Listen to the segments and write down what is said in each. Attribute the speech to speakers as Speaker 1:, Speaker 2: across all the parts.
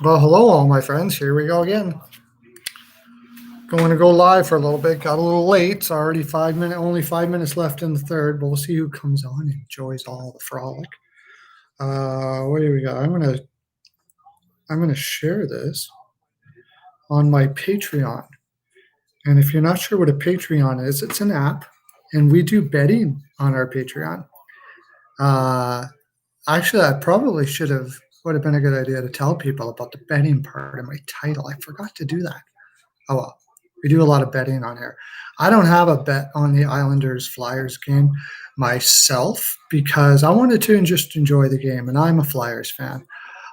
Speaker 1: Well, hello, all my friends. Here we go again. Going to go live for a little bit. Got a little late. It's already only 5 minutes left in the third, but we'll see who comes on and enjoys all the frolic. What do we got? I'm gonna share this on my Patreon. And if you're not sure what a Patreon is, it's an app, and we do betting on our Patreon. Actually, I probably would have been a good idea to tell people about the betting part of my title. I forgot to do that. Oh well, we do a lot of betting on here. I don't have a bet on the Islanders Flyers game myself because I wanted to just enjoy the game, and I'm a Flyers fan.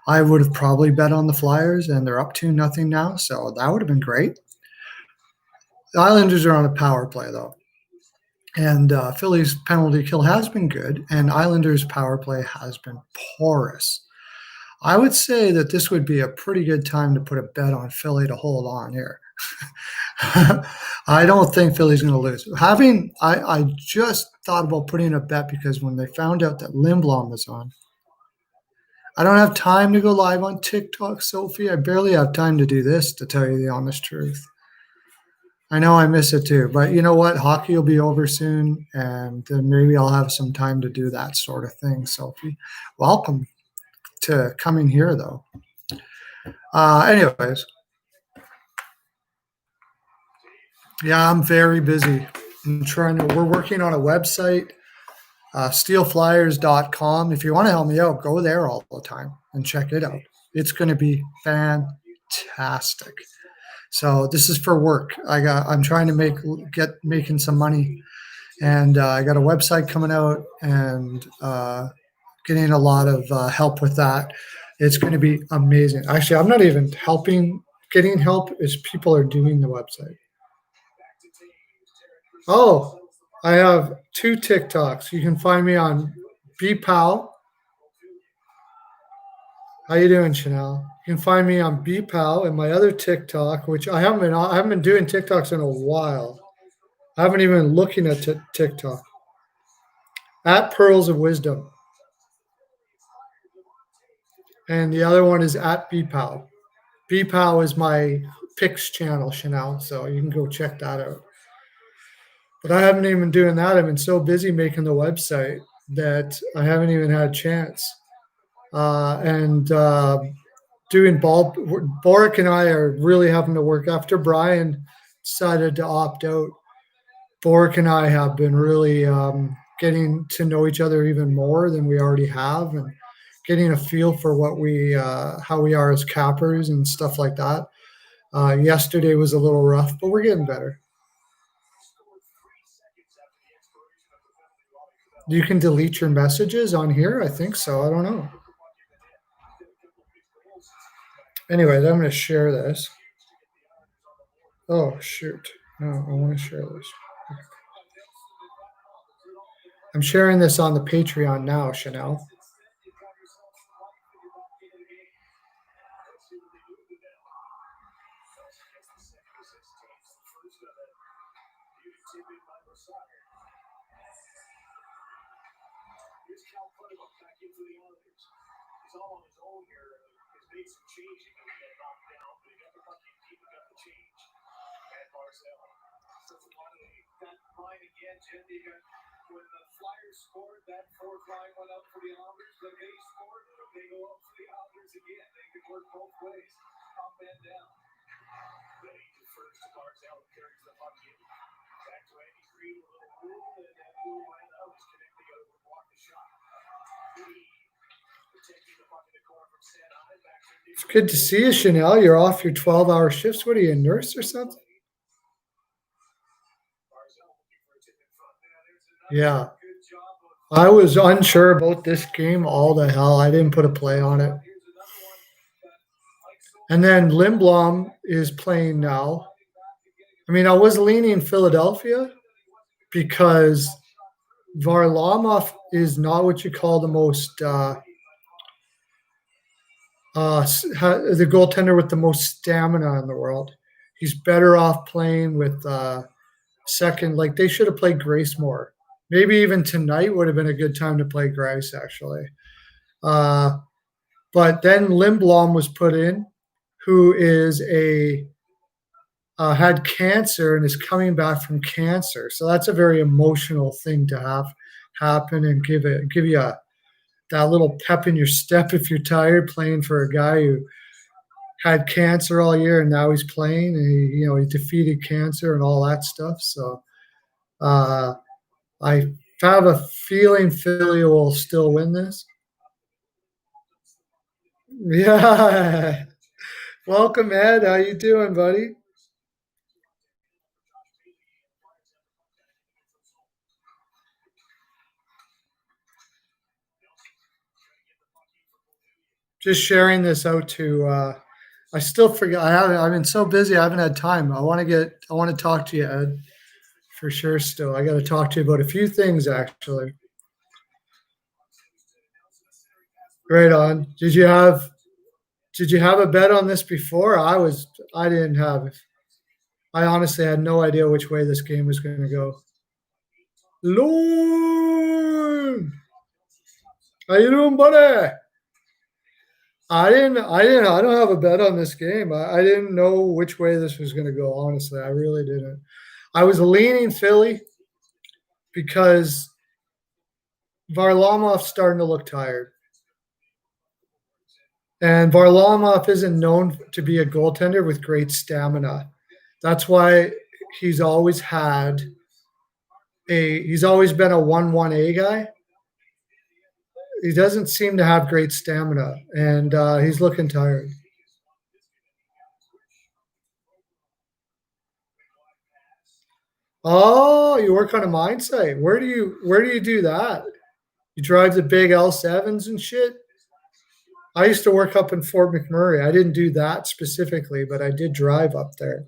Speaker 1: I would have probably bet on the Flyers, and they're up 2-0 now, so that would have been great. The Islanders are on a power play, though. And Philly's penalty kill has been good, and Islanders' power play has been porous. I would say that this would be a pretty good time to put a bet on Philly to hold on here. I don't think Philly's going to lose. I just thought about putting a bet because when they found out that Lindblom was on, I don't have time to go live on TikTok, Sophie. I barely have time to do this, to tell you the honest truth. I know I miss it too, but you know what? Hockey will be over soon, and then maybe I'll have some time to do that sort of thing. Sophie, welcome to coming here, though. Anyways, yeah, I'm very busy. We're working on a website, steelflyers.com. If you want to help me out, go there all the time and check it out. It's going to be fantastic. So this is for work. I'm trying to making some money, and I got a website coming out, and getting a lot of help with that. It's going to be amazing. Actually, I'm not even getting help is people are doing the website. Oh, I have 2 TikToks. You can find me on BPow. How you doing, Chanel? You can find me on BPow and my other TikTok, which I haven't been doing TikToks in a while. I haven't even been looking at TikTok. At Pearls of Wisdom. And the other one is at BPow. BPow is my Picks channel, Chanel, so you can go check that out. But I haven't even been doing that. I've been so busy making the website that I haven't even had a chance. Doing ball. Boric and I are really having to work after Brian decided to opt out. Boric and I have been really getting to know each other even more than we already have, and getting a feel for how we are as cappers and stuff like that. Yesterday was a little rough, but we're getting better. You can delete your messages on here. I think so. I don't know. Anyways, I'm going to share this. Oh, shoot. No, I want to share this. I'm sharing this on the Patreon now, Chanel. When the Flyers scored, that fourth line went up for the Islanders. When they scored, they go up for the Islanders again. They can work both ways, up and down. Then he defers to Barzell, carries the puck in. Back to Andy Green, a little move, and that move went out. He's connecting the other one, block the shot. Taking the puck in the corner from Santa. It's good to see you, Chanel. You're off your 12-hour shifts. What are you, a nurse or something? Yeah. I was unsure about this game. All the hell. I didn't put a play on it. And then Lindblom is playing now. I mean, I was leaning Philadelphia because Varlamov is not what you call the most the goaltender with the most stamina in the world. He's better off playing with second. Like, they should have played Grace more. Maybe even tonight would have been a good time to play Grace, actually. Uh, but then Lindblom was put in, who is had cancer and is coming back from cancer. So that's a very emotional thing to have happen and give you that little pep in your step if you're tired playing for a guy who had cancer all year and now he's playing and he defeated cancer and all that stuff. So I have a feeling Philly will still win this. Yeah. Welcome, Ed. How you doing, buddy? Just sharing this out to I still forget I've been so busy I haven't had time. I want to talk to you, Ed, for sure still. I got to talk to you about a few things actually. Right on. Did you have a bet on this before? I didn't have. I honestly had no idea which way this game was going to go. Lord, how you doing, buddy? I don't have a bet on this game. I didn't know which way this was going to go. Honestly, I really didn't. I was leaning Philly because Varlamov's starting to look tired. And Varlamov isn't known to be a goaltender with great stamina. That's why he's always he's always been a 1-1A guy. He doesn't seem to have great stamina, and he's looking tired. Oh, you work on a mine site. Where do you do that? You drive the big L7s and shit? I used to work up in Fort McMurray. I didn't do that specifically, but I did drive up there.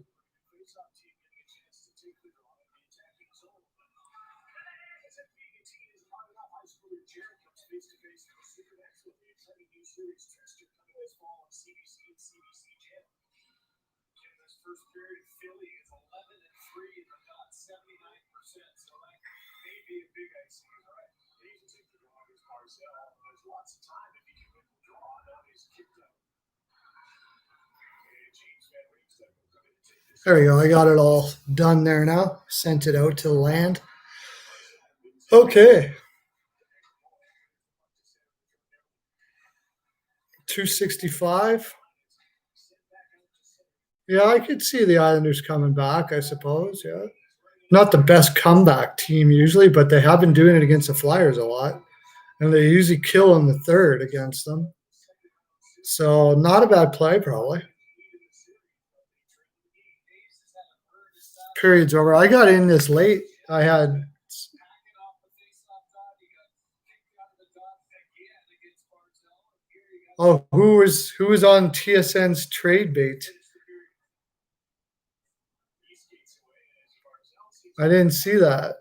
Speaker 1: There we go. I got it all done there now. Sent it out to the land. Okay. 265. Yeah, I could see the Islanders coming back, I suppose. Yeah. Not the best comeback team usually, but they have been doing it against the Flyers a lot. And they usually kill in the third against them. So not a bad play, probably. Period's over. I got in this late. I had who was on TSN's trade bait? I didn't see that.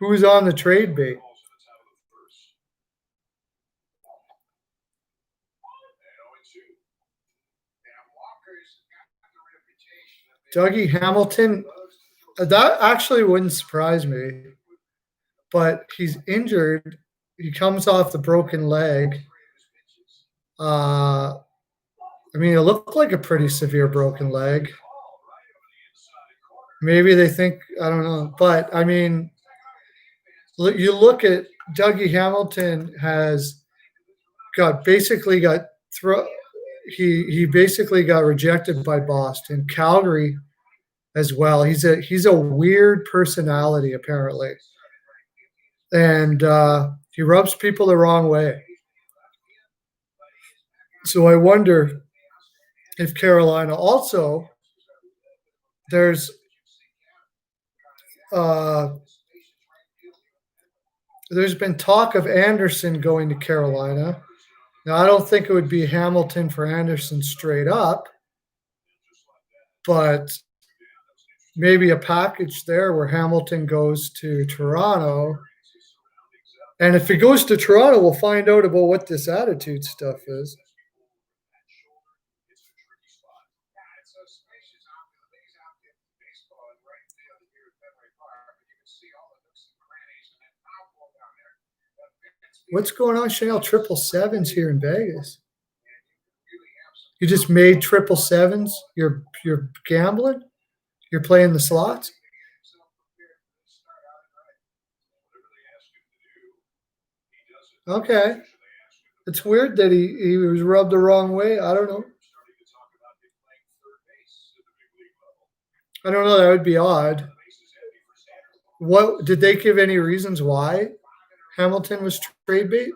Speaker 1: Who was on the trade bait? Dougie Hamilton. That actually wouldn't surprise me, but he's injured. He comes off the broken leg. I mean, it looked like a pretty severe broken leg. Maybe they think I don't know, but I mean, you look at Dougie Hamilton has got throw. He basically got rejected by Boston, Calgary as well. He's a weird personality apparently, and he rubs people the wrong way. So I wonder if Carolina also there's there's been talk of Anderson going to Carolina. Now I don't think it would be Hamilton for Anderson straight up, but maybe a package there where Hamilton goes to Toronto. And if he goes to Toronto, we'll find out about what this attitude stuff is. What's going on, Chanel? Triple sevens here in Vegas. You just made triple sevens. You're gambling. You're playing the slots. Okay, it's weird that he was rubbed the wrong way. I don't know. I don't know. That would be odd. What did they give any reasons why Hamilton was trade bait?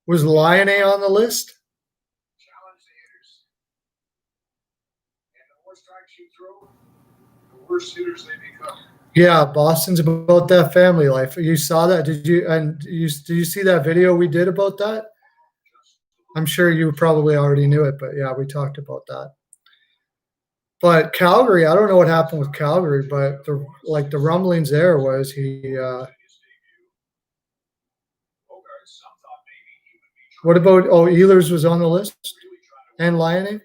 Speaker 1: Was Lion A on the list? Yeah, Boston's about that family life. You saw that? Did you see that video we did about that? I'm sure you probably already knew it, but yeah, we talked about that. But Calgary, I don't know what happened with Calgary, but the rumblings there was he. What about Ehlers was on the list and Lion?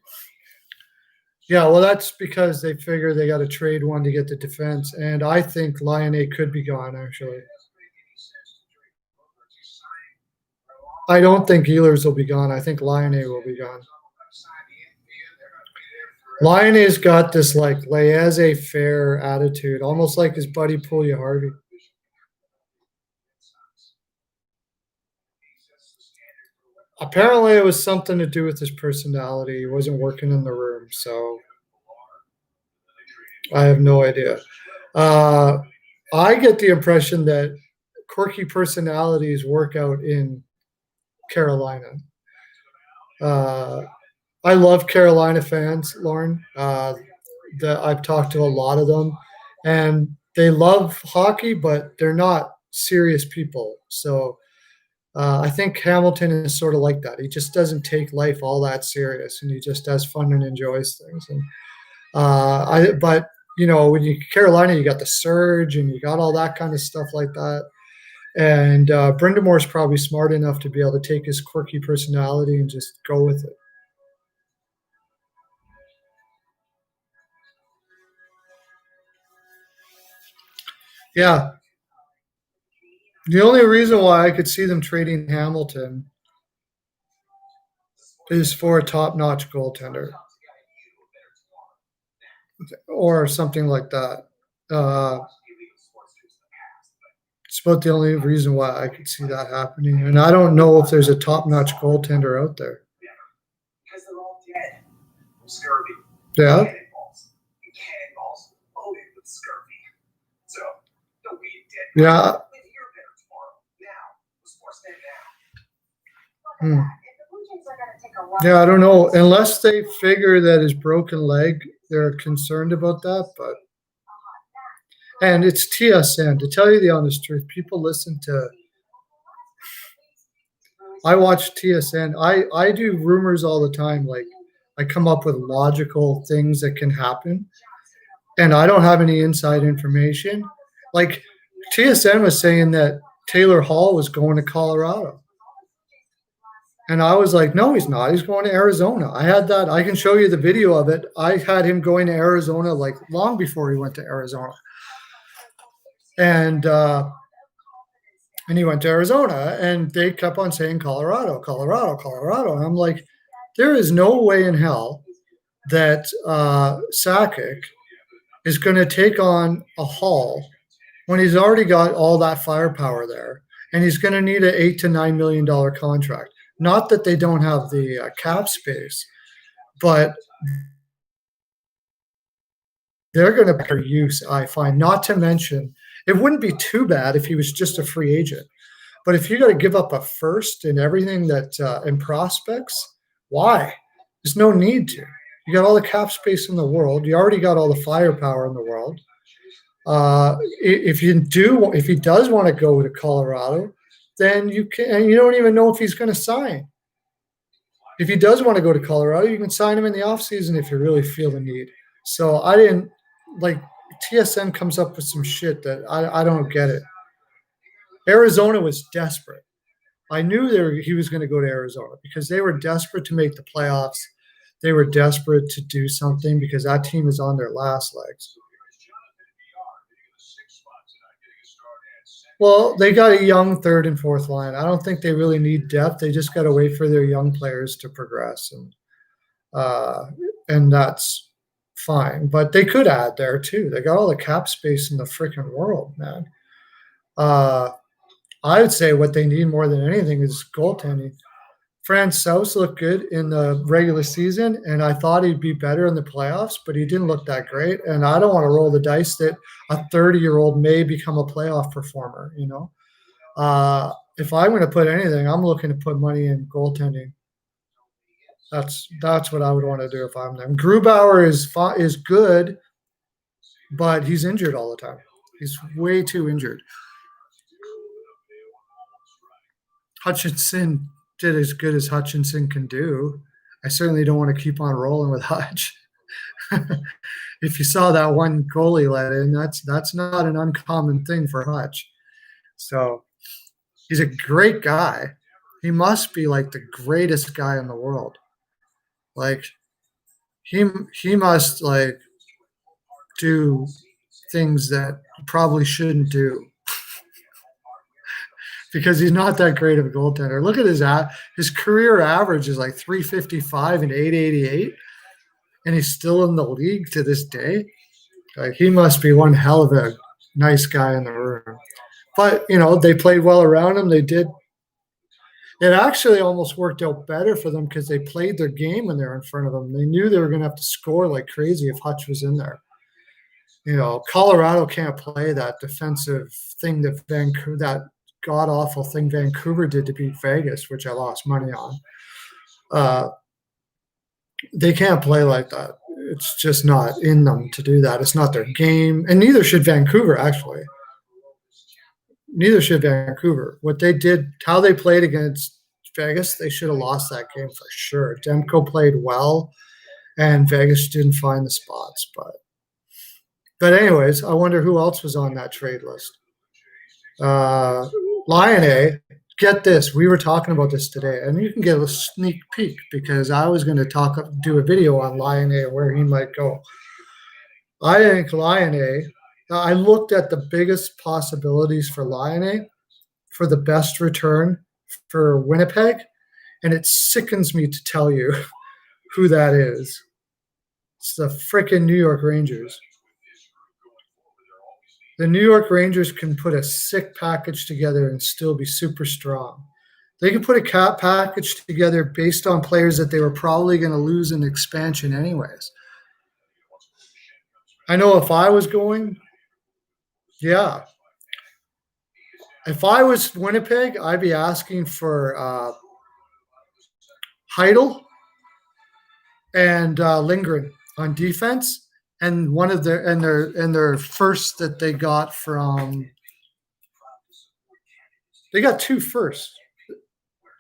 Speaker 1: Yeah, well, that's because they figure they got to trade one to get the defense, and I think Lion A could be gone actually. I don't think Ehlers will be gone. I think Lion A will be gone. Lion A's got this like laissez-faire attitude, almost like his buddy Pulya Harvey. Apparently, it was something to do with his personality. He wasn't working in the room, so I have no idea. I get the impression that quirky personalities work out in Carolina. I love Carolina fans, Lauren. I've talked to a lot of them, and they love hockey, but they're not serious people. So I think Hamilton is sort of like that. He just doesn't take life all that serious, and he just has fun and enjoys things. And but when you Carolina, you got the surge, and you got all that kind of stuff like that. And Brindamore's probably smart enough to be able to take his quirky personality and just go with it. Yeah. The only reason why I could see them trading Hamilton is for a top-notch goaltender or something like that. It's about the only reason why I could see that happening. And I don't know if there's a top-notch goaltender out there. Yeah. Yeah. Yeah, I don't know. Unless they figure that his broken leg, they're concerned about that. And it's TSN. To tell you the honest truth, people listen to. I watch TSN. I do rumors all the time. Like I come up with logical things that can happen, and I don't have any inside information. Like TSN was saying that Taylor Hall was going to Colorado. And I was like, no, he's not. He's going to Arizona. I had that. I can show you the video of it. I had him going to Arizona like long before he went to Arizona. And he went to Arizona, and they kept on saying Colorado, Colorado, Colorado. And I'm like, there is no way in hell that Sakic is going to take on a Hall when he's already got all that firepower there, and he's going to need an $8 to $9 million contract. Not that they don't have the cap space, but they're going to better use, I find. Not to mention, it wouldn't be too bad if he was just a free agent. But if you got to give up a first and everything that in prospects, why? There's no need to. You got all the cap space in the world. You already got all the firepower in the world. If he does want to go to Colorado, then you don't even know if he's going to sign. If he does want to go to Colorado, you can sign him in the offseason if you really feel the need. So I didn't TSN comes up with some shit that I don't get it. Arizona was desperate. I knew he was going to go to Arizona because they were desperate to make the playoffs. They were desperate to do something because that team is on their last legs. Well, they got a young third and fourth line. I don't think they really need depth. They just got to wait for their young players to progress, uh, and that's fine. But they could add there too. They got all the cap space in the freaking world, man. Uh, I would say what they need more than anything is goaltending. Francouz looked good in the regular season, and I thought he'd be better in the playoffs, but he didn't look that great. And I don't want to roll the dice that a 30-year-old may become a playoff performer, you know? If I'm going to put anything, I'm looking to put money in goaltending. That's what I would want to do if I'm them. Grubauer is good, but he's injured all the time. He's way too injured. Hutchinson did as good as Hutchinson can do. I certainly don't want to keep on rolling with Hutch. If you saw that one goal he let in, that's not an uncommon thing for Hutch. So he's a great guy. He must be like the greatest guy in the world. Like he must like do things that he probably shouldn't do because he's not that great of a goaltender. Look at his career average is like 355 and 888, and he's still in the league to this day. Like he must be one hell of a nice guy in the room. But you know, they played well around him. They did. It actually almost worked out better for them because they played their game when they're in front of them. They knew they were going to have to score like crazy if Hutch was in there. You know, Colorado can't play that defensive thing that that god awful thing Vancouver did to beat Vegas, which I lost money on. They can't play like that. It's just not in them to do that. It's not their game, and neither should Vancouver actually. Neither should Vancouver. What they did, how they played against Vegas, they should have lost that game for sure. Demko played well, and Vegas didn't find the spots. But anyways, I wonder who else was on that trade list. Lion A, get this. We were talking about this today, and you can get a sneak peek because I was going to do a video on Lion A where he might go. I think Lion A. I looked at the biggest possibilities for Lion A for the best return for Winnipeg, and it sickens me to tell you who that is. It's the frickin' New York Rangers. The New York Rangers can put a sick package together and still be super strong. They can put a cap package together based on players that they were probably going to lose in expansion anyways. I know if I was going, yeah. If I was Winnipeg, I'd be asking for Heidel and Lindgren on defense, and one of their first that they got from they got two first.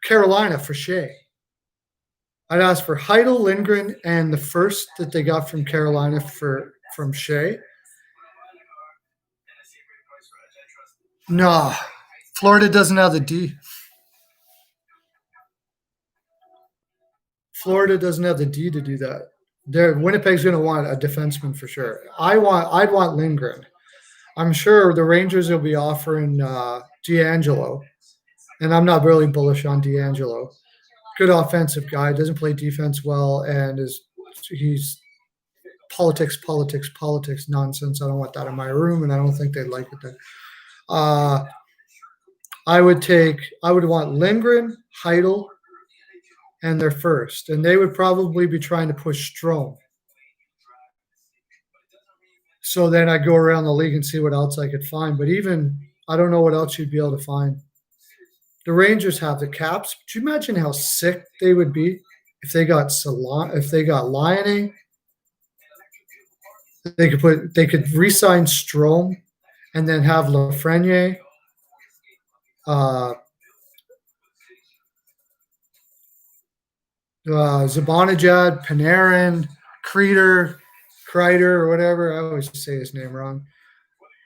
Speaker 1: Carolina for Shea. I'd ask for Heidel, Lindgren, and the first that they got from Carolina from Shea. No, Florida doesn't have the D. Florida doesn't have the D to do that. Winnipeg's going to want a defenseman for sure. I'd want Lindgren. I'm sure the Rangers will be offering D'Angelo, and I'm not really bullish on D'Angelo. Good offensive guy, doesn't play defense well, and he's politics nonsense. I don't want that in my room, and I don't think they'd like it there. I would want Lindgren, Heidel, and their first, and they would probably be trying to push Strome. So then I go around the league and see what else I could find. But even I don't know what else you'd be able to find. The Rangers have the caps. Could you imagine how sick they would be if they got Lion A? They could re-sign Strome and then have Lafreniere, Zibanejad, Panarin, Kreider, or whatever. I always say his name wrong.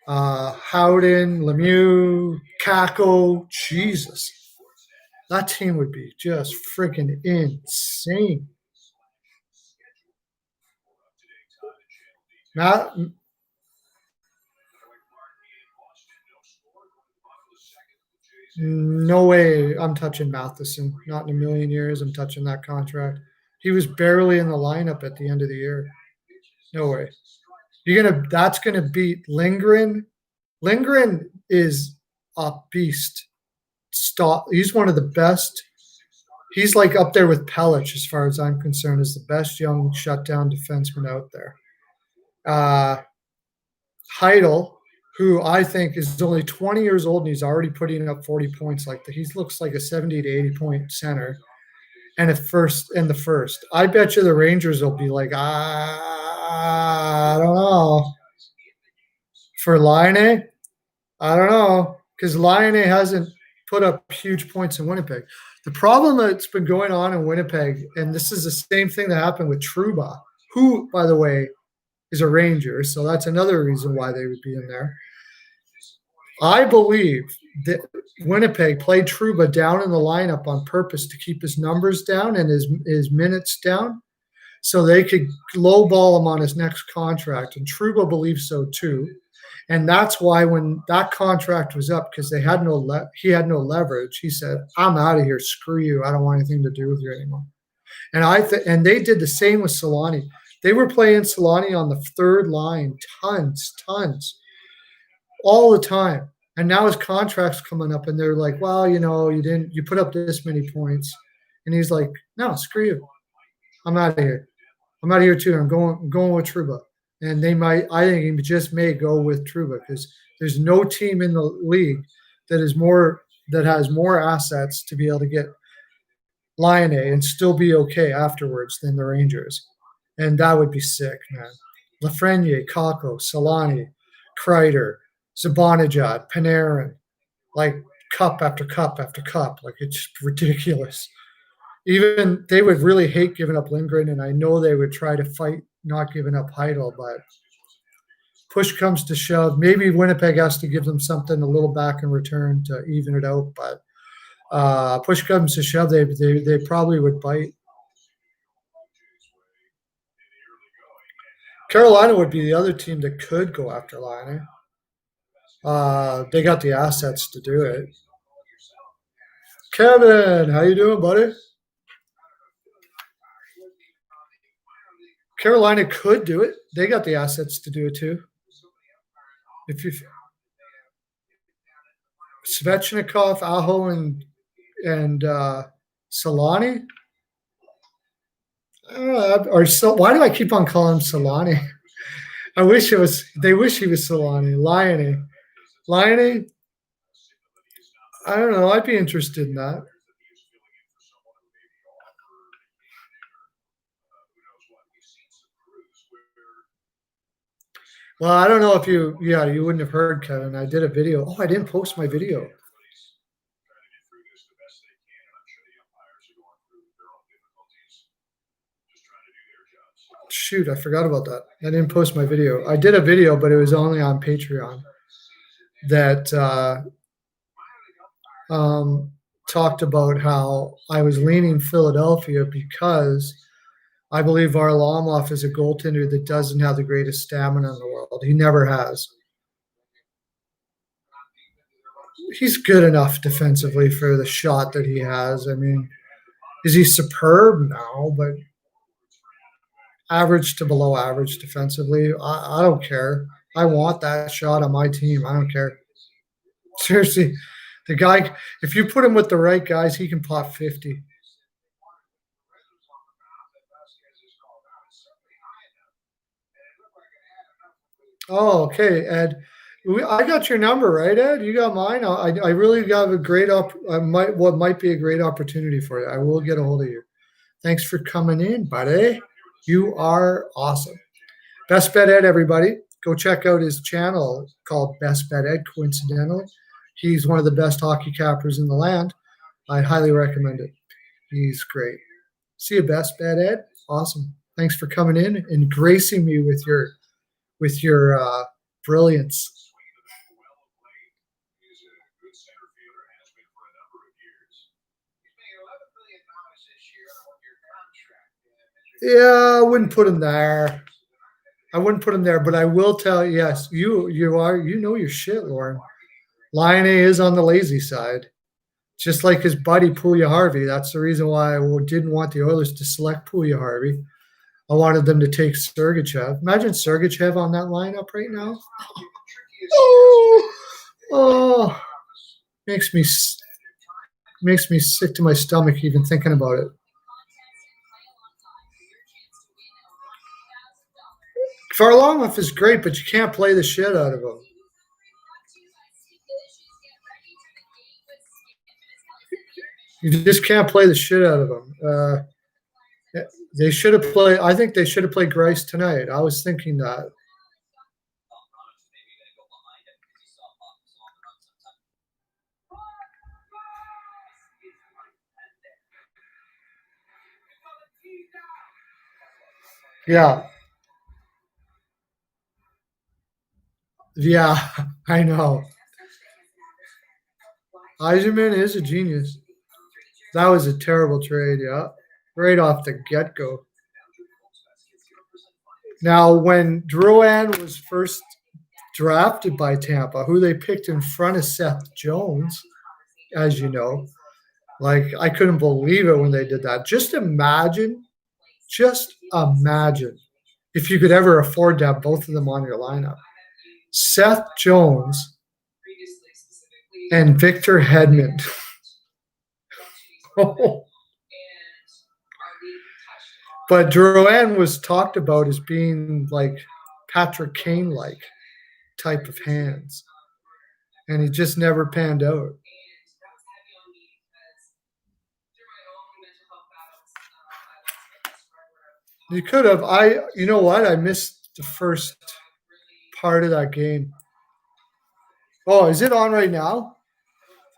Speaker 1: Howden, Lemieux, Kako. Jesus. That team would be just freaking insane. No way I'm touching Matheson. Not in a million years I'm touching that contract. He was barely in the lineup at the end of the year. No way. That's gonna beat Lindgren. Lindgren is a beast. He's one of the best. He's like up there with Pellich, as far as I'm concerned, is the best young shutdown defenseman out there. Heidel, who I think is only 20 years old and he's already putting up 40 points like that. He looks like a 70 to 80 point center. And at first, in the first, I bet you the Rangers will be like, I don't know. For Laine, I don't know, because Laine hasn't put up huge points in Winnipeg. The problem that's been going on in Winnipeg, and this is the same thing that happened with Trouba, who, by the way, is a Ranger, so that's another reason why they would be in there. I believe that Winnipeg played Trouba down in the lineup on purpose to keep his numbers down and his minutes down, so they could lowball him on his next contract. And Trouba believes so too. And that's why when that contract was up, because he had no leverage, he said, "I'm out of here. Screw you. I don't want anything to do with you anymore." And they did the same with Solani. They were playing Solani on the third line, tons, all the time. And now his contract's coming up, and they're like, "Well, you put up this many points," and he's like, "No, screw you. I'm out of here. I'm out of here too. I'm going with Trouba." And I think he just may go with Trouba, because there's no team in the league that has more assets to be able to get Laine and still be okay afterwards than the Rangers. And that would be sick, man. Lafreniere, Kakko, Solani, Kreider, Zibanejad, Panarin, like cup after cup after cup. Like, it's ridiculous. Even they would really hate giving up Lindgren, and I know they would try to fight not giving up Heidel, but push comes to shove. Maybe Winnipeg has to give them something a little back in return to even it out, but push comes to shove, they probably would bite. Carolina would be the other team that could go after Laine. They got the assets to do it. Kevin, how you doing, buddy? Carolina could do it. They got the assets to do it too. If you Svechnikov, Aho, and Solani, why do I keep on calling him Solani? They wish he was Solani. Laine, I don't know. I'd be interested in that. Well, I don't know if you wouldn't have heard, Kevin. I did a video. Oh, I didn't post my video. Shoot, I forgot about that. I didn't post my video. I did a video, but it was only on Patreon that talked about how I was leaning Philadelphia because I believe Varlamov is a goaltender that doesn't have the greatest stamina in the world. He never has. He's good enough defensively for the shot that he has. I mean, is he superb? No, but average to below average defensively. I don't care. I want that shot on my team. I don't care. Seriously, the guy, if you put him with the right guys, he can pop 50. Oh, okay, Ed. I got your number, right, Ed? You got mine. I really got a great what might be a great opportunity for you. I will get a hold of you. Thanks for coming in, buddy. You are awesome. Best Bet Ed, everybody. Go check out his channel called Best Bet Ed, coincidentally. He's one of the best hockey cappers in the land. I highly recommend it. He's great. See you, Best Bet Ed. Awesome. Thanks for coming in and gracing me with your brilliance. Yeah, I wouldn't put him there. But I will tell you, yes, you know your shit, Lauren. Laine is on the lazy side. Just like his buddy Puljujärvi. That's the reason why I didn't want the Oilers to select Puljujärvi. I wanted them to take Sergachev. Imagine Sergachev on that lineup right now. Oh, oh, makes me sick to my stomach even thinking about it. Varlamov is great, but you can't play the shit out of him. You just can't play the shit out of him. They should have played. I think they should have played Grice tonight. I was thinking that. Yeah. Yeah, I know. Eisenman is a genius. That was a terrible trade, yeah. Right off the get-go. Now, when Drouin was first drafted by Tampa, who they picked in front of Seth Jones, as you know, like I couldn't believe it when they did that. Just imagine if you could ever afford to have both of them on your lineup. Seth Jones and Victor Hedman. But Drouin was talked about as being like Patrick Kane-like type of hands. And he just never panned out. You could have. You know what? I missed the first part of that game. Oh, is it on right now?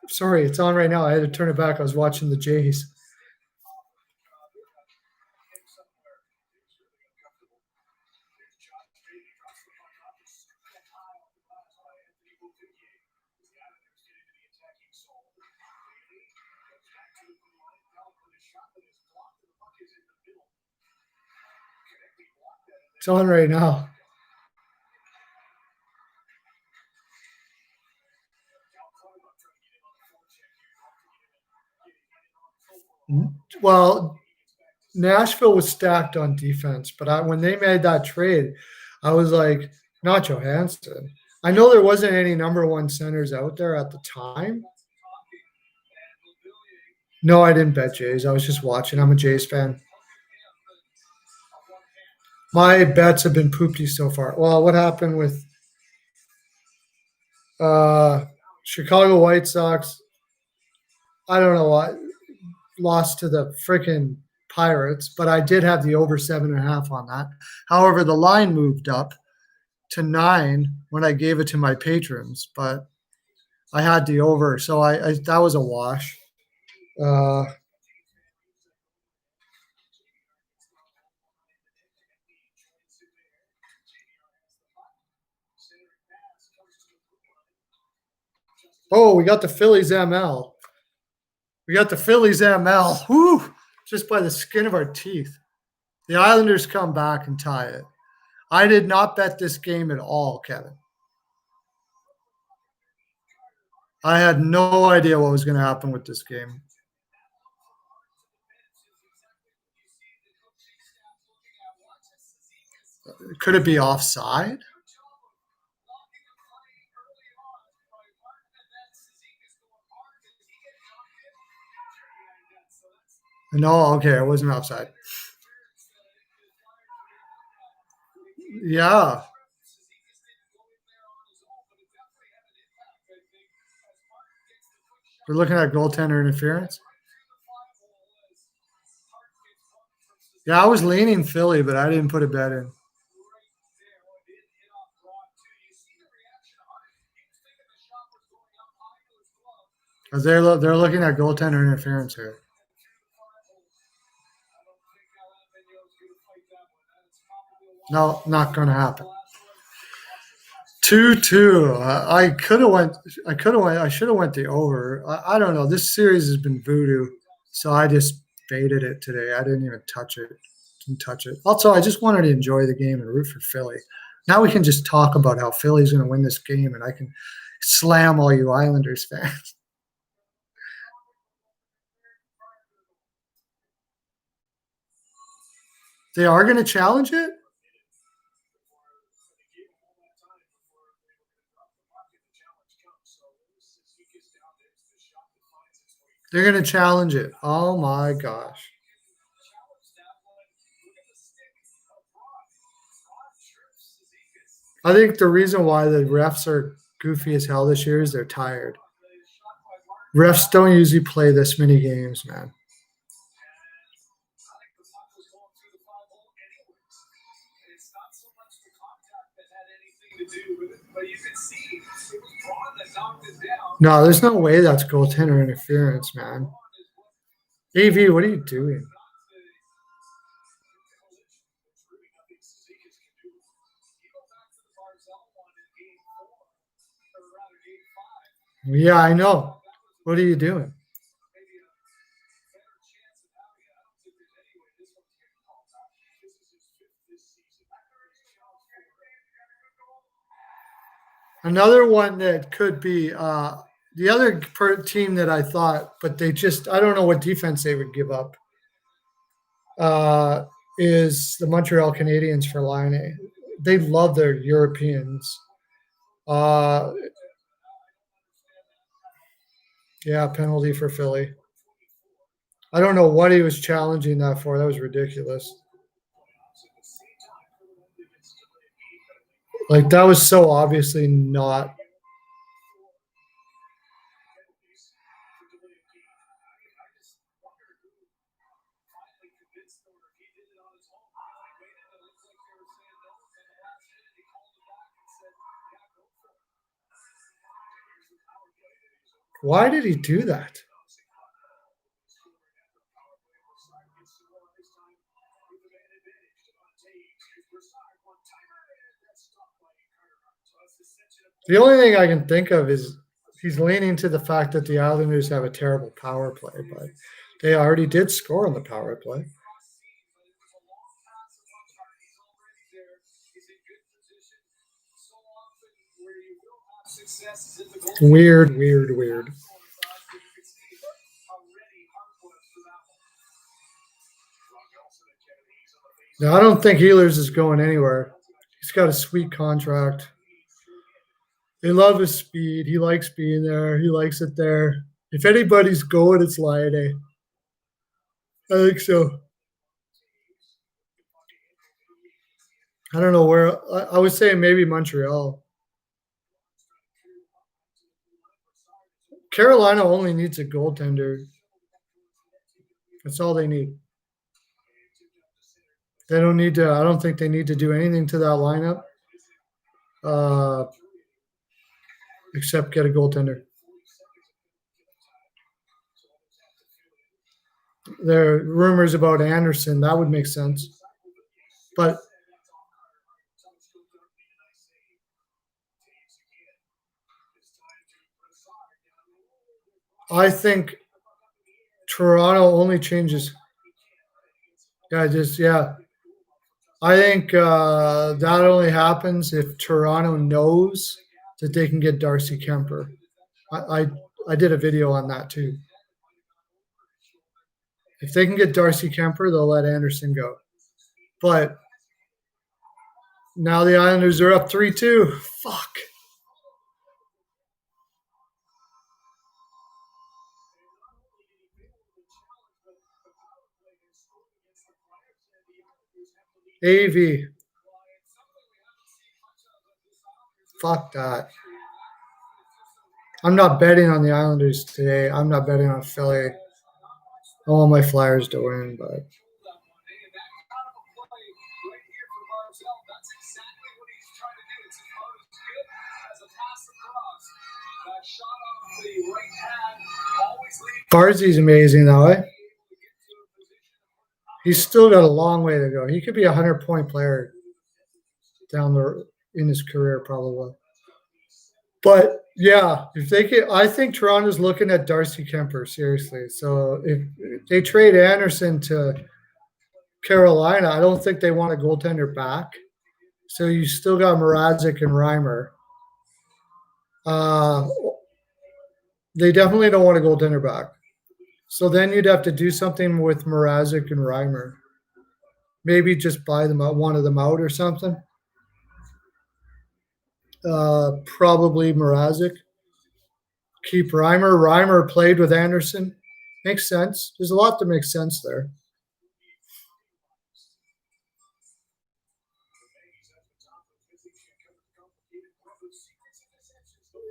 Speaker 1: Sorry, it's on right now. I had to turn it back. I was watching the Jays. It's on right now. Well, Nashville was stacked on defense, but when they made that trade, I was like, not Johansson. I know there wasn't any number one centers out there at the time. No, I didn't bet Jays. I was just watching. I'm a Jays fan. My bets have been poopy so far. Well, what happened with Chicago White Sox? I don't know what. Lost to the freaking Pirates, but I did have the over 7.5 on that. However, the line moved up to 9 when I gave it to my patrons, but I had the over, so I that was a wash. Oh, we got the Phillies ML. We got the Phillies ML. Whew, just by the skin of our teeth. The Islanders come back and tie it. I did not bet this game at all, Kevin. I had no idea what was going to happen with this game. Could it be offside? No, okay, it wasn't offside. Yeah. We're looking at goaltender interference. Yeah, I was leaning Philly, but I didn't put a bet in. Because they're looking at goaltender interference here. No, not going to happen. 2-2. I should have went the over. I don't know. This series has been voodoo, so I just baited it today. I didn't even touch it. Didn't touch it. Also, I just wanted to enjoy the game and root for Philly. Now we can just talk about how Philly's going to win this game, and I can slam all you Islanders fans. They are going to challenge it? They're going to challenge it. Oh my gosh. I think the reason why the refs are goofy as hell this year is they're tired. Refs don't usually play this many games, man. No, there's no way that's goaltender interference, man. AV, what are you doing? Yeah, I know. What are you doing? Another one that could be the other team that I thought, but they just, I don't know what defense they would give up, is the Montreal Canadiens for Line. They love their Europeans. Yeah, penalty for Philly. I don't know what he was challenging that for. That was ridiculous. Like, that was so obviously not. Why did he do that? The only thing I can think of is he's leaning to the fact that the Islanders have a terrible power play, but they already did score on the power play. Weird, weird, weird. No, I don't think Healers is going anywhere. He's got a sweet contract. They love his speed. He likes being there. He likes it there. If anybody's going, it's Laine. I think so. I don't know where. I would say maybe Montreal. Carolina only needs a goaltender. That's all they need. They don't need to. I don't think they need to do anything to that lineup, except get a goaltender. There are rumors about Anderson. That would make sense, but I think Toronto only changes. Yeah. I think that only happens if Toronto knows that they can get Darcy Kemper. I did a video on that too. If they can get Darcy Kemper, they'll let Anderson go. But now the Islanders are up 3-2. Fuck. AV. Fuck that. I'm not betting on the Islanders today. I'm not betting on Philly. I want my Flyers to win, but Barzey's amazing though, eh? He's still got a long way to go. He could be a 100-point player down in his career, probably. But yeah, if they get, I think Toronto's looking at Darcy Kemper seriously. So if they trade Anderson to Carolina, I don't think they want a goaltender back. So you still got Mrazek and Reimer. They definitely don't want a goaltender back. So then you'd have to do something with Mrazek and Reimer. Maybe just buy them out, one of them out or something. Probably Mrazek. Keep Reimer. Reimer played with Anderson. Makes sense. There's a lot that makes sense there.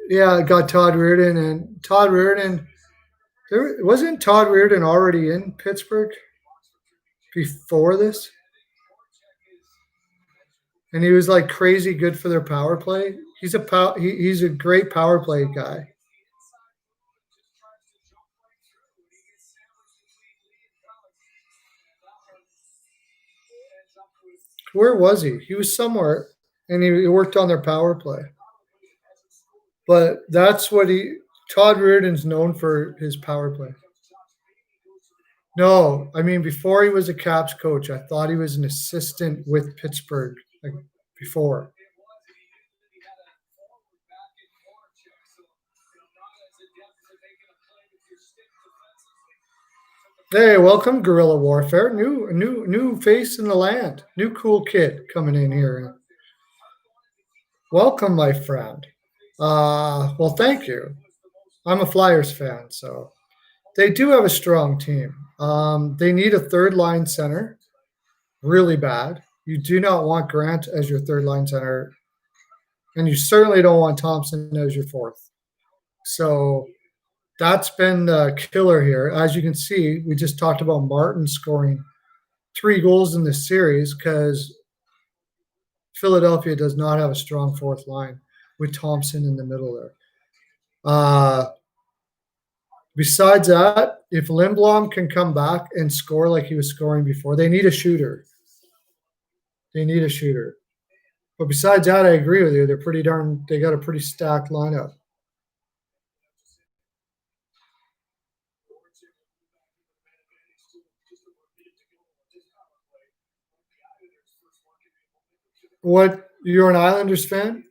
Speaker 1: Yeah, I got Todd Reardon, and Todd Reardon. There wasn't Todd Reardon already in Pittsburgh before this, and he was like crazy good for their power play. He's a great power play guy. Where was he? He was somewhere, and he worked on their power play. But that's what he. Todd Reardon's known for his power play. No, I mean before he was a Caps coach, I thought he was an assistant with Pittsburgh like before. Hey, welcome, Guerrilla Warfare. New face in the land. New cool kid coming in here. Welcome, my friend. Well, thank you. I'm a Flyers fan, so they do have a strong team. They need a third line center really bad. You do not want Grant as your third line center, and you certainly don't want Thompson as your fourth. So that's been the killer here. As you can see, we just talked about Martin scoring 3 goals in this series because Philadelphia does not have a strong fourth line with Thompson in the middle there. Besides that, if Lindblom can come back and score like he was scoring before, they need a shooter. They need a shooter. But besides that, I agree with you. They got a pretty stacked lineup. What, you're an Islanders fan?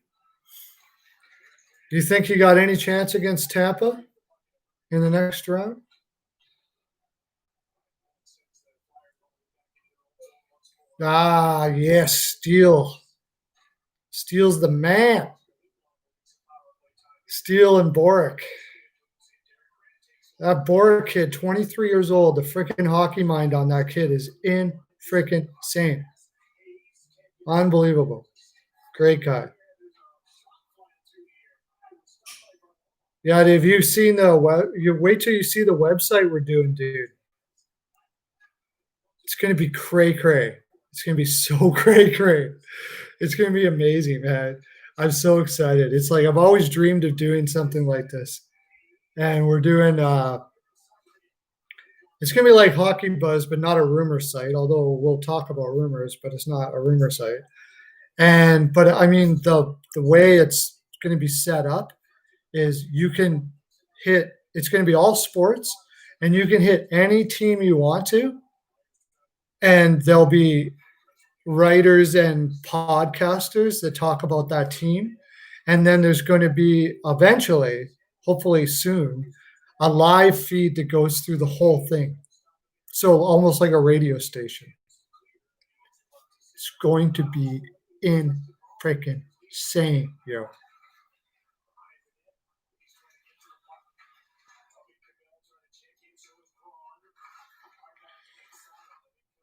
Speaker 1: Do you think he got any chance against Tampa in the next round? Ah, yes, Steele. Steele's the man. Steele and Boric. That Boric kid, 23 years old, the freaking hockey mind on that kid is in freaking insane. Unbelievable. Great guy. Yeah, have you seen you wait till you see the website we're doing, dude. It's gonna be cray cray. It's gonna be so cray cray. It's gonna be amazing, man. I'm so excited. It's like I've always dreamed of doing something like this. And we're doing it's gonna be like Hockey Buzz, but not a rumor site, although we'll talk about rumors, but it's not a rumor site. But I mean the way it's gonna be set up is you can it's going to be all sports, and you can hit any team you want to, and there'll be writers and podcasters that talk about that team. And then there's going to be eventually, hopefully soon, a live feed that goes through the whole thing. So almost like a radio station. It's going to be in freaking insane, yo.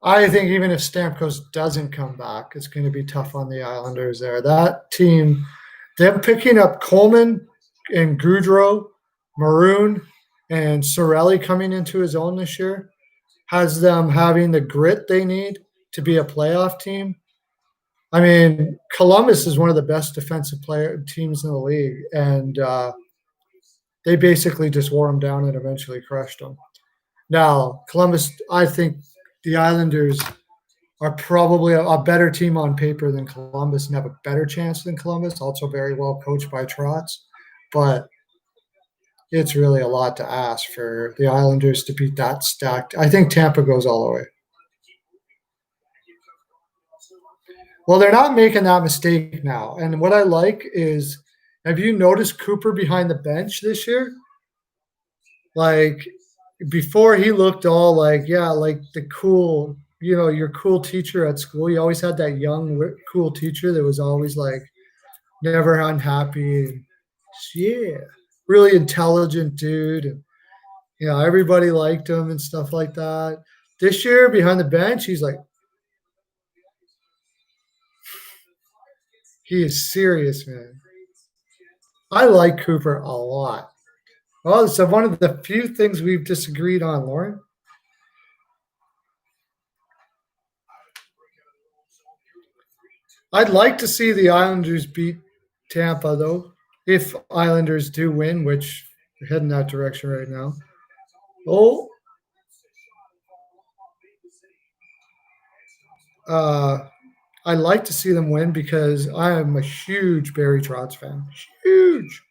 Speaker 1: I think even if Stamkos doesn't come back, it's going to be tough on the Islanders there. That team, them picking up Coleman and Goudreau, Maroon, and Sorelli coming into his own this year has them having the grit they need to be a playoff team. I mean, Columbus is one of the best defensive teams in the league, and they basically just wore them down and eventually crushed them. Now, Columbus, I think the Islanders are probably a better team on paper than Columbus and have a better chance than Columbus, also very well coached by Trotz. But it's really a lot to ask for the Islanders to beat that stacked. I think Tampa goes all the way. Well, they're not making that mistake now. And what I like is, have you noticed Cooper behind the bench this year? Like, before he looked all like, yeah, like the cool, your cool teacher at school. You always had that young, cool teacher that was always like never unhappy. And yeah, really intelligent dude. And, everybody liked him and stuff like that. This year behind the bench, he's like, he is serious, man. I like Cooper a lot. Well, so one of the few things we've disagreed on, Lauren. I'd like to see the Islanders beat Tampa, though, if Islanders do win, which they're heading that direction right now. Oh, I'd like to see them win because I am a huge Barry Trotz fan. Huge.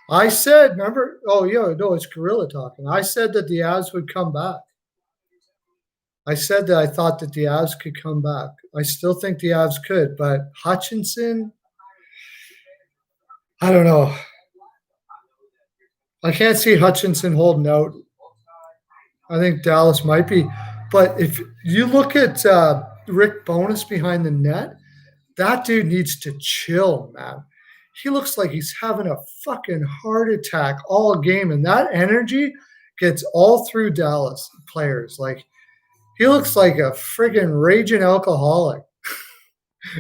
Speaker 1: I said, remember? Oh, yeah, no, it's Gorilla talking. I said that the Avs would come back. I said that I thought that the Avs could come back. I still think the Avs could, but Hutchinson, I don't know. I can't see Hutchinson holding out. I think Dallas might be. But if you look at Rick Bowness behind the net, that dude needs to chill, man. He looks like he's having a fucking heart attack all game, and that energy gets all through Dallas players. Like, he looks like a friggin' raging alcoholic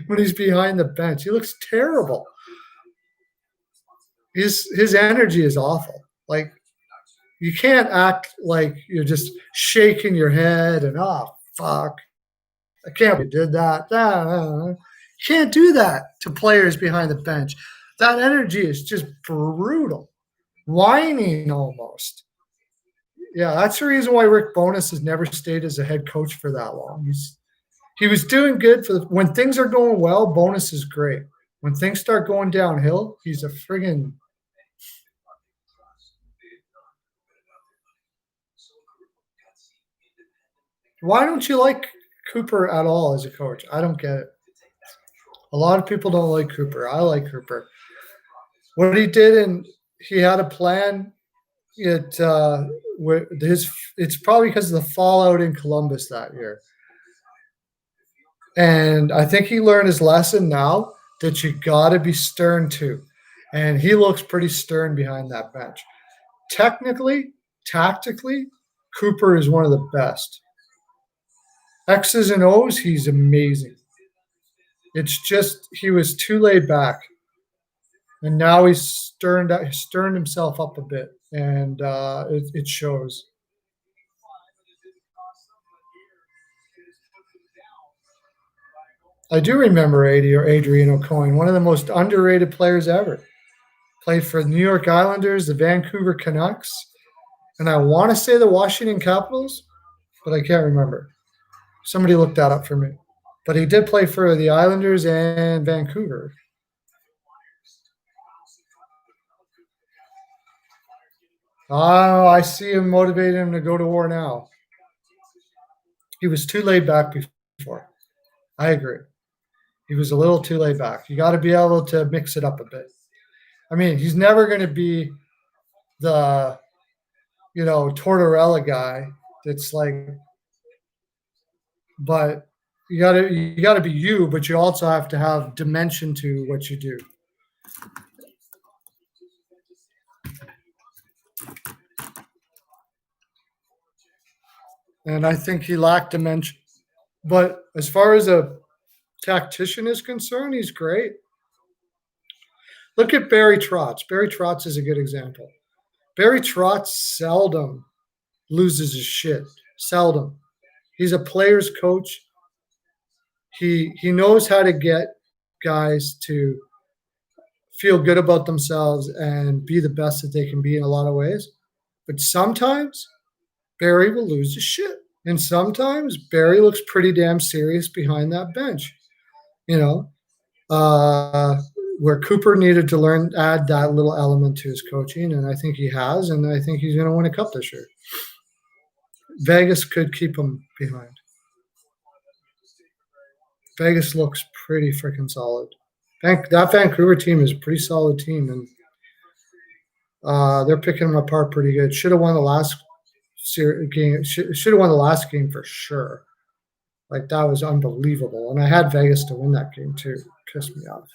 Speaker 1: when he's behind the bench. He looks terrible. His energy is awful. Like, you can't act like you're just shaking your head and, oh, fuck, I can't believe you did that. You can't do that to players behind the bench. That energy is just brutal, whining almost. Yeah, that's the reason why Rick Bowness has never stayed as a head coach for that long. He was doing good when things are going well. Bowness is great. When things start going downhill, he's a friggin'. Why don't you like Cooper at all as a coach? I don't get it. A lot of people don't like Cooper. I like Cooper. What he did, and he had a plan. It's probably because of the fallout in Columbus that year. And I think he learned his lesson now that you got to be stern too. And he looks pretty stern behind that bench. Technically, tactically, Cooper is one of the best. X's and O's, he's amazing. It's just he was too laid back. And now he's sterned himself up a bit, and it shows. I do remember Adrian O'Coin, one of the most underrated players ever. Played for the New York Islanders, the Vancouver Canucks, and I want to say the Washington Capitals, but I can't remember. Somebody looked that up for me. But he did play for the Islanders and Vancouver. Oh, I see him motivating him to go to war now. He was too laid back before. I agree. He was a little too laid back. You got to be able to mix it up a bit. I mean, he's never going to be the, Tortorella guy that's like, but you got to be you, but you also have to have dimension to what you do. And I think he lacked dimension. But as far as a tactician is concerned, he's great. Look at Barry Trotz. Barry Trotz is a good example. Barry Trotz seldom loses his shit. Seldom. He's a player's coach. He knows how to get guys to feel good about themselves and be the best that they can be in a lot of ways. But sometimes Barry will lose his shit. And sometimes Barry looks pretty damn serious behind that bench. Where Cooper needed to add that little element to his coaching, and I think he has, and I think he's going to win a cup this year. Vegas could keep him behind. Vegas looks pretty freaking solid. That Vancouver team is a pretty solid team, and they're picking them apart pretty good. Should have won the last game. Should have won the last game for sure. Like that was unbelievable, and I had Vegas to win that game too. Pissed me off.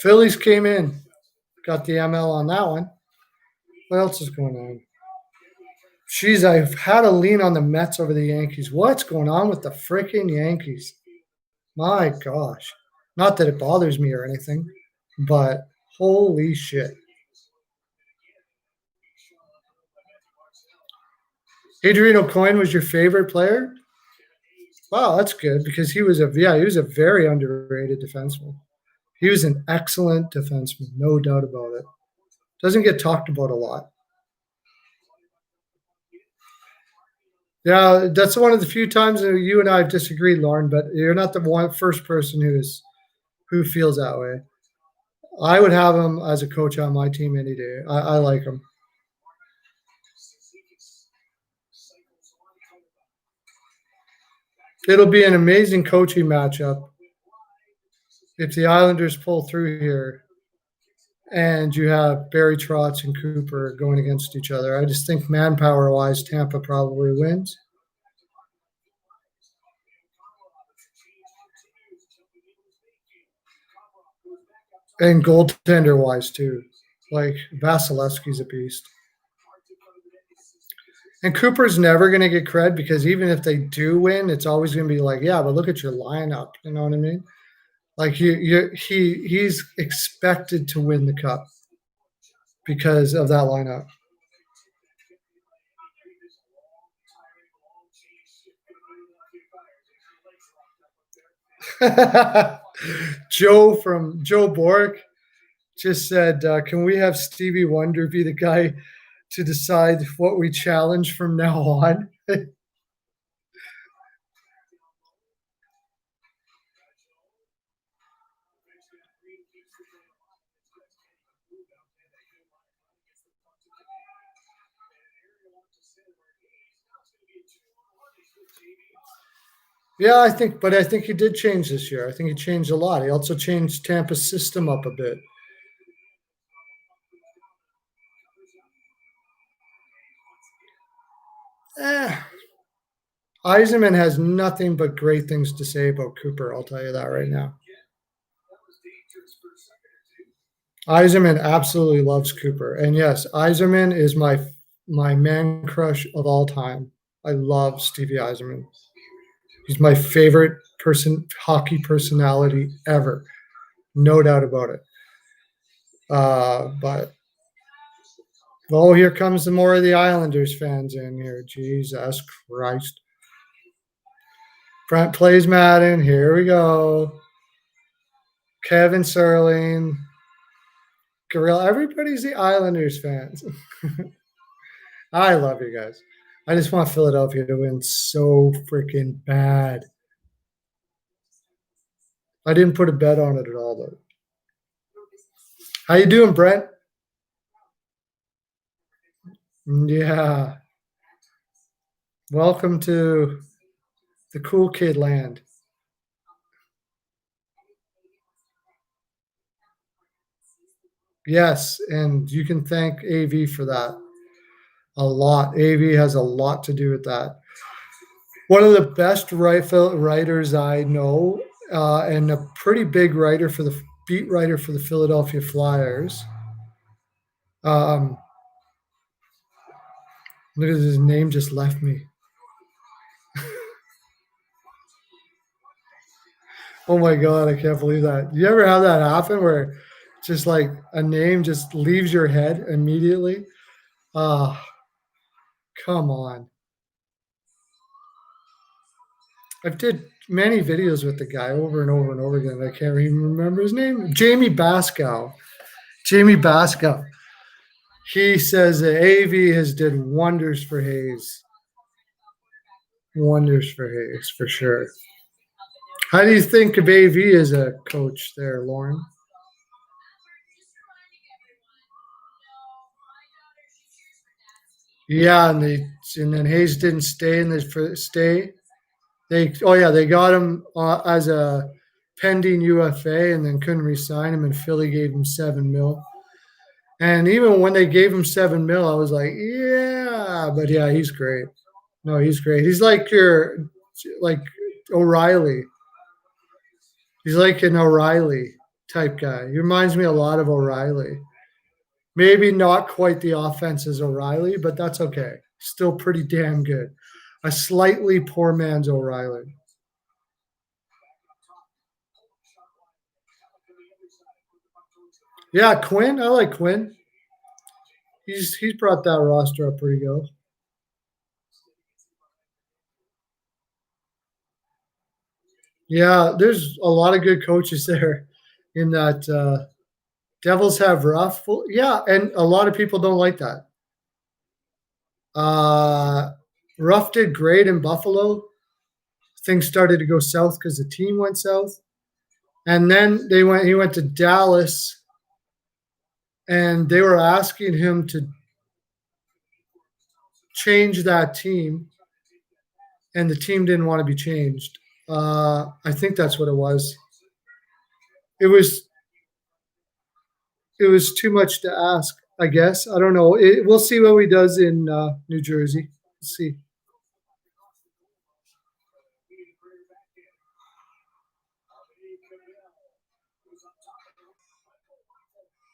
Speaker 1: Phillies came in, got the ML on that one. What else is going on? Jeez, I've had a lean on the Mets over the Yankees. What's going on with the freaking Yankees? My gosh. Not that it bothers me or anything, but holy shit. Adrian O'Coin was your favorite player? Wow, that's good because he was a very underrated defenseman. He was an excellent defenseman, no doubt about it. Doesn't get talked about a lot. Yeah, that's one of the few times that you and I have disagreed, Lauren, but you're not the first person who feels that way. I would have him as a coach on my team any day. I like him. It'll be an amazing coaching matchup if the Islanders pull through here and you have Barry Trotz and Cooper going against each other. I just think manpower-wise, Tampa probably wins. And goaltender-wise, too. Like, Vasilevsky's a beast. And Cooper's never going to get cred because even if they do win, it's always going to be like, yeah, but look at your lineup. You know what I mean? Like he's expected to win the cup because of that lineup. Joe Bork just said, can we have Stevie Wonder be the guy to decide what we challenge from now on? Yeah, I think he did change this year. I think he changed a lot. He also changed Tampa's system up a bit. Yzerman has nothing but great things to say about Cooper. I'll tell you that right now. Yzerman absolutely loves Cooper, and yes, Yzerman is my man crush of all time. I love Stevie Yzerman. He's my favorite hockey personality ever, no doubt about it. But here comes the more of the Islanders fans in here. Jesus Christ! Brent plays Madden. Here we go. Kevin Serling, Gorilla. Everybody's the Islanders fans. I love you guys. I just want Philadelphia to win so freaking bad. I didn't put a bet on it at all, though. How you doing, Brent? Yeah. Welcome to the cool kid land. Yes, and you can thank AV for that a lot. AV has a lot to do with that. One of the best writers I know, and a pretty big writer for the beat writer for the Philadelphia Flyers. Look at his name just left me. Oh my God, I can't believe that. You ever have that happen where just like a name just leaves your head immediately? Come on. I've did many videos with the guy over and over and over again. I can't even remember his name. Jamie Baskow. He says that AV has did wonders for Hayes. Wonders for Hayes, for sure. How do you think of AV as a coach there, Lauren? Yeah, and then Hayes didn't stay in the stay. They got him as a pending UFA and then couldn't re-sign him, and Philly gave him 7 mil. And even when they gave him 7 mil, I was like, yeah, but yeah, he's great. No, he's great. He's like like O'Reilly. He's like an O'Reilly type guy. He reminds me a lot of O'Reilly. Maybe not quite the offense as O'Reilly, but that's okay. Still pretty damn good. A slightly poor man's O'Reilly. Yeah, Quinn. I like Quinn. He's brought that roster up pretty good. Yeah, there's a lot of good coaches there in that Devils have rough. Well, yeah, and a lot of people don't like that. Uh, Ruff did great in Buffalo. Things started to go south because the team went south, and then he went to Dallas, and they were asking him to change that team, and the team didn't want to be changed. I think that's what it was. It was it was too much to ask. I guess I don't know. We'll see what he does in New Jersey. Let's see.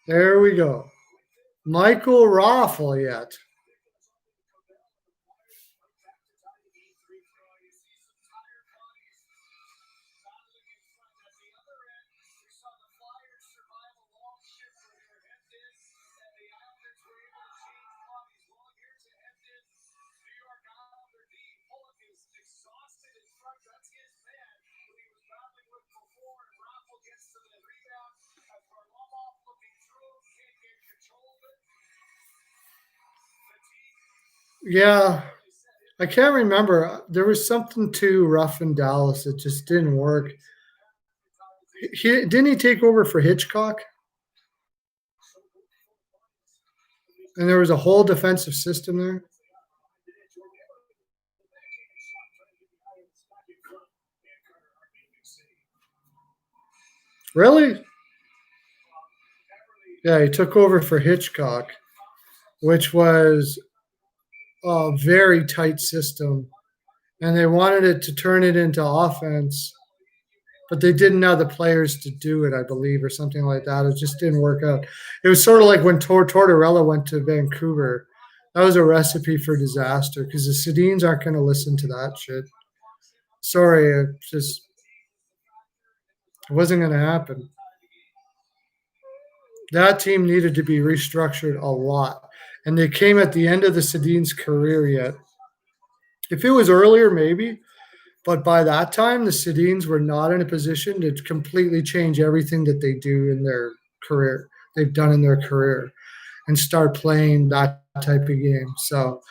Speaker 1: There we go. Michael Raffoliette. Yeah, I can't remember. There was something too rough in Dallas that just didn't work. Didn't he take over for Hitchcock? And there was a whole defensive system there. Really? Yeah, he took over for Hitchcock, which was a very tight system, and they wanted it to turn it into offense, but they didn't have the players to do it, I believe, or something like that. It just didn't work out. It was sort of like when Tortorella went to Vancouver. That was a recipe for disaster because the Sedins aren't going to listen to that shit. Sorry, it wasn't going to happen. That team needed to be restructured a lot, and they came at the end of the Sedin's career yet. If it was earlier, maybe, but by that time, the Sedins were not in a position to completely change everything that they do in their career. They've done in their career, and start playing that type of game. So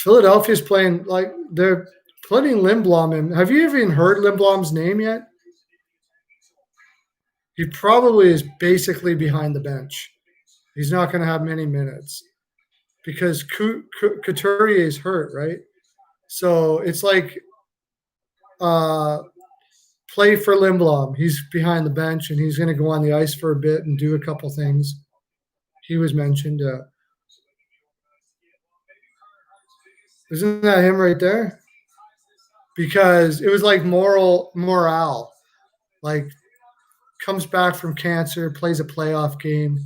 Speaker 1: Philadelphia's playing like they're putting Lindblom in. Have you even heard Lindblom's name yet? He probably is basically behind the bench. He's not going to have many minutes because Couturier is hurt, right? So it's like uh, play for Lindblom. He's behind the bench and he's going to go on the ice for a bit and do a couple things. He was mentioned. Isn't that him right there? Because it was like morale. Like comes back from cancer, plays a playoff game.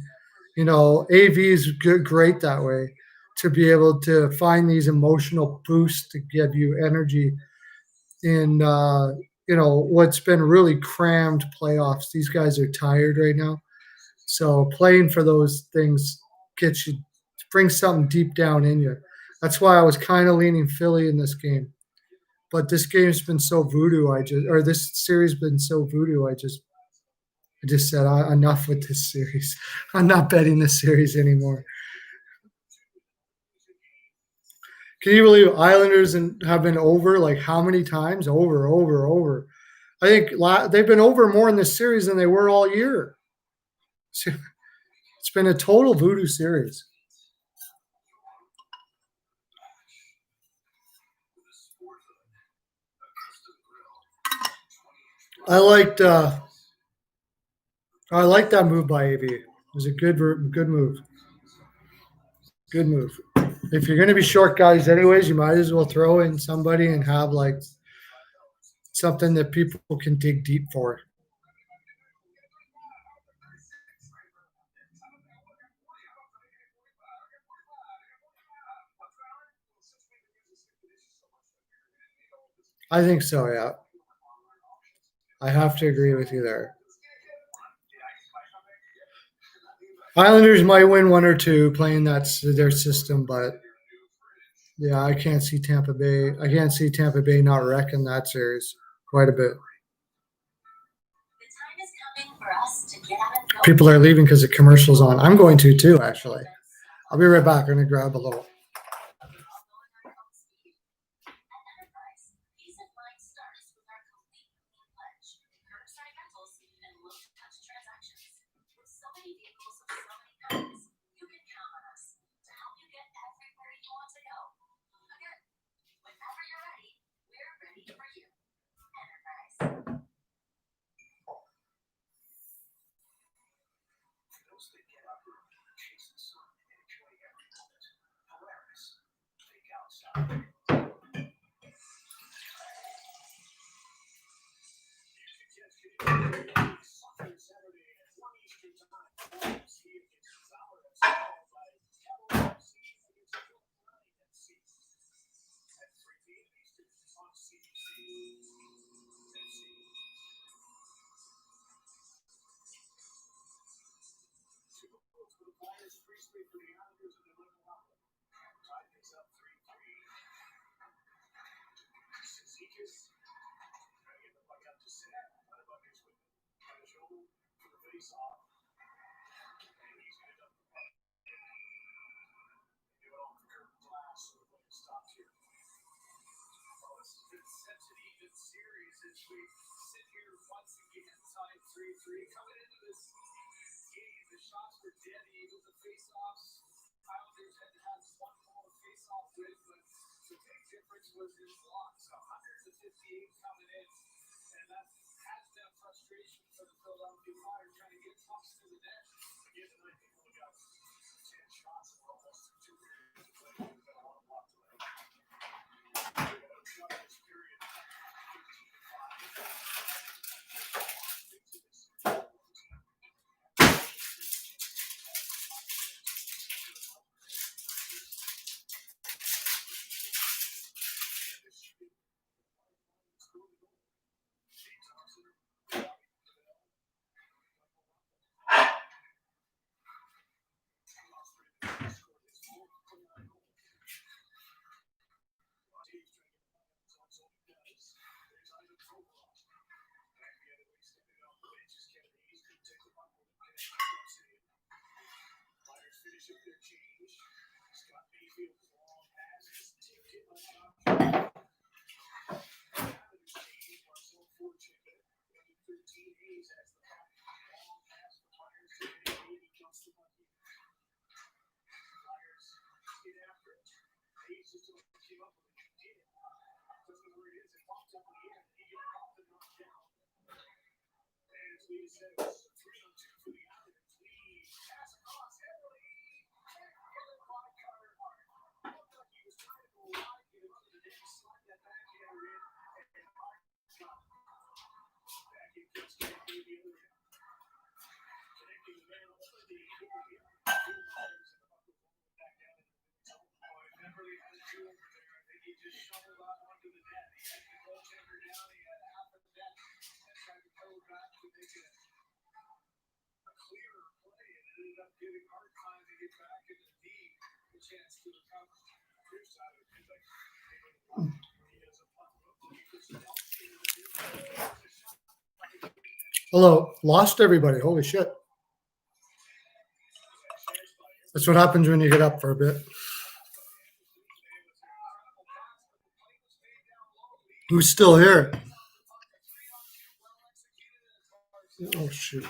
Speaker 1: You know, AV is good, great that way to be able to find these emotional boosts to give you energy in what's been really crammed playoffs. These guys are tired right now, so playing for those things gets you brings something deep down in you. That's why I was kind of leaning Philly in this game. But this game's been so voodoo. This series been so voodoo. I just said enough with this series. I'm not betting this series anymore. Can you believe Islanders have been over like how many times? Over. I think they've been over more in this series than they were all year. It's been a total voodoo series. I liked that move by AV. It was a good move. Good move. If you're going to be short guys anyways, you might as well throw in somebody and have like something that people can dig deep for. I think so, yeah. I have to agree with you there. Islanders might win one or two playing their system, but yeah, I can't see Tampa Bay. I can't see Tampa Bay not wrecking that series quite a bit. People are leaving because the commercial's on. I'm going to too, actually. I'll be right back. I'm going to grab a little. Hello, lost everybody. Holy shit. That's what happens when you get up for a bit. Who's still here? Oh, shoot.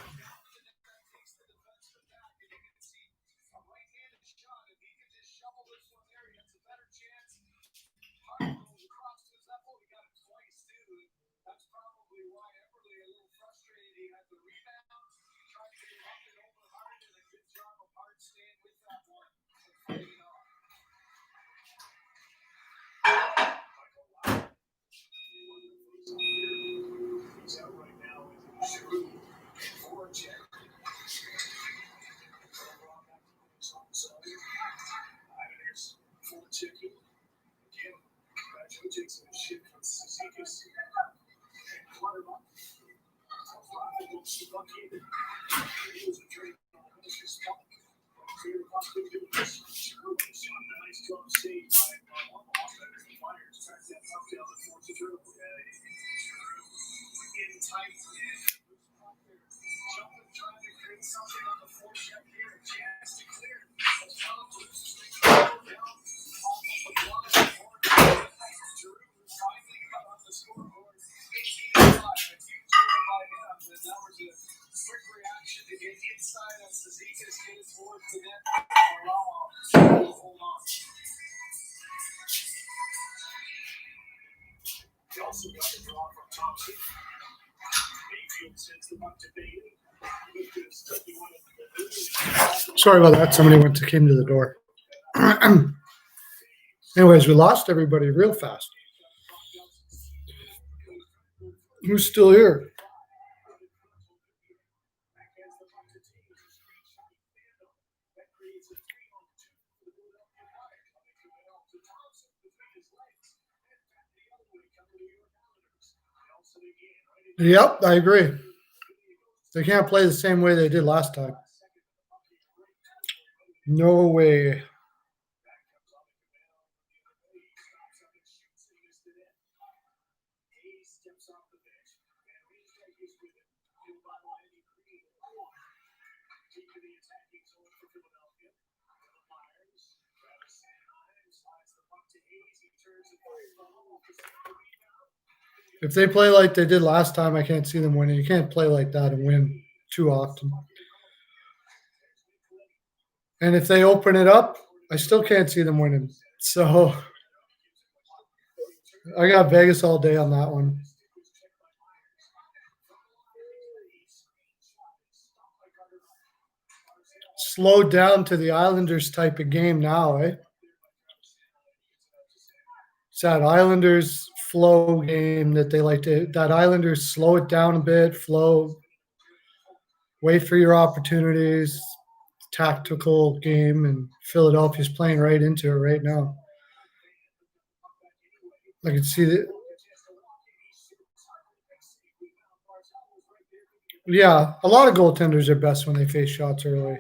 Speaker 1: Sorry about that. Somebody came to the door. Anyways, we lost everybody real fast. Who's still here? Yep, I agree. They can't play the same way they did last time. No way. If they play like they did last time, I can't see them winning. You can't play like that and win too often. And if they open it up, I still can't see them winning. So I got Vegas all day on that one. Slow down to the Islanders type of game now, eh? It's that Islanders flow game that they like to, that Islanders slow it down a bit, flow, wait for your opportunities, tactical game, and Philadelphia's playing right into it right now. I can see that. Yeah, a lot of goaltenders are best when they face shots early.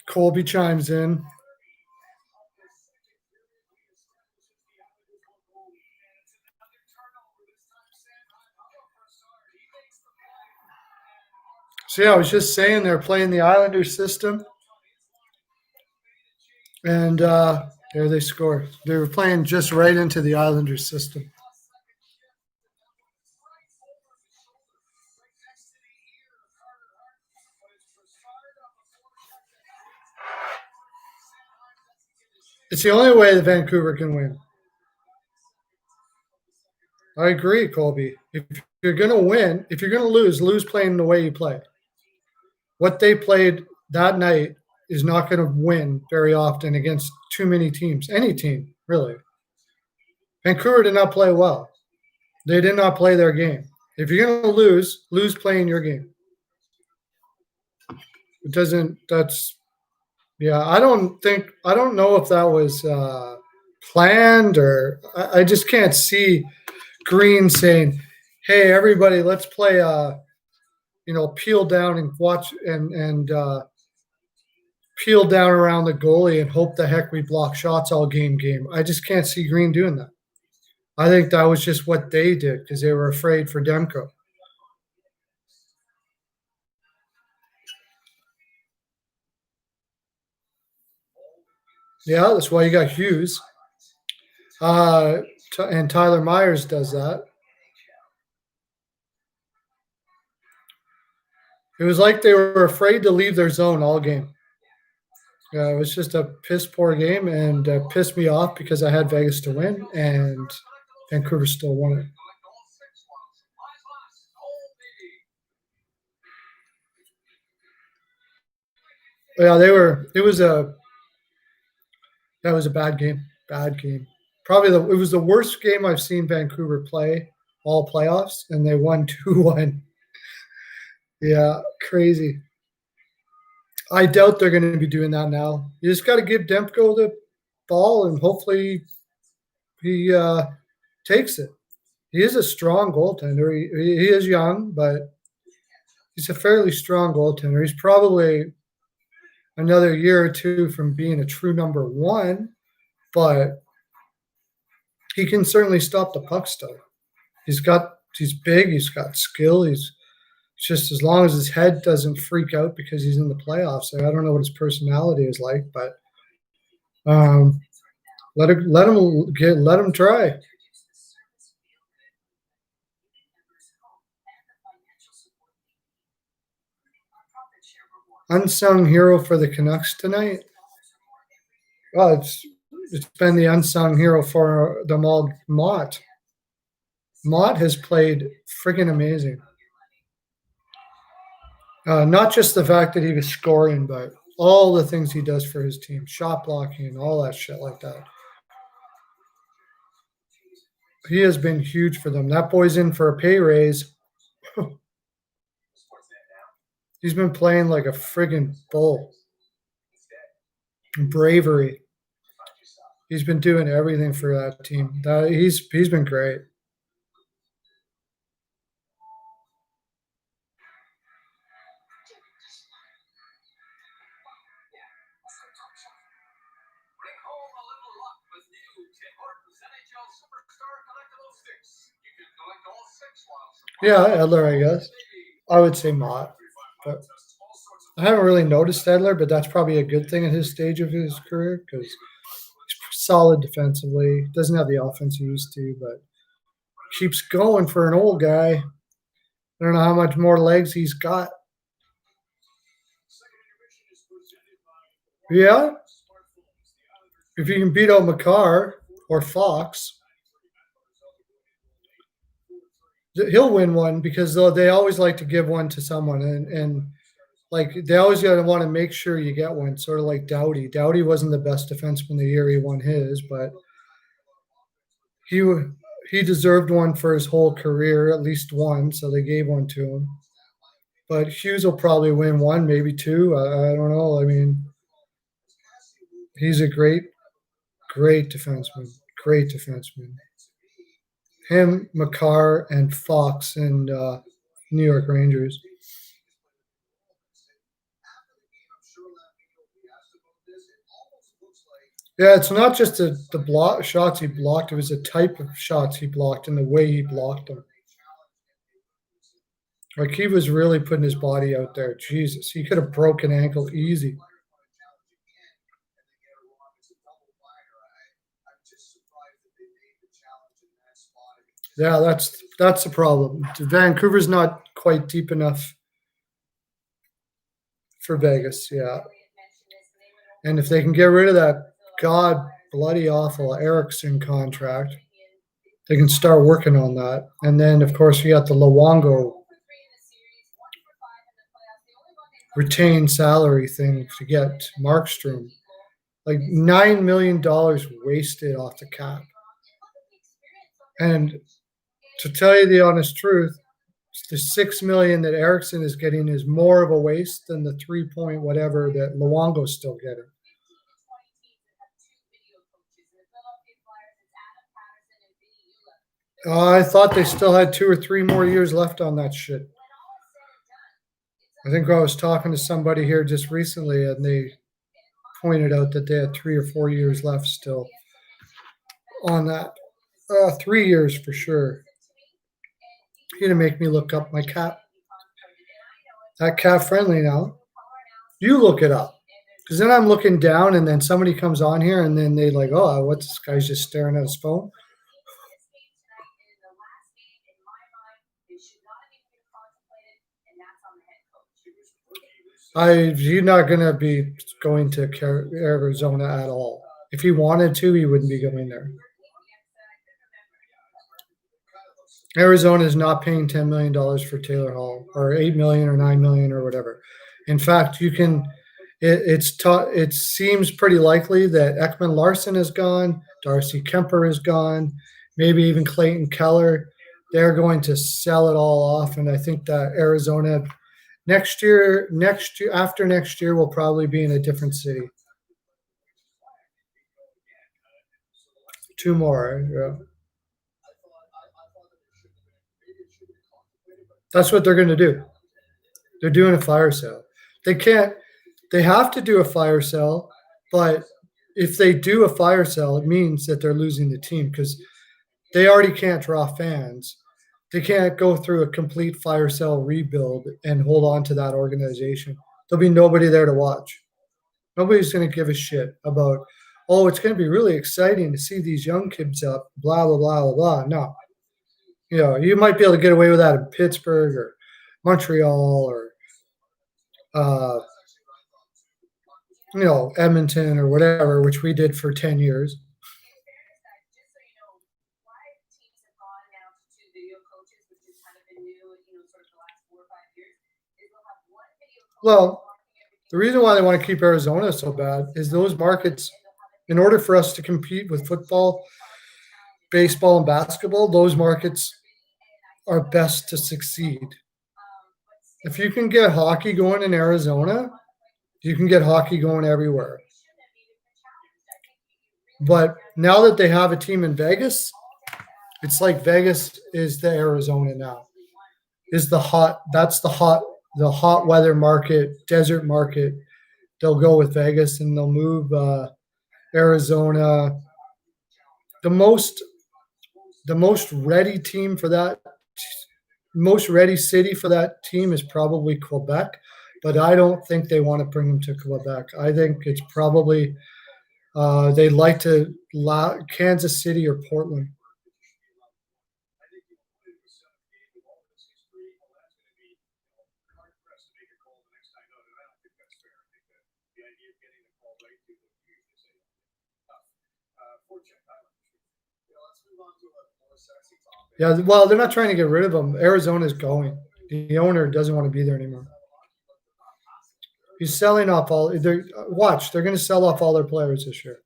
Speaker 1: Colby chimes in. So yeah, I was just saying they're playing the Islanders system, and there they score. They were playing just right into the Islanders system. It's the only way that Vancouver can win. I agree, Colby. If you're going to win, if you're going to lose playing the way you play. What they played that night is not going to win very often against too many teams. Any team, really. Vancouver did not play well. They did not play their game. If you're going to lose playing your game. It doesn't, that's, yeah, I don't know if that was planned, or I just can't see Green saying, hey, everybody, let's play, peel down and watch and peel down around the goalie and hope the heck we block shots all game. I just can't see Green doing that. I think that was just what they did because they were afraid for Demko. Yeah, that's why you got Hughes. And Tyler Myers does that. It was like they were afraid to leave their zone all game. It was just a piss poor game and pissed me off because I had Vegas to win and Vancouver still won it. Yeah, it was a bad game. Bad game. It was the worst game I've seen Vancouver play all playoffs, and they won 2-1. Yeah, crazy. I doubt they're going to be doing that now. You just got to give Demko the ball, and hopefully he takes it. He is a strong goaltender. He is young, but he's a fairly strong goaltender. He's probably another year or two from being a true number one, but he can certainly stop the puck still. He's big, he's got skill, he's just as long as his head doesn't freak out because he's in the playoffs. I don't know what his personality is like, but let him try. Unsung hero for the Canucks tonight. Well, it's been the unsung hero for them all, Mott. Mott has played friggin' amazing. Not just the fact that he was scoring, but all the things he does for his team, shot blocking, all that shit like that. He has been huge for them. That boy's in for a pay raise. He's been playing like a friggin' bull. Bravery. He's been doing everything for that team. He's been great. Yeah, Edler, I guess. I would say Mott, but I haven't really noticed Edler, but that's probably a good thing at his stage of his career because he's solid defensively. Doesn't have the offense he used to, but keeps going for an old guy. I don't know how much more legs he's got. Yeah. If you can beat out McCarr or Fox, he'll win one because they always like to give one to someone and like they always got to want to make sure you get one, sort of like Doughty. Doughty wasn't the best defenseman the year he won his, but he deserved one for his whole career, at least one, so they gave one to him. But Hughes will probably win one, maybe two. I don't know. I mean, he's a great defenseman. Great defenseman. Him, McCarr, and Fox and New York Rangers. Yeah, it's not just the shots he blocked. It was the type of shots he blocked and the way he blocked them. Like he was really putting his body out there. Jesus, he could have broken ankle easy. Yeah, that's the problem. Vancouver's not quite deep enough for Vegas. Yeah, and if they can get rid of that god bloody awful Erickson contract, they can start working on that. And then, of course, you got the Luongo retained salary thing to get Markstrom. Like $9 million wasted off the cap. And to tell you the honest truth, the $6 million that Erickson is getting is more of a waste than the 3 point whatever that Luongo's still getting. I thought they still had 2 or 3 more years left on that shit. I think I was talking to somebody here just recently, and pointed out that they had 3 or 4 years left still on that. 3 years for sure. You're gonna make me look up my cat. That cat friendly now. You look it up. Because then I'm looking down and then somebody comes on here and then they like, oh, what's this guy's just staring at his phone? He's not going to be going to Arizona at all. If he wanted to, he wouldn't be going there. Arizona is not paying $10 million for Taylor Hall, or $8 million or $9 million or whatever. In fact, you can. It seems pretty likely that Ekman Larson is gone, Darcy Kemper is gone, maybe even Clayton Keller. They're going to sell it all off, and I think that Arizona after next year will probably be in a different city. 2 more, yeah. That's what they're going to do. They're doing a fire sale. They have to do a fire sale, but if they do a fire sale, it means that they're losing the team because they already can't draw fans. They can't go through a complete fire sale rebuild and hold on to that organization. There'll be nobody there to watch. Nobody's going to give a shit about, oh, it's going to be really exciting to see these young kids up, blah, blah, blah, blah, blah. No. You might be able to get away with that in Pittsburgh or Montreal or Edmonton or whatever, which we did for 10 years. Well, the reason why they want to keep Arizona so bad is those markets, in order for us to compete with football, baseball, and basketball, those markets are best to succeed. If you can get hockey going in Arizona, you can get hockey going everywhere. But now that they have a team in Vegas, it's like Vegas is the Arizona now. That's the hot weather market, desert market. They'll go with Vegas and they'll move Arizona. The most ready team for that, most ready city for that team is probably Quebec, but I don't think they want to bring them to Quebec. I think it's probably they'd like to Kansas City or Portland. Yeah, well, they're not trying to get rid of them. Arizona's going. The owner doesn't want to be there anymore. He's selling off all. They're going to sell off all their players this year.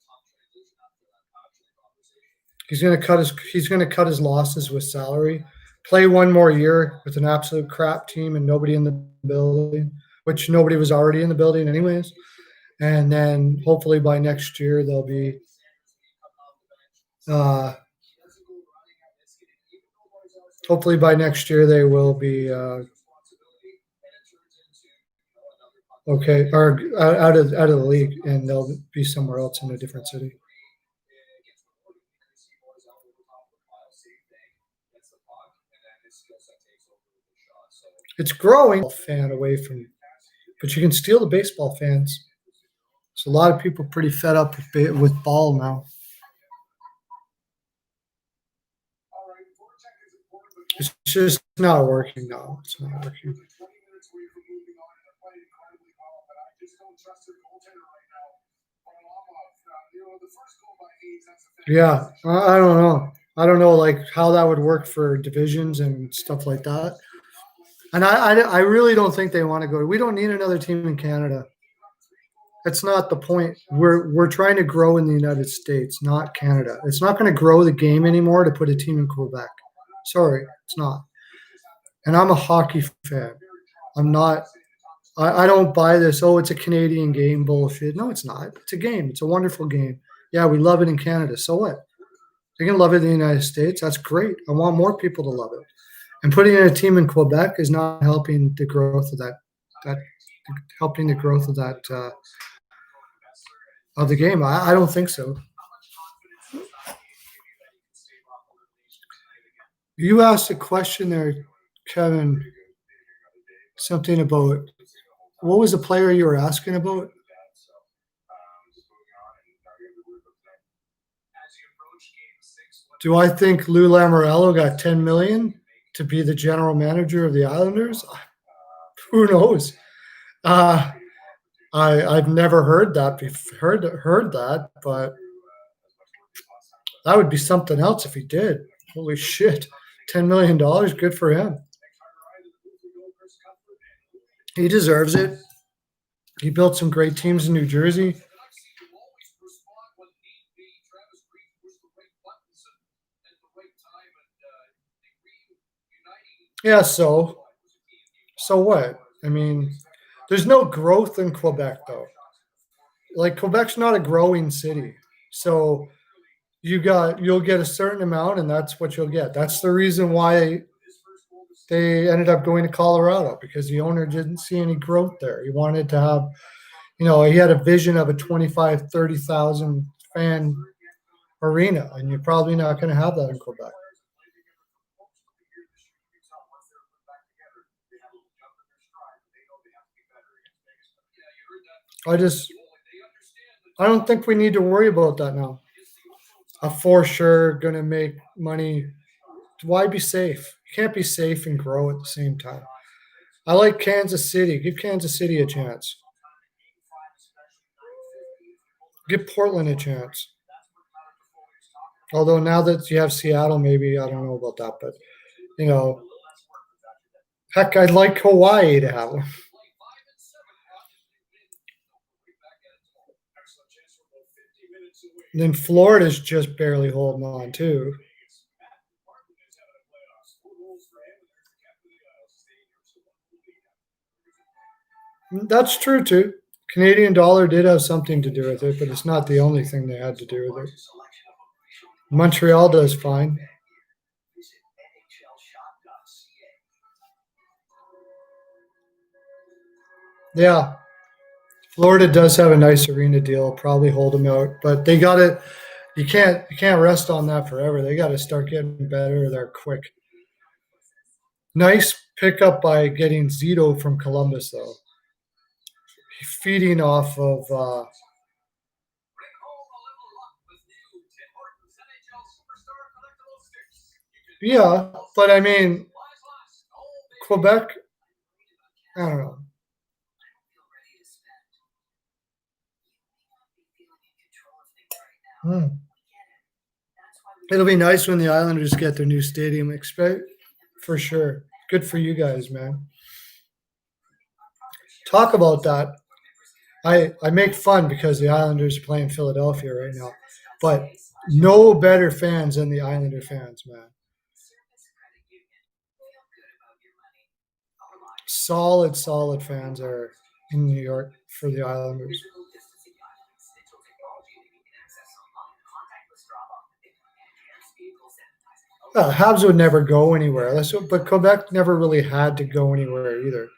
Speaker 1: He's going to cut his losses with salary. Play 1 more year with an absolute crap team and nobody in the building, which nobody was already in the building anyways. And then hopefully by next year they'll be hopefully by next year they will be okay, or out of the league, and they'll be somewhere else in a different city. It's growing fan away from, but you can steal the baseball fans. So a lot of people are pretty fed up with ball now. It's just not working now. It's not working. Yeah, I don't know. I don't know like how that would work for divisions and stuff like that. And I really don't think they want to go. We don't need another team in Canada. That's not the point. We're trying to grow in the United States, not Canada. It's not going to grow the game anymore to put a team in Quebec. Sorry, it's not. And I'm a hockey fan. I'm not. I don't buy this, oh, it's a Canadian game bullshit. No, it's not. It's a game. It's a wonderful game. Yeah, we love it in Canada. So what? They can love it in the United States. That's great. I want more people to love it. And putting in a team in Quebec is not helping the growth of that of the game. I don't think so. You asked a question there, Kevin, something about what was the player you were asking about? Do I think Lou Lamoriello got 10 million to be the general manager of the Islanders? Who knows? Uh, I've never heard that. Heard that, but that would be something else if he did. Holy shit, $10 million, good for him. He deserves it. He built some great teams in New Jersey. Yeah, so what? I mean, there's no growth in Quebec though. Like Quebec's not a growing city. So you'll get a certain amount and that's what you'll get. That's the reason why they ended up going to Colorado, because the owner didn't see any growth there. He wanted to have, he had a vision of a 25, 30,000 fan arena, and you're probably not going to have that in Quebec. I don't think we need to worry about that now. A for sure going to make money. Why be safe? You can't be safe and grow at the same time. I like Kansas City. Give Kansas City a chance. Give Portland a chance. Although now that you have Seattle, maybe I don't know about that, but heck, I'd like Hawaii to have one. And then Florida's just barely holding on too. That's true too. Canadian dollar did have something to do with it, but it's not the only thing they had to do with it. Montreal does fine. Yeah. Florida does have a nice arena deal, probably hold them out, but they got it. You can't rest on that forever. They got to start getting better there quick. Nice pickup by getting Zito from Columbus, though. Feeding off of yeah, but I mean, Quebec, I don't know. It'll be nice when the Islanders get their new stadium, expect for sure. Good for you guys, man. Talk about that. I make fun because the Islanders are playing Philadelphia right now, but no better fans than the Islander fans, man. Solid fans are in New York for the Islanders. Habs would never go anywhere. But Quebec never really had to go anywhere either.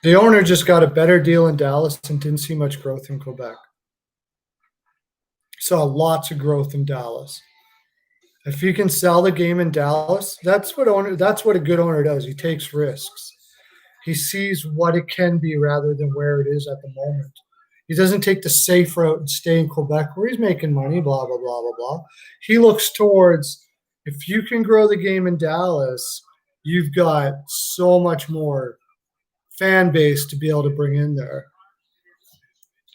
Speaker 1: The owner just got a better deal in Dallas and didn't see much growth in Quebec. Saw lots of growth in Dallas. If you can sell the game in Dallas, that's what a good owner does. He takes risks. He sees what it can be rather than where it is at the moment. He doesn't take the safe route and stay in Quebec where he's making money, blah, blah, blah, blah, blah. He looks towards, if you can grow the game in Dallas, you've got so much more fan base to be able to bring in there.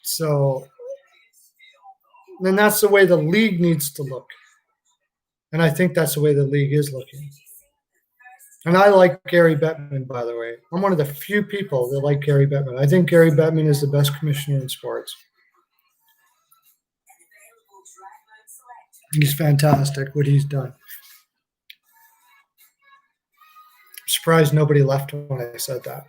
Speaker 1: So then that's the way the league needs to look. And I think that's the way the league is looking. And I like Gary Bettman, by the way. I'm one of the few people that like Gary Bettman. I think Gary Bettman is the best commissioner in sports. He's fantastic, what he's done. I'm surprised nobody left when I said that.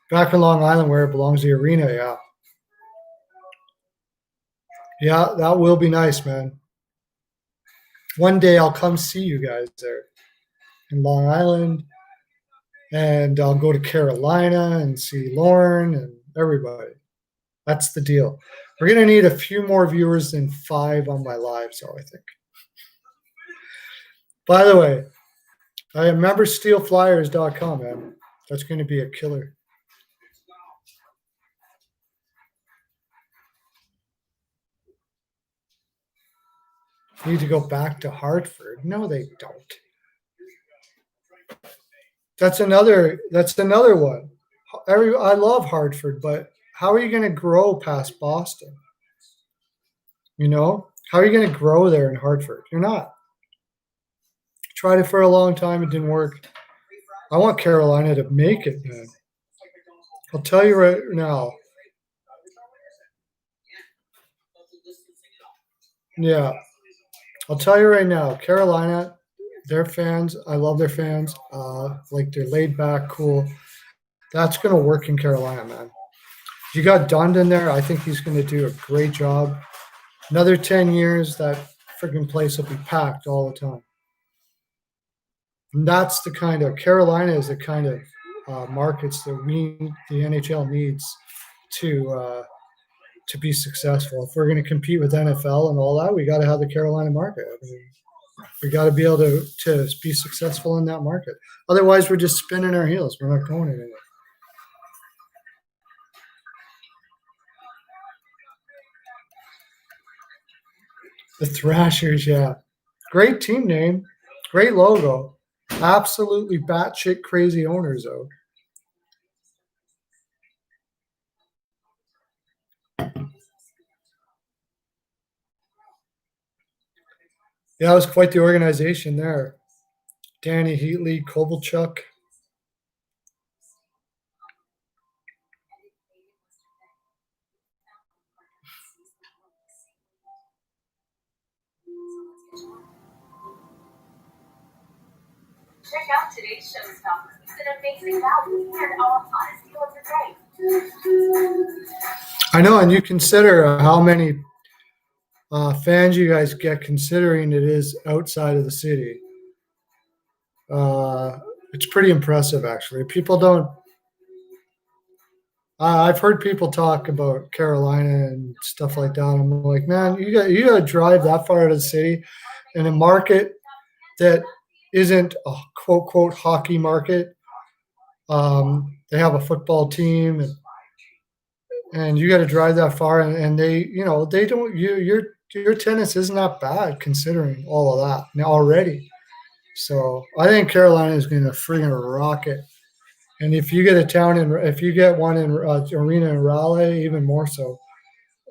Speaker 1: Back in Long Island where it belongs, the arena, yeah. Yeah, that will be nice, man. One day I'll come see you guys there. in Long Island, and I'll go to Carolina and see Lauren and everybody. That's the deal. We're gonna need a few more viewers than 5 on my live, so I think. By the way, I remember steelflyers.com, man. That's gonna be a killer. Need to go back to Hartford. No, they don't. That's another one. I love Hartford, but how are you going to grow past Boston? You know, how are you going to grow there in Hartford? You're not. Tried it for a long time, it didn't work. I want Carolina to make it, man. I'll tell you right now. Yeah, I'll tell you right now, Carolina, their fans, I love their fans. Like they're laid back, cool. That's going to work in Carolina, man. You got Dundon there. I think he's going to do a great job. Another 10 years, that freaking place will be packed all the time. And that's the kind of Carolina is the kind of markets that the NHL needs to be successful. If we're going to compete with NFL and all that, we got to have the Carolina market. I mean, we got to be able to be successful in that market. Otherwise, we're just spinning our heels. We're not going anywhere. The Thrashers, yeah. Great team name. Great logo. Absolutely batshit crazy owners, though. Yeah, it was quite the organization there. Danny Heatley, Kovalchuk.
Speaker 2: Check out today's showstopper. It's an amazing value and our hottest deal of the day.
Speaker 1: I know, and you consider how many fans you guys get considering it is outside of the city. It's pretty impressive, actually. People don't. I've heard people talk about Carolina and stuff like that. I'm like, man, you got to drive that far out of the city in a market that isn't a quote quote hockey market. They have a football team, and you got to drive that far, and they don't. Your tennis isn't that bad considering all of that already. So I think Carolina is going to friggin' rock it. And if you get if you get one in arena in Raleigh, even more so.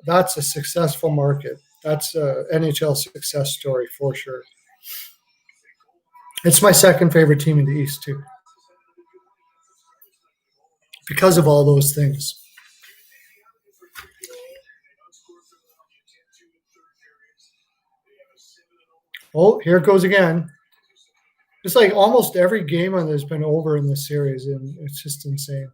Speaker 1: That's a successful market. That's a NHL success story for sure. It's my second favorite team in the East too, because of all those things. Oh, here it goes again. It's like almost every game on there's been over in this series, and it's just insane.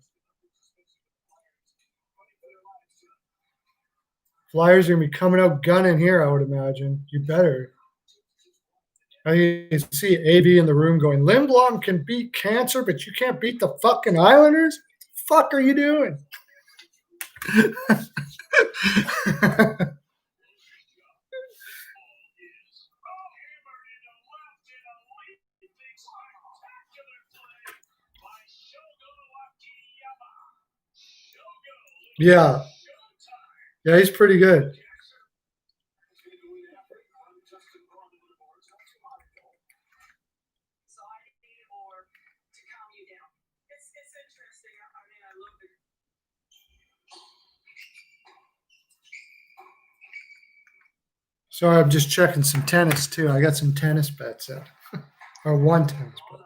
Speaker 1: Flyers are gonna be coming out gunning here, I would imagine. You better. I see AB in the room going, Lindblom can beat cancer, but you can't beat the fucking Islanders? What the fuck are you doing? Yeah. Yeah, he's pretty good. Sorry, I'm just checking some tennis too. I got some tennis bets out, or one tennis bet.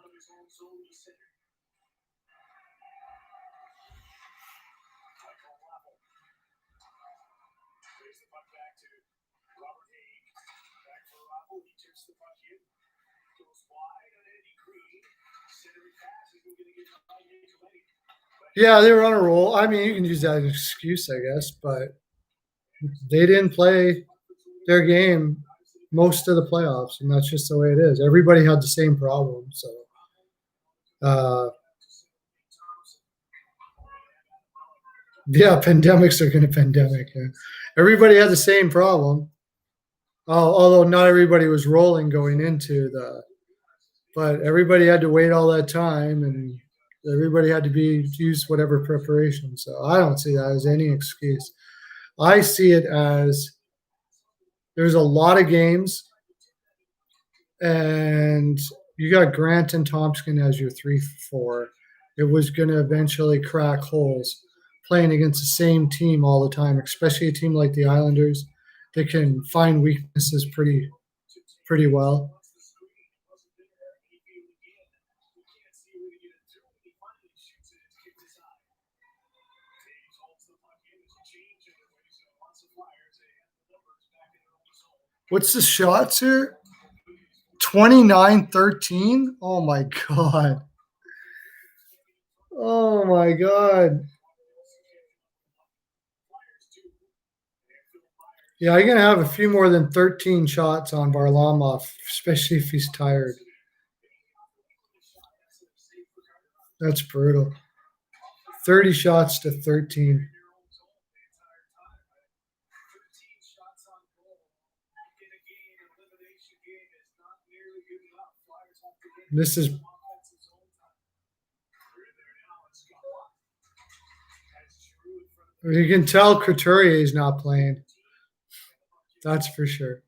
Speaker 1: Yeah, they were on a roll. I mean, you can use that as an excuse, I guess, but they didn't play their game most of the playoffs, and that's just the way it is. Everybody had the same problem. So Uh, yeah, pandemics are going to pandemic. Yeah. Everybody had the same problem. Although not everybody was rolling going into the, but everybody had to wait all that time, and everybody had to be use whatever preparation. So I don't see that as any excuse. I see it as there's a lot of games, and you got Grant and Thompson as your 3-4. It was going to eventually crack holes playing against the same team all the time, especially a team like the Islanders. They can find weaknesses pretty well. What's the shots here? 29-13? Oh my god. Oh my god. Yeah, I'm gonna have a few more than 13 shots on Varlamov, especially if he's tired. That's brutal. 30 shots to 13. This is you can tell Couturier is not playing. That's for sure.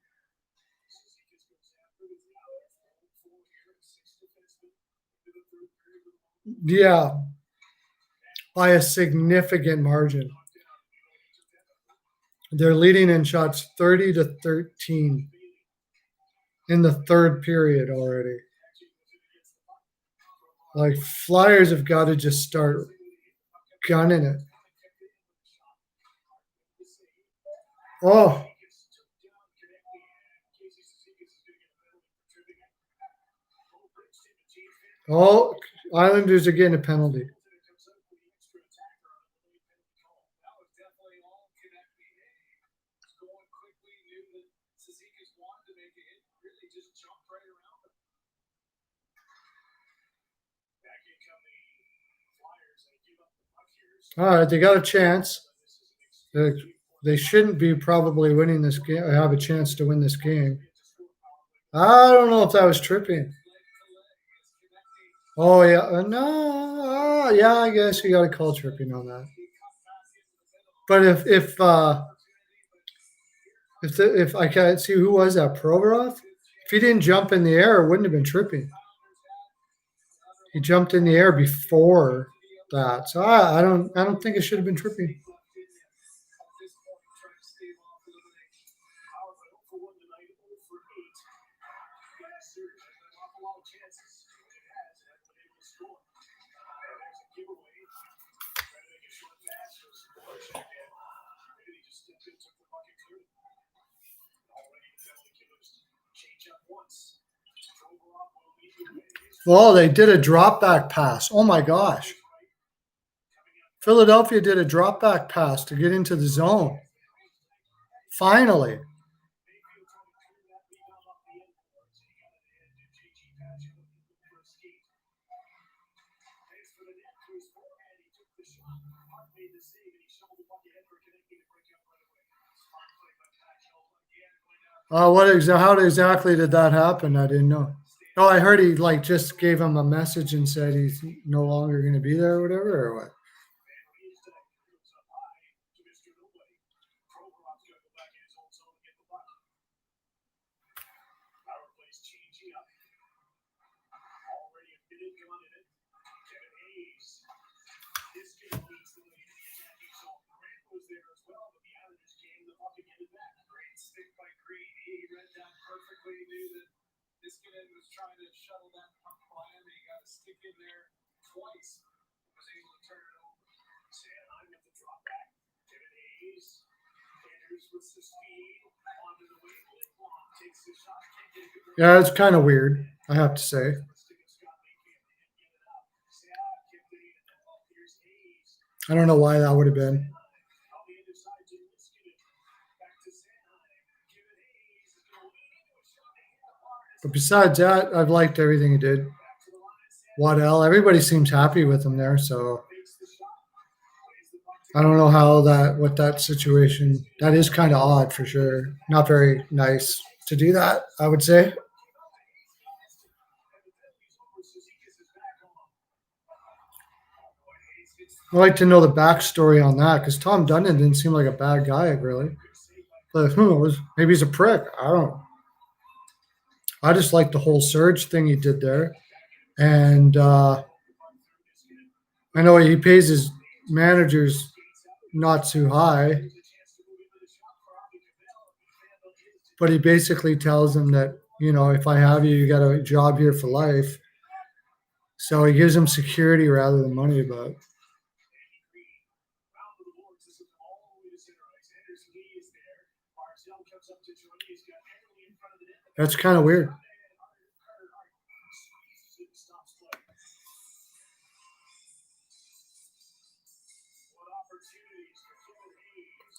Speaker 1: Yeah, by a significant margin. They're leading in shots 30-13 in the third period already. Like Flyers have got to just start gunning it. Oh. Oh, Islanders are getting a penalty. All right, they got a chance. They shouldn't be probably winning this game. Have a chance to win this game. I don't know if that was tripping. Oh yeah, no, yeah. I guess you got to call tripping on that. But if I can't see who was that, Provorov, if he didn't jump in the air, it wouldn't have been tripping. He jumped in the air before that, so I don't think it should have been tripping. Oh, they did a drop back pass. Oh my gosh. Philadelphia did a drop back pass to get into the zone. Finally. How exactly did that happen? I didn't know. Oh, I heard he just gave him a message and said he's no longer going to be there or whatever, or what? Yeah, it's kind of weird, I have to say. I don't know why that would have been. But besides that, I've liked everything he did. Waddell, everybody seems happy with him there, so I don't know how what that situation, that is kind of odd for sure. Not very nice to do that, I would say. I'd like to know the backstory on that because Tom Dundon didn't seem like a bad guy, really. But who knows? Maybe he's a prick. I don't know. I just like the whole surge thing he did there. And I know he pays his managers not too high, but he basically tells them that, if I have you, you got a job here for life. So he gives them security rather than money, but that's kind of weird.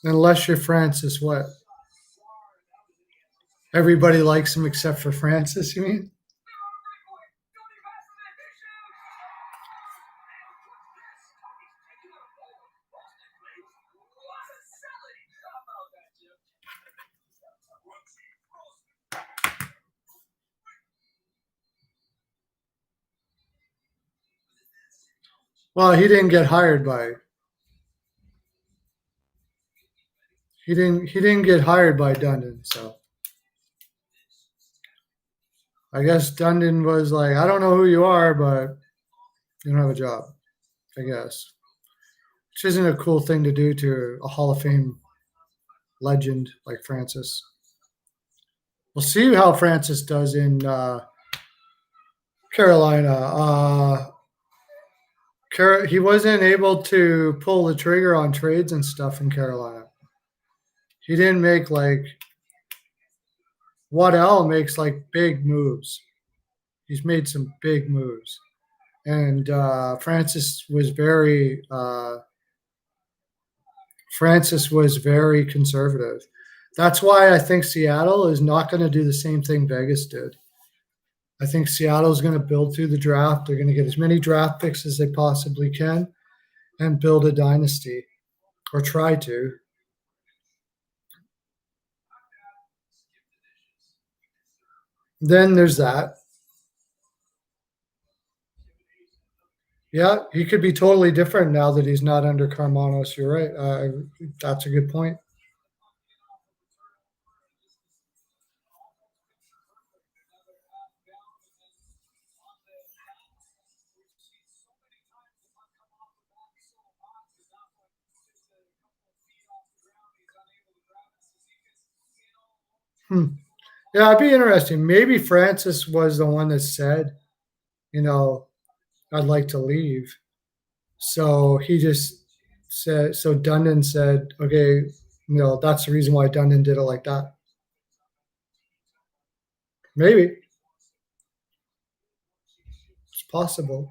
Speaker 1: Unless you're Francis, what? Everybody likes him except for Francis, you mean? Well, he didn't get hired by Dundon, so I guess Dundon was like, I don't know who you are, but you don't have a job, I guess. Which isn't a cool thing to do to a Hall of Fame legend like Francis. We'll see how Francis does in Carolina. He wasn't able to pull the trigger on trades and stuff in Carolina. He didn't make Waddell makes big moves. He's made some big moves, and Francis was very conservative. That's why I think Seattle is not going to do the same thing Vegas did. I think Seattle is going to build through the draft. They're going to get as many draft picks as they possibly can and build a dynasty, or try to. Then there's that. Yeah, he could be totally different now that he's not under Carmanos. You're right. That's a good point. Yeah, it'd be interesting. Maybe Francis was the one that said, I'd like to leave. So he just said, so Dundon said, okay, that's the reason why Dundon did it like that. Maybe. It's possible.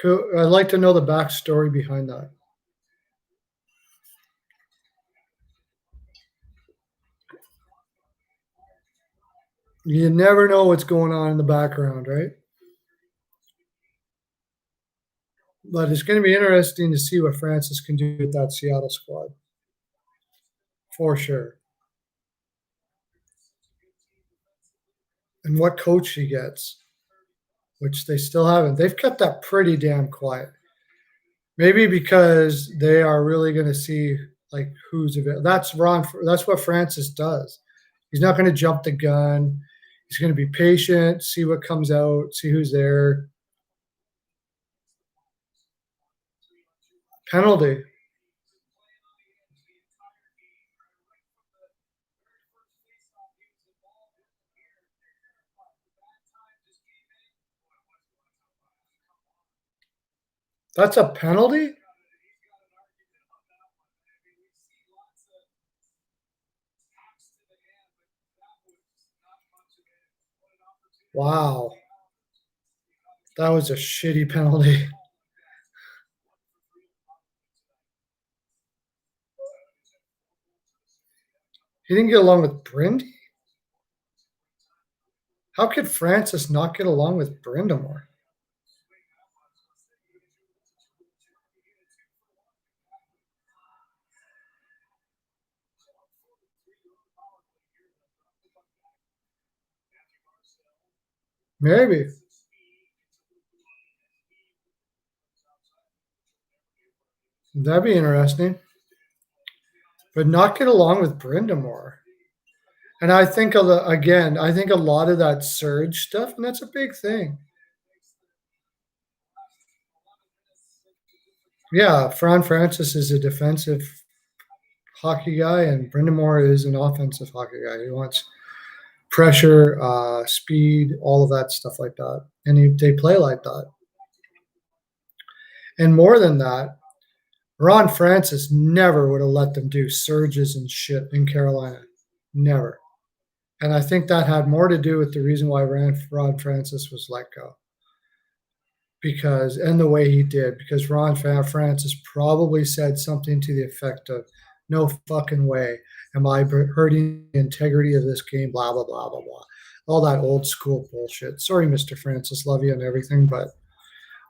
Speaker 1: I'd like to know the backstory behind that. You never know what's going on in the background, right? But it's going to be interesting to see what Francis can do with that Seattle squad. For sure. And what coach he gets, which they still haven't. They've kept that pretty damn quiet. Maybe because they are really going to see who's available. That's what Francis does. He's not going to jump the gun. He's going to be patient, see what comes out, see who's there. Penalty. That's a penalty? Wow. That was a shitty penalty. He didn't get along with Brindy? How could Francis not get along with Brindamore? Maybe. That'd be interesting. But not get along with Brenda more. And I think again, I think a lot of that surge stuff, and that's a big thing. Yeah, Fran Francis is a defensive hockey guy, and Brendan Moore is an offensive hockey guy. He wants pressure, speed, all of that stuff like that, and they play like that. And more than that, Ron Francis never would have let them do surges and shit in Carolina, never. And I think that had more to do with the reason why Ron Francis was let go. Because, and the way he did, because Ron Francis probably said something to the effect of, no fucking way am I hurting the integrity of this game, blah, blah, blah, blah, blah. All that old school bullshit. Sorry, Mr. Francis, love you and everything, but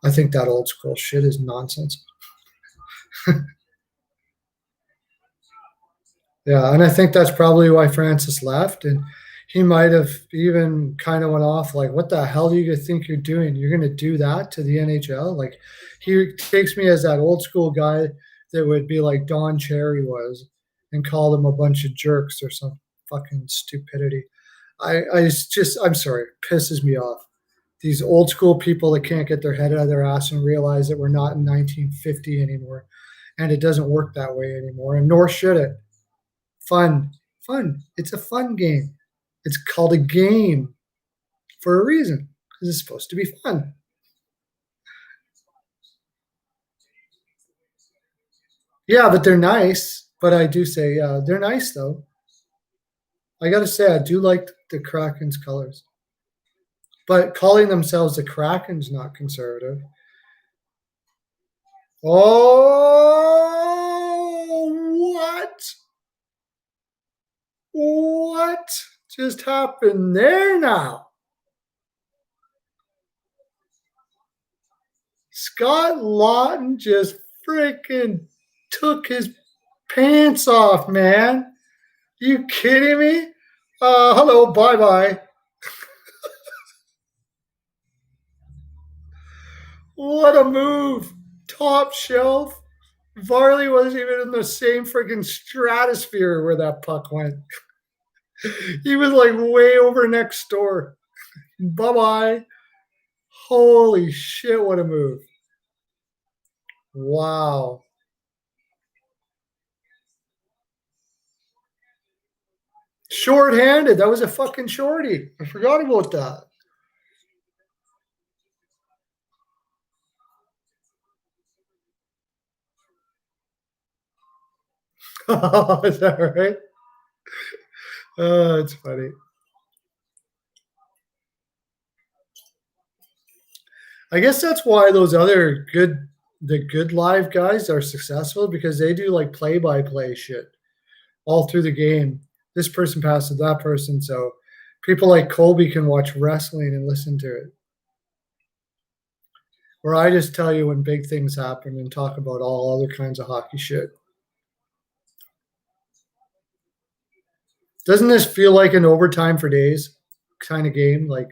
Speaker 1: I think that old school shit is nonsense. Yeah, and I think that's probably why Francis left, and he might have even kind of went off like, what the hell do you think you're doing? You're going to do that to the NHL? Like, he takes me as that old school guy that would be like Don Cherry was and call them a bunch of jerks or some fucking stupidity. I'm sorry, it pisses me off. These old school people that can't get their head out of their ass and realize that we're not in 1950 anymore, and it doesn't work that way anymore, and nor should it. Fun. It's a fun game. It's called a game for a reason, because it's supposed to be fun. Yeah, but they're nice. But I do say, yeah, they're nice though. I got to say, I do like the Kraken's colors. But calling themselves the Kraken's not conservative. Oh, what? What just happened there now? Scott Lawton just freaking took his pants off, man. You kidding me? Hello, bye-bye. What a move. Top shelf. Varley wasn't even in the same freaking stratosphere where that puck went. He was like way over next door. Bye-bye. Holy shit, what a move. Wow. Short-handed. That was a fucking shorty. I forgot about that. Is that right? Oh, it's funny. I guess that's why those other the good live guys are successful, because they do like play-by-play shit all through the game. This person passes that person, so people like Colby can watch wrestling and listen to it. Where I just tell you when big things happen and talk about all other kinds of hockey shit. Doesn't this feel like an overtime for days kind of game? Like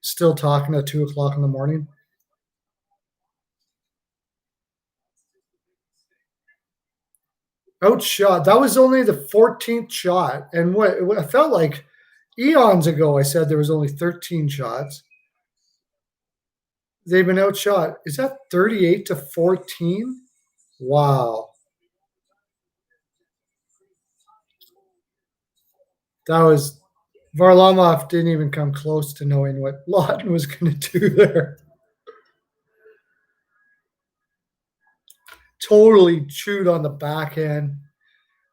Speaker 1: still talking at 2:00 in the morning? Outshot. That was only the 14th shot. And what I felt like eons ago, I said there was only 13 shots. They've been outshot. Is that 38-14? Wow. That was Varlamov didn't even come close to knowing what Lawton was going to do there. Totally chewed on the backhand.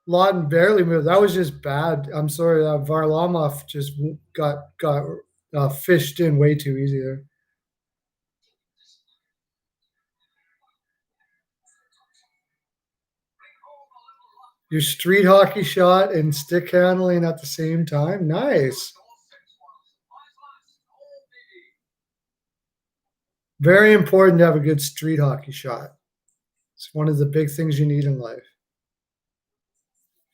Speaker 1: Lawton barely moved. That was just bad. I'm sorry. Varlamov just got fished in way too easy there. Your street hockey shot and stick handling at the same time. Nice. Very important to have a good street hockey shot. It's one of the big things you need in life.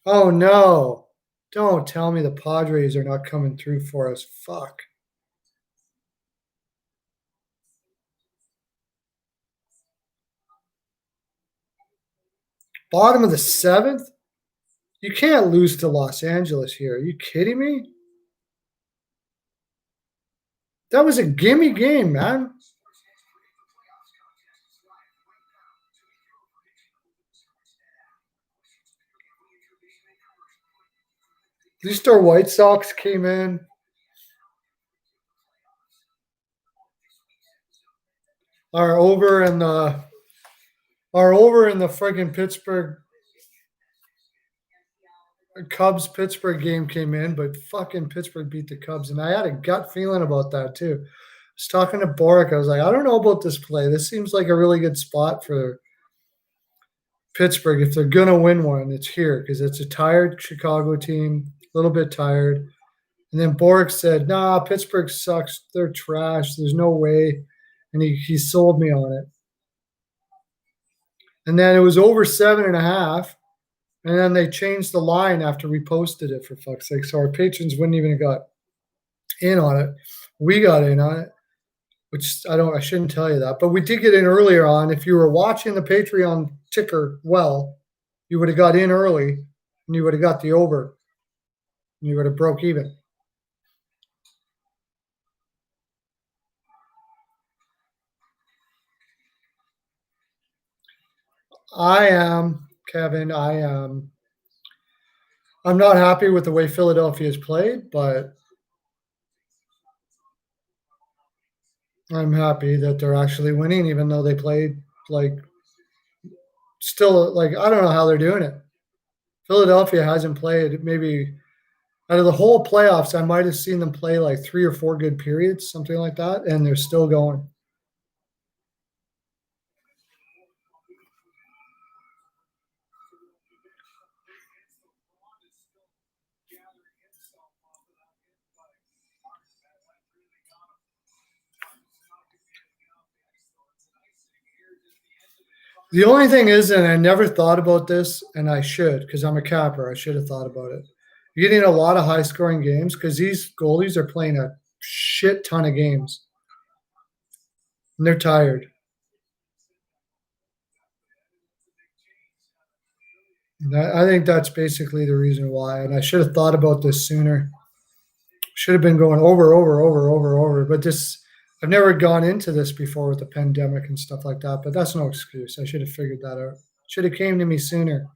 Speaker 1: Oh no. Don't tell me the Padres are not coming through for us. Fuck. Bottom of the 7th? You can't lose to Los Angeles here. Are you kidding me? That was a gimme game, man. At least our White Sox came in. Our over in the friggin' Pittsburgh Cubs Pittsburgh game came in, but fucking Pittsburgh beat the Cubs, and I had a gut feeling about that too. I was talking to Boric. I was like, I don't know about this play. This seems like a really good spot for Pittsburgh if they're gonna win one. It's here because it's a tired Chicago team, a little bit tired. And then Boric said, "Nah, Pittsburgh sucks. They're trash. There's no way." And he sold me on it. And then it was over 7.5. And then they changed the line after we posted it, for fuck's sake. So our patrons wouldn't even have got in on it. We got in on it, which I shouldn't tell you that. But we did get in earlier on. If you were watching the Patreon ticker well, you would have got in early and you would have got the over. And you would have broke even. I am, Kevin, I am. I'm not happy with the way Philadelphia has played, but I'm happy that they're actually winning, even though they played like still like I don't know how they're doing it. Philadelphia hasn't played maybe out of the whole playoffs. I might have seen them play like 3 or 4 good periods, something like that, and they're still going. The only thing is, and I never thought about this, and I should, because I'm a capper, I should have thought about it. You're getting a lot of high scoring games because these goalies are playing a shit ton of games. And they're tired. I think that's basically the reason why. And I should have thought about this sooner. Should have been going over. But I've never gone into this before with the pandemic and stuff like that. But that's no excuse. I should have figured that out. Should have came to me sooner.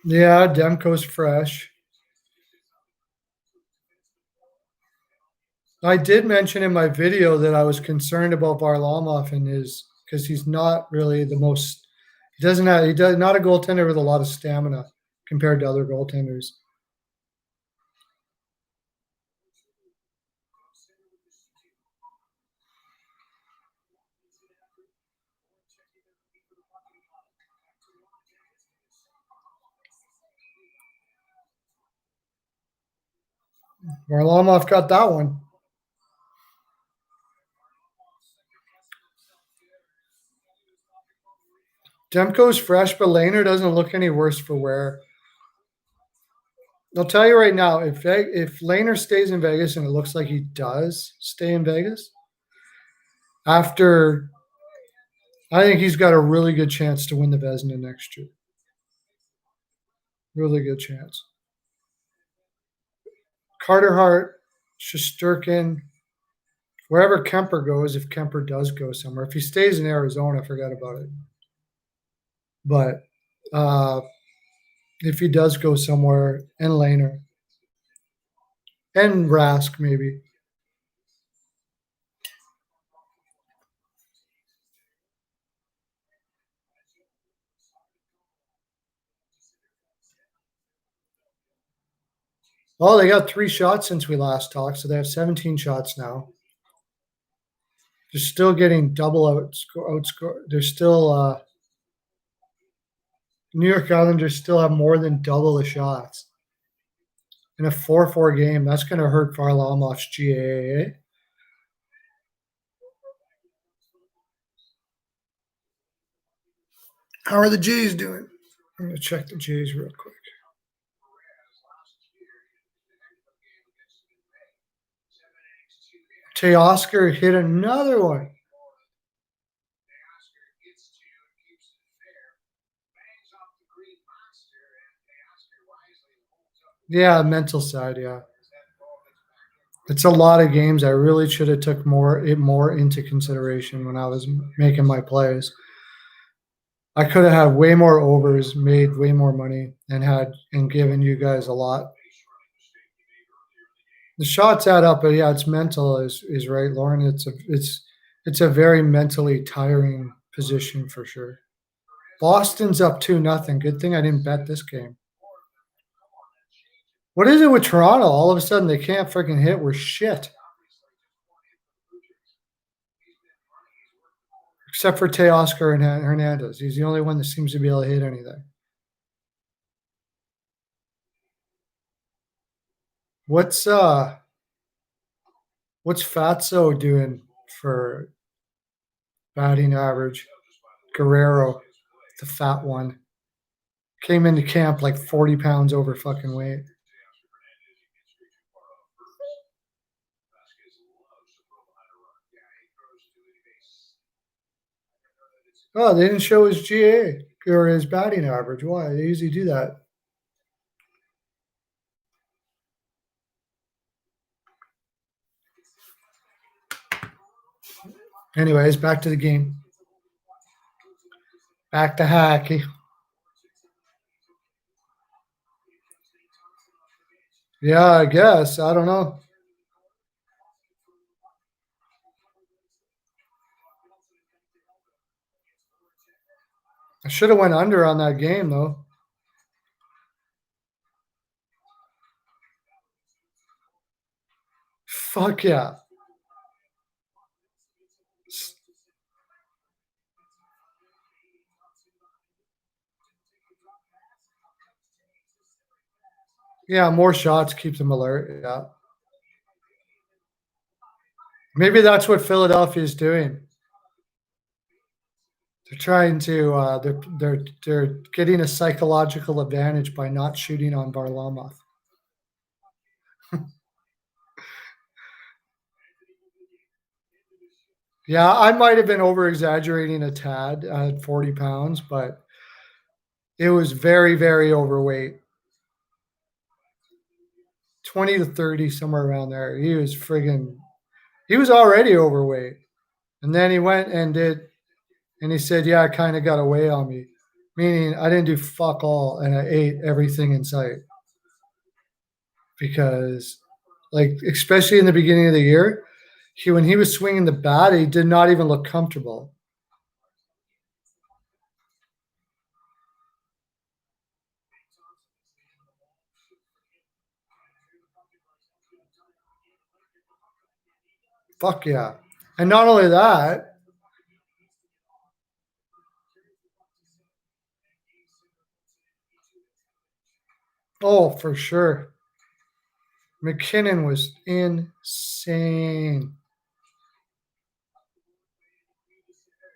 Speaker 1: Yeah, Demko's fresh. I did mention in my video that I was concerned about Varlamov and his because he's not really the most. He does not a goaltender with a lot of stamina compared to other goaltenders. Varlamov got that one. Demko's fresh, but Lehner doesn't look any worse for wear. I'll tell you right now, if Lehner stays in Vegas, and it looks like he does stay in Vegas, I think he's got a really good chance to win the Vezina next year. Really good chance. Carter Hart, Shesterkin, wherever Kemper goes, if Kemper does go somewhere. If he stays in Arizona, forget about it. But if he does go somewhere, and Lehner, and Rask maybe. Oh, they got 3 shots since we last talked, so they have 17 shots now. They're still getting double outscore. They're still New York Islanders still have more than double the shots. In a 4-4 game, that's going to hurt Varlamov's GAA. How are the Jays doing? I'm going to check the Jays real quick. Teoscar hit another one. Yeah, mental side, yeah. It's a lot of games I really should have took more into consideration when I was making my plays. I could have had way more overs, made way more money, and given you guys a lot. The shots add up, but yeah, it's mental is right, Lauren. It's a very mentally tiring position for sure. Boston's up 2-0. Good thing I didn't bet this game. What is it with Toronto? All of a sudden they can't freaking hit. We're shit. Except for Teoscar and Hernandez. He's the only one that seems to be able to hit anything. What's Fatso doing for batting average? Guerrero, the fat one, came into camp like 40 pounds over fucking weight. Oh, they didn't show his GA or his batting average. Why? They usually do that. Anyways, back to the game. Back to hockey. Yeah, I guess. I don't know. I should have went under on that game though. Fuck yeah. Yeah, more shots keep them alert. Yeah. Maybe that's what Philadelphia is doing. They're trying to they're getting a psychological advantage by not shooting on Varlamov. Yeah, I might have been over exaggerating a tad at 40 pounds, but it was very, very overweight. 20 to 30, somewhere around there. He was already overweight. And then he went and he said, yeah, it kind of got away on me. Meaning I didn't do fuck all and I ate everything in sight. Because, like, especially in the beginning of the year, when he was swinging the bat, he did not even look comfortable. Fuck yeah. And not only that, oh, for sure. McKinnon was insane.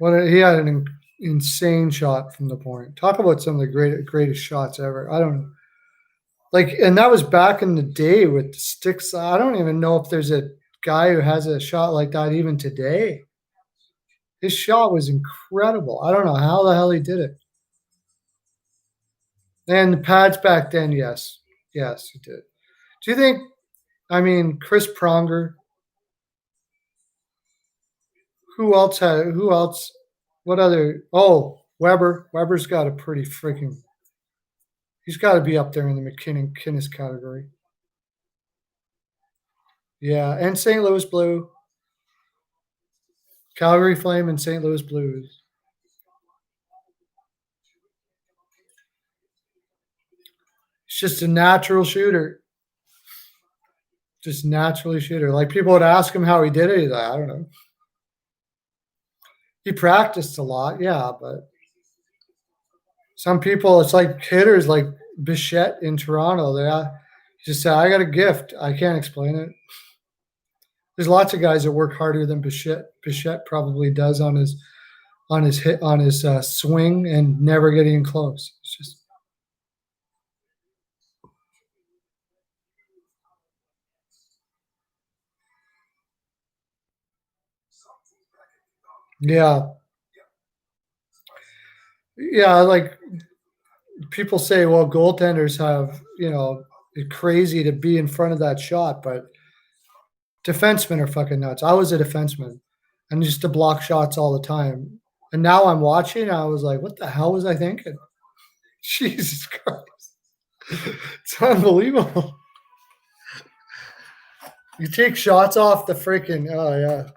Speaker 1: He had an insane shot from the point. Talk about some of the greatest shots ever. I don't know. Like, and that was back in the day with the sticks. I don't even know if there's a guy who has a shot like that even today. His shot was incredible. I don't know how the hell he did it. And the pads back then, yes. Yes, he did. Do you think, I mean, Chris Pronger, who else, what other, Weber. Weber's got a pretty freaking, he's got to be up there in the McKinnis category. Yeah, and St. Louis Blue. Calgary Flame and St. Louis Blues. He's just a natural shooter. Just naturally shooter. Like, people would ask him how he did it. He's like, I don't know. He practiced a lot, yeah, but some people, it's like hitters like Bichette in Toronto. They just say, I got a gift. I can't explain it. There's lots of guys that work harder than Bichette. Bichette probably does on his swing and never getting close. It's just. Yeah. Yeah, like people say, well, goaltenders have, it's crazy to be in front of that shot, but defensemen are fucking nuts. I was a defenseman and used to block shots all the time. And now I'm watching, I was like, what the hell was I thinking? Jesus Christ. It's unbelievable. You take shots off the freaking, oh yeah.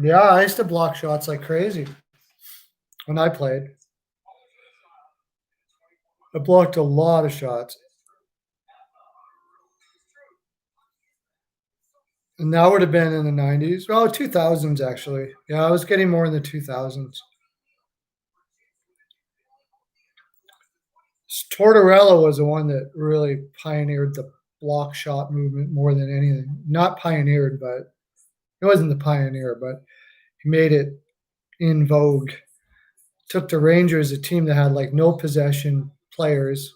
Speaker 1: Yeah, I used to block shots like crazy when I played. I blocked a lot of shots. And that would have been in the 90s. Oh, 2000s, actually. Yeah, I was getting more in the 2000s. Tortorella was the one that really pioneered the block shot movement more than anything. Not pioneered, but he wasn't the pioneer, but he made it in vogue. Took the Rangers, a team that had like no possession players,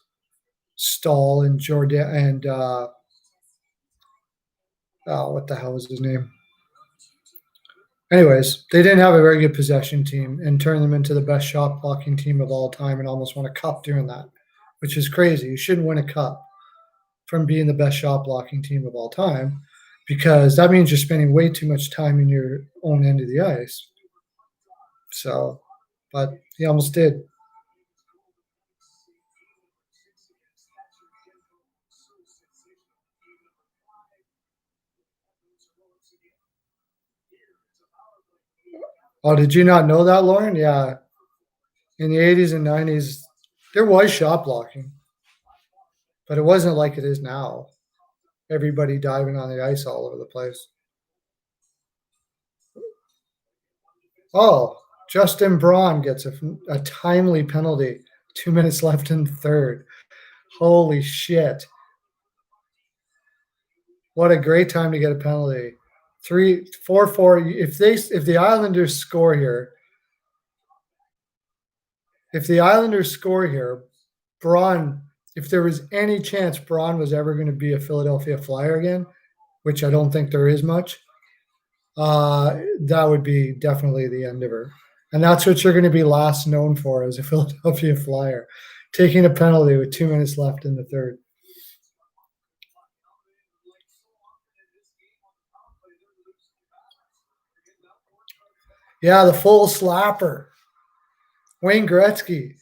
Speaker 1: Stahl and Jordan and oh, what the hell was his name? Anyways, they didn't have a very good possession team and turned them into the best shot blocking team of all time and almost won a cup doing that, which is crazy. You shouldn't win a cup from being the best shot blocking team of all time because that means you're spending way too much time in your own end of the ice. So, but he almost did. Oh, did you not know that, Lauren? Yeah. In the 80s and 90s, there was shot blocking, but it wasn't like it is now. Everybody diving on the ice all over the place. Oh, Justin Braun gets a timely penalty. 2 minutes left in the third. Holy shit. What a great time to get a penalty. 3-4-4. If the Islanders score here, Braun, if there was any chance Braun was ever going to be a Philadelphia Flyer again, which I don't think there is much, that would be definitely the end of her. And that's what you're going to be last known for as a Philadelphia Flyer, taking a penalty with 2 minutes left in the third. Yeah, the full slapper. Wayne Gretzky.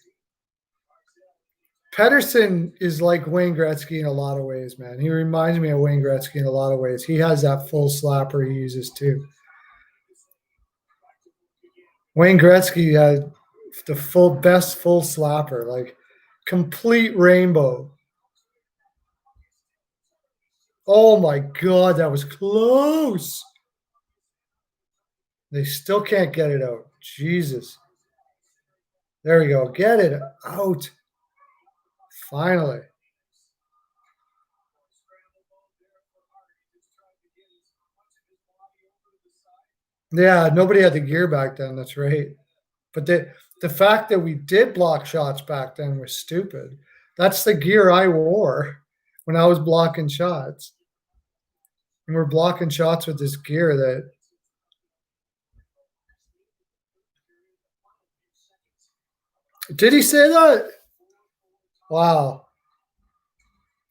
Speaker 1: Pedersen is like Wayne Gretzky in a lot of ways, man. He reminds me of Wayne Gretzky in a lot of ways. He has that full slapper he uses too. Wayne Gretzky had the best full slapper, like complete rainbow. Oh my God, that was close. They still can't get it out. Jesus. There we go. Get it out. Finally. Yeah, nobody had the gear back then. That's right. But the fact that we did block shots back then was stupid. That's the gear I wore when I was blocking shots. And we're blocking shots with this gear that. Did he say that? Wow.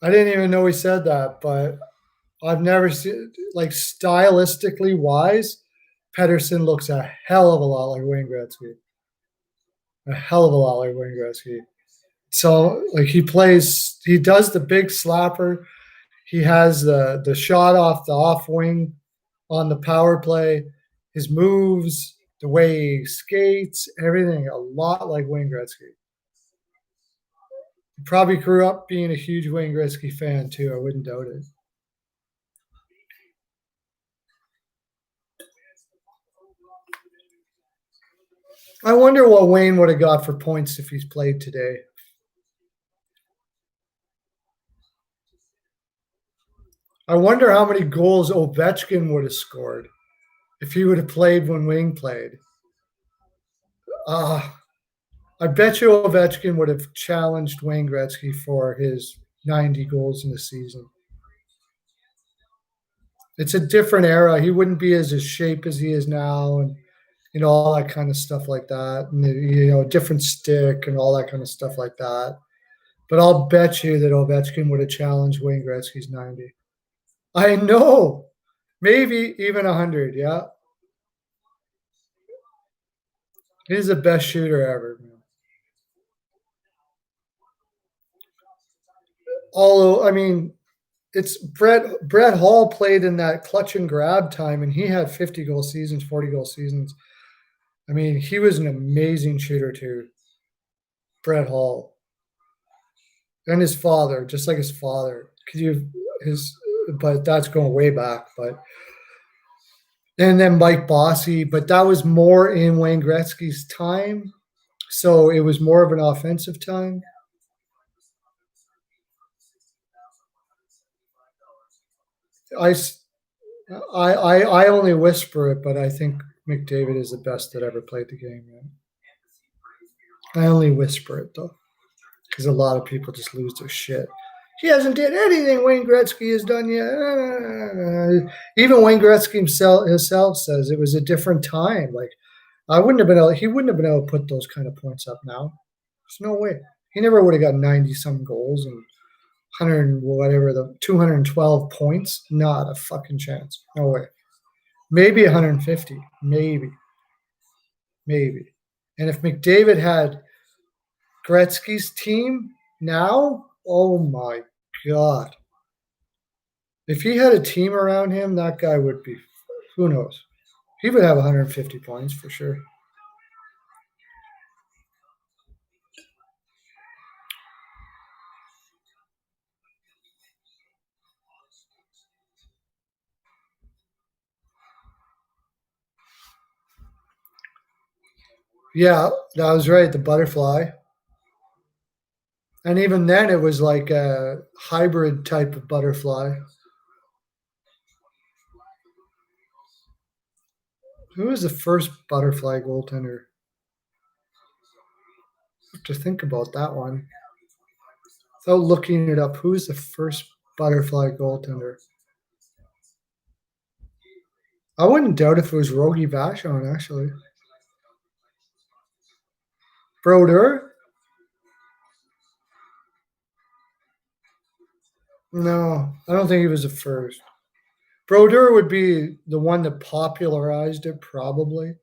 Speaker 1: I didn't even know he said that, but I've never seen, like, stylistically wise, Pedersen looks a hell of a lot like Wayne Gretzky. A hell of a lot like Wayne Gretzky. So, like, he does the big slapper. He has the shot off the off wing on the power play, his moves, the way he skates, everything a lot like Wayne Gretzky. He probably grew up being a huge Wayne Gretzky fan too. I wouldn't doubt it. I wonder what Wayne would have got for points if he's played today. I wonder how many goals Ovechkin would have scored if he would have played when Wayne played. I bet you Ovechkin would have challenged Wayne Gretzky for his 90 goals in the season. It's a different era. He wouldn't be as his shape as he is now, and all that kind of stuff like that, and different stick and all that kind of stuff like that. But I'll bet you that Ovechkin would have challenged Wayne Gretzky's 90. I know, maybe even 100. Yeah, he's the best shooter ever. Man. Although, I mean, it's Brett Hall played in that clutch and grab time, and he had 50-goal seasons, 40-goal seasons. I mean, he was an amazing shooter too. Brett Hall and his father, just like his father. But that's going way back. And then Mike Bossy, but that was more in Wayne Gretzky's time, so it was more of an offensive time. I only whisper it, but I think McDavid is the best that ever played the game. Man. I only whisper it though, because a lot of people just lose their shit. He hasn't did anything Wayne Gretzky has done yet. Even Wayne Gretzky himself says it was a different time. Like he wouldn't have been able to put those kind of points up now. There's no way. He never would have got 90-some goals and 212 points. Not a fucking chance. No way. Maybe 150. Maybe. And if McDavid had Gretzky's team now, oh my God. If he had a team around him, that guy would be, who knows? He would have 150 points for sure. Yeah, that was right. The butterfly. And even then, it was like a hybrid type of butterfly. Who was the first butterfly goaltender? I have to think about that one. Without looking it up, who was the first butterfly goaltender? I wouldn't doubt if it was Rogie Vachon, actually. Brodeur? No, I don't think he was the first. Brodeur would be the one that popularized it, probably.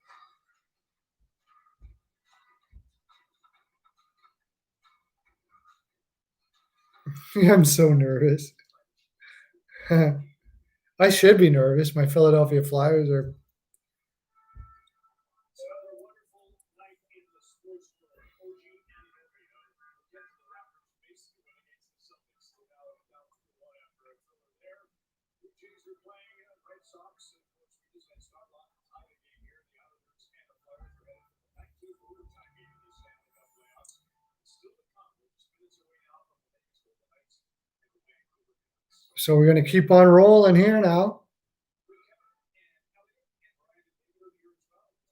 Speaker 1: I'm so nervous. I should be nervous. My Philadelphia Flyers are. So we're going to keep on rolling here now.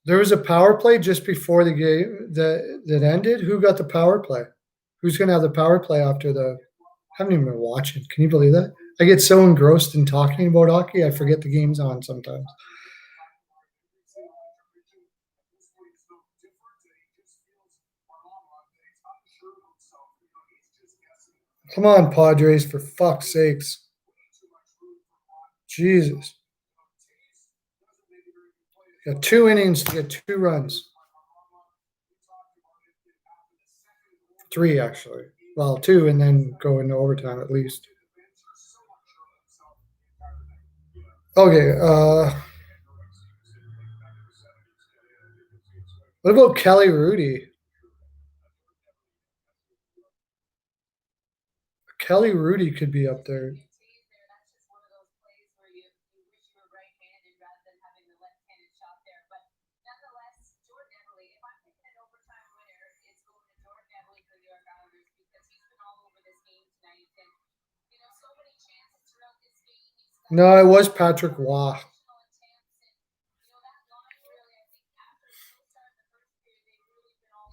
Speaker 1: There was a power play just before the game that ended. Who got the power play? Who's going to have the power play after the? I haven't even been watching. Can you believe that? I get so engrossed in talking about hockey, I forget the game's on sometimes. Come on, Padres, for fuck's sakes. Jesus. You got 2 innings to get 2 runs. 3, actually. Well, 2 and then go into overtime at least. Okay. What about Kelly Rudy? Kelly Rudy could be up there. No, it was Patrick Waugh.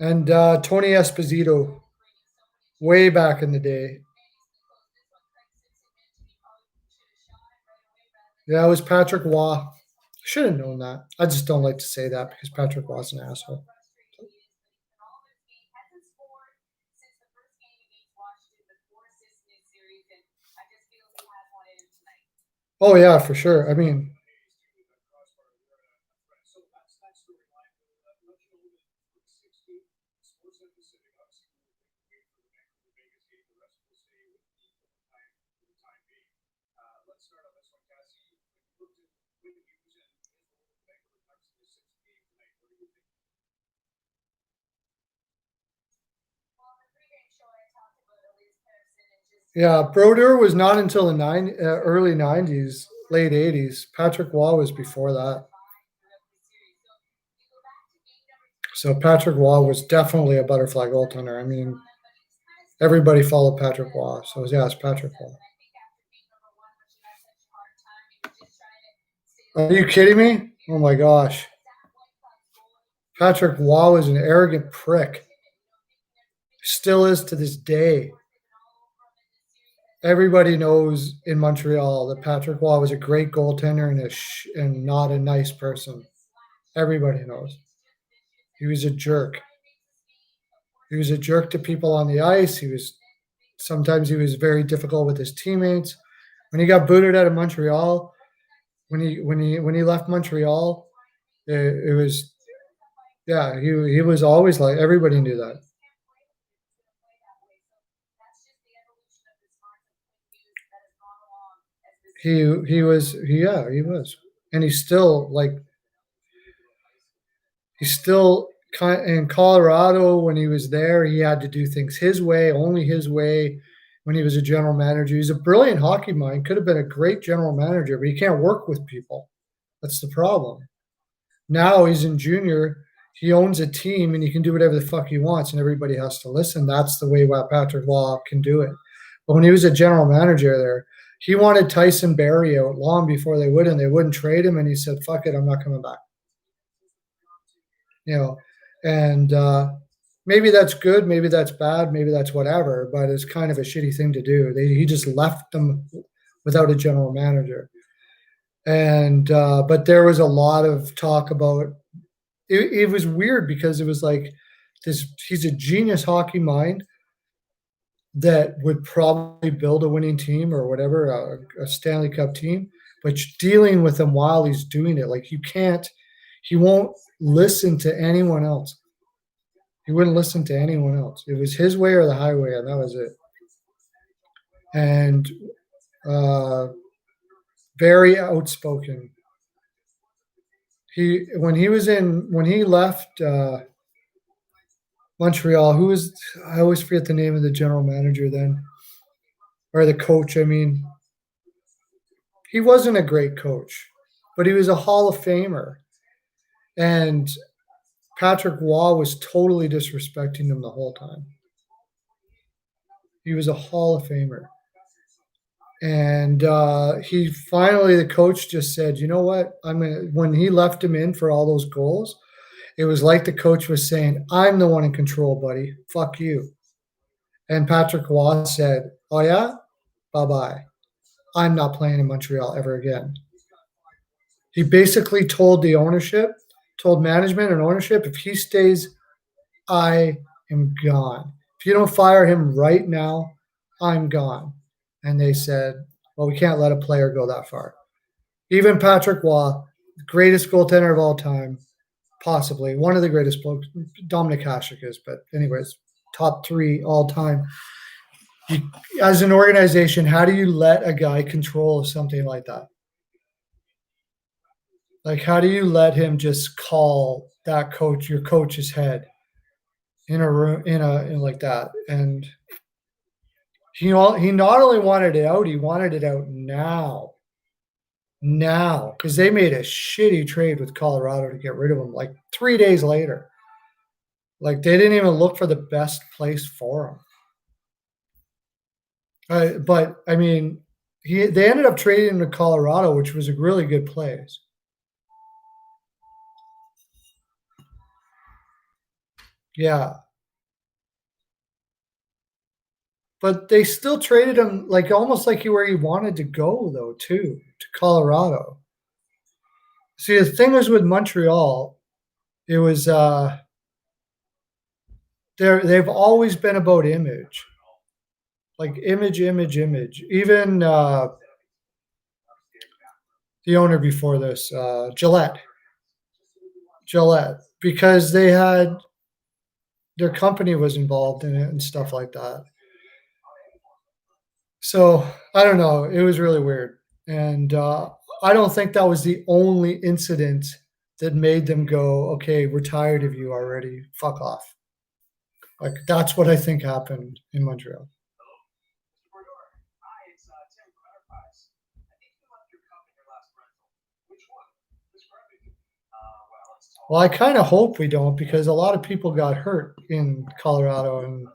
Speaker 1: And Tony Esposito, way back in the day. Yeah, it was Patrick Waugh. Should have known that. I just don't like to say that because Patrick Waugh's an asshole. Oh yeah, for sure. I mean, yeah, Brodeur was not until the early '90s, late '80s. Patrick Waugh was before that. So Patrick Waugh was definitely a butterfly goaltender. I mean, everybody followed Patrick Waugh. So yeah, it's Patrick Waugh. Are you kidding me? Oh my gosh. Patrick Waugh was an arrogant prick. Still is to this day. Everybody knows in Montreal that Patrick Waugh was a great goaltender and not a nice person. Everybody knows. He was a jerk. He was a jerk to people on the ice. Sometimes he was very difficult with his teammates. When he got booted out of Montreal, when he left Montreal, it was yeah, he was always like everybody knew that. Yeah, he was. And he's still kind in Colorado. When he was there, he had to do things his way, only his way. When he was a general manager, he's a brilliant hockey mind, could have been a great general manager, but he can't work with people. That's the problem. Now he's in junior. He owns a team and he can do whatever the fuck he wants, and everybody has to listen. That's the way Patrick Waugh can do it. But when he was a general manager there, he wanted Tyson Barrie out long before they would, and they wouldn't trade him. And he said, "Fuck it, I'm not coming back." You know, and maybe that's good, maybe that's bad, maybe that's whatever. But it's kind of a shitty thing to do. He just left them without a general manager. And but there was a lot of talk about it was weird because it was like this he's a genius hockey mind that would probably build a winning team or whatever, a Stanley Cup team, but dealing with him while he's doing it, like he won't listen to anyone else. He wouldn't listen to anyone else. It was his way or the highway, and that was it. And uh, very outspoken. When he left Montreal, I always forget the name of the general manager then, or the coach. I mean, he wasn't a great coach, but he was a Hall of Famer. And Patrick Waugh was totally disrespecting him the whole time. He was a Hall of Famer. And the coach just said, you know what? When he left him in for all those goals, it was like the coach was saying, I'm the one in control, buddy. Fuck you. And Patrick Waugh said, oh, yeah? Bye-bye. I'm not playing in Montreal ever again. He basically told management and ownership, if he stays, I am gone. If you don't fire him right now, I'm gone. And they said, well, we can't let a player go that far. Even Patrick Waugh, the greatest goaltender of all time, possibly one of the greatest blokes. Dominic Hasek is, but anyways, top 3 all time. As an organization, how do you let a guy control something like that? Like, how do you let him just call your coach's head in a room, in like that? And he not only wanted it out, he wanted it out now. Now, because they made a shitty trade with Colorado to get rid of him like 3 days later. Like, they didn't even look for the best place for him. But I mean, they ended up trading him to Colorado, which was a really good place. Yeah. But they still traded him like almost like where he wanted to go though too, to Colorado. See, the thing was with Montreal, it was they've always been about image. Like image. Even the owner before this, Gillette, because they had their company was involved in it and stuff like that. So I don't know. It was really weird, and I don't think that was the only incident that made them go, "Okay, we're tired of you already. Fuck off." Like that's what I think happened in Montreal. Well, I kind of hope we don't because a lot of people got hurt in Colorado. And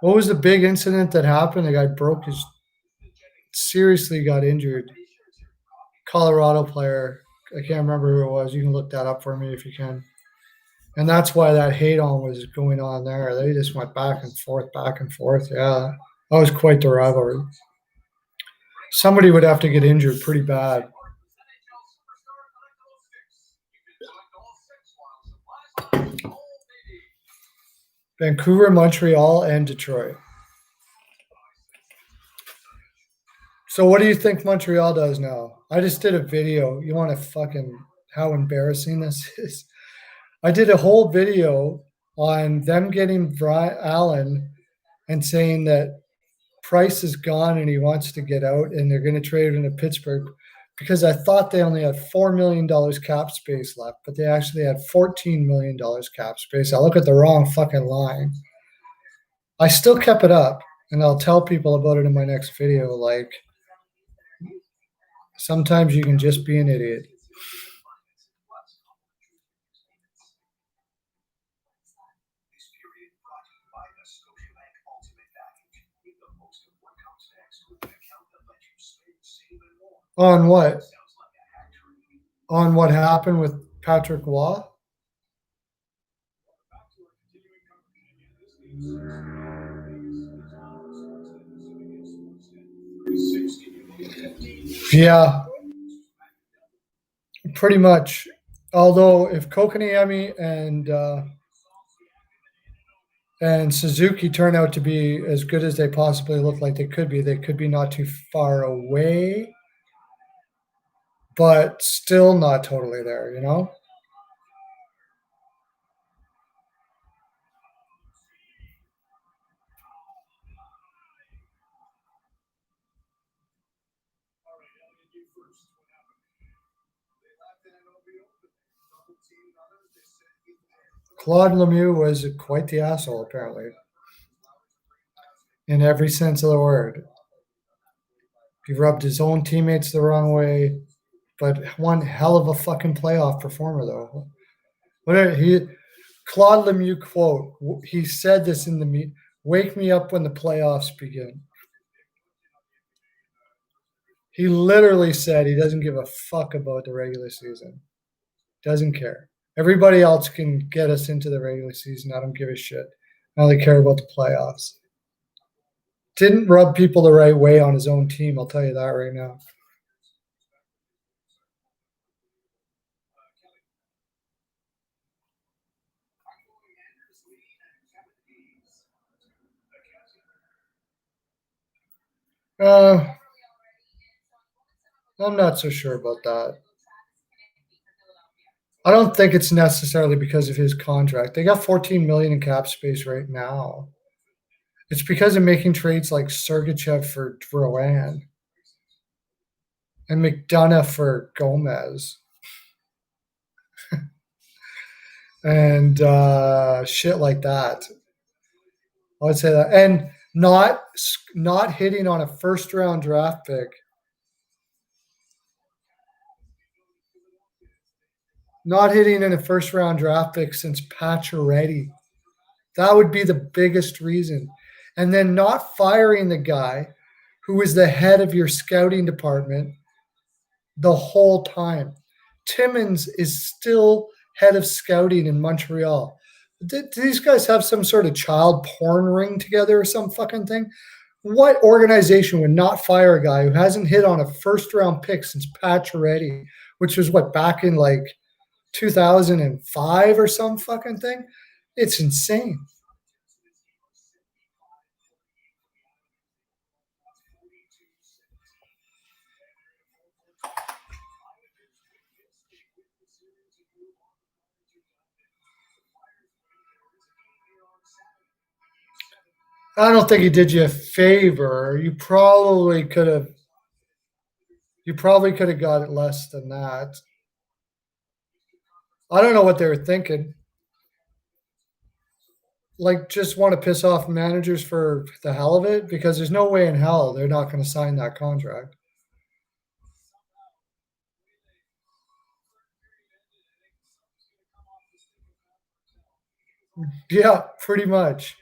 Speaker 1: what was the big incident that happened? The guy seriously got injured. Colorado player. I can't remember who it was. You can look that up for me if you can. And that's why that hate on was going on there. They just went back and forth, back and forth. Yeah, that was quite the rivalry. Somebody would have to get injured pretty bad. Vancouver, Montreal, and Detroit. So what do you think Montreal does now? I just did a video. You want to fucking how embarrassing this is? I did a whole video on them getting Allen and saying that Price is gone and he wants to get out and they're going to trade him to Pittsburgh because I thought they only had $4 million cap space left, but they actually had $14 million cap space. I look at the wrong fucking line. I still kept it up, and I'll tell people about it in my next video. Like, sometimes you can just be an idiot. On what? On what happened with Patrick Waugh? Yeah, pretty much. Although if Kotkaniemi and Suzuki turn out to be as good as they possibly look like they could be not too far away, but still not totally there, you know? Claude Lemieux was quite the asshole, apparently, in every sense of the word. He rubbed his own teammates the wrong way, but one hell of a fucking playoff performer, though. Claude Lemieux quote, he said this in the meet, wake me up when the playoffs begin. He literally said he doesn't give a fuck about the regular season. Doesn't care. Everybody else can get us into the regular season. I don't give a shit. I only care about the playoffs. Didn't rub people the right way on his own team, I'll tell you that right now. I'm not so sure about that. I don't think it's necessarily because of his contract. They got $14 million in cap space right now. It's because of making trades like Sergachev for Drouin and McDonough for Gomez and shit like that. I would say that, and not hitting on a first round draft pick. Not hitting in a first round draft pick since Pacioretty. That would be the biggest reason. And then not firing the guy who was the head of your scouting department the whole time. Timmins is still head of scouting in Montreal. Do these guys have some sort of child porn ring together or some fucking thing? What organization would not fire a guy who hasn't hit on a first round pick since Pacioretty, which was what, back in like 2005 or some fucking thing? It's insane. I don't think he did you a favor. You probably could have got it less than that. I don't know what they were thinking. Like, just want to piss off managers for the hell of it, because there's no way in hell they're not going to sign that contract. Yeah, pretty much.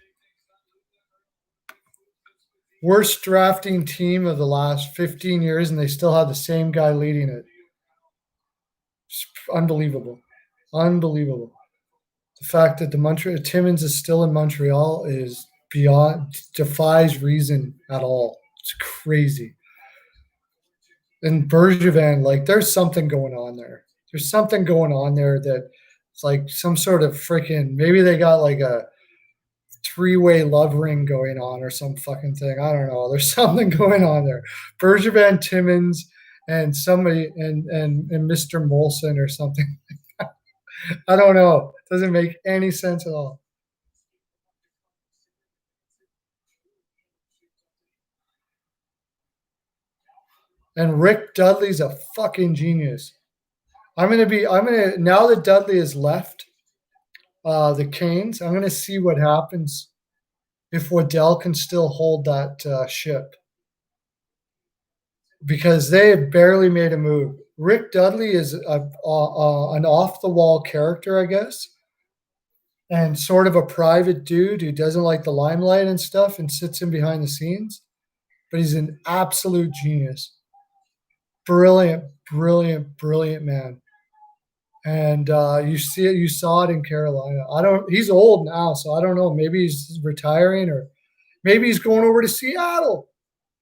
Speaker 1: Worst drafting team of the last 15 years, and they still have the same guy leading it. It's unbelievable. Unbelievable. The fact that the Timmins is still in Montreal is beyond, defies reason at all. It's crazy. And Bergevin, like, there's something going on there. There's something going on there that it's like some sort of freaking, maybe they got like a three-way love ring going on or some fucking thing. I don't know. There's something going on there. Bergevin, Timmins, and somebody and Mr. Molson or something. I don't know. It doesn't make any sense at all. And Rick Dudley's a fucking genius. I'm gonna now that Dudley has left the Canes, I'm gonna see what happens if Waddell can still hold that ship, because they have barely made a move. Rick Dudley is an off the wall character, I guess, and sort of a private dude who doesn't like the limelight and stuff and sits in behind the scenes, but he's an absolute genius. Brilliant, brilliant, brilliant man. And you saw it in Carolina. He's old now, so I don't know. Maybe he's retiring, or maybe he's going over to Seattle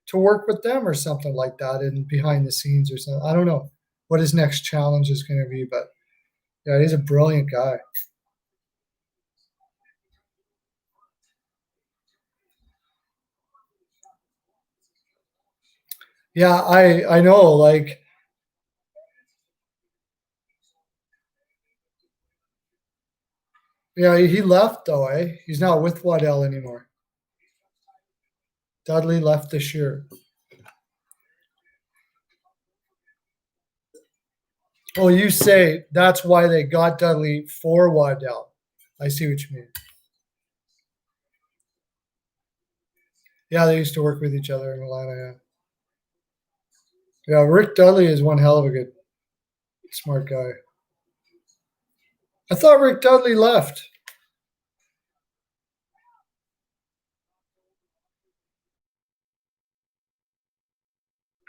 Speaker 1: to work with them or something like that, and behind the scenes or something. I don't know what his next challenge is going to be, but yeah, he's a brilliant guy. Yeah, I know. Like, yeah, he left though. He's not with Waddell anymore. Dudley left this year. Oh, you say that's why they got Dudley for Waddell. I see what you mean. Yeah, they used to work with each other in Atlanta. Yeah. Yeah, Rick Dudley is one hell of a good, smart guy. I thought Rick Dudley left.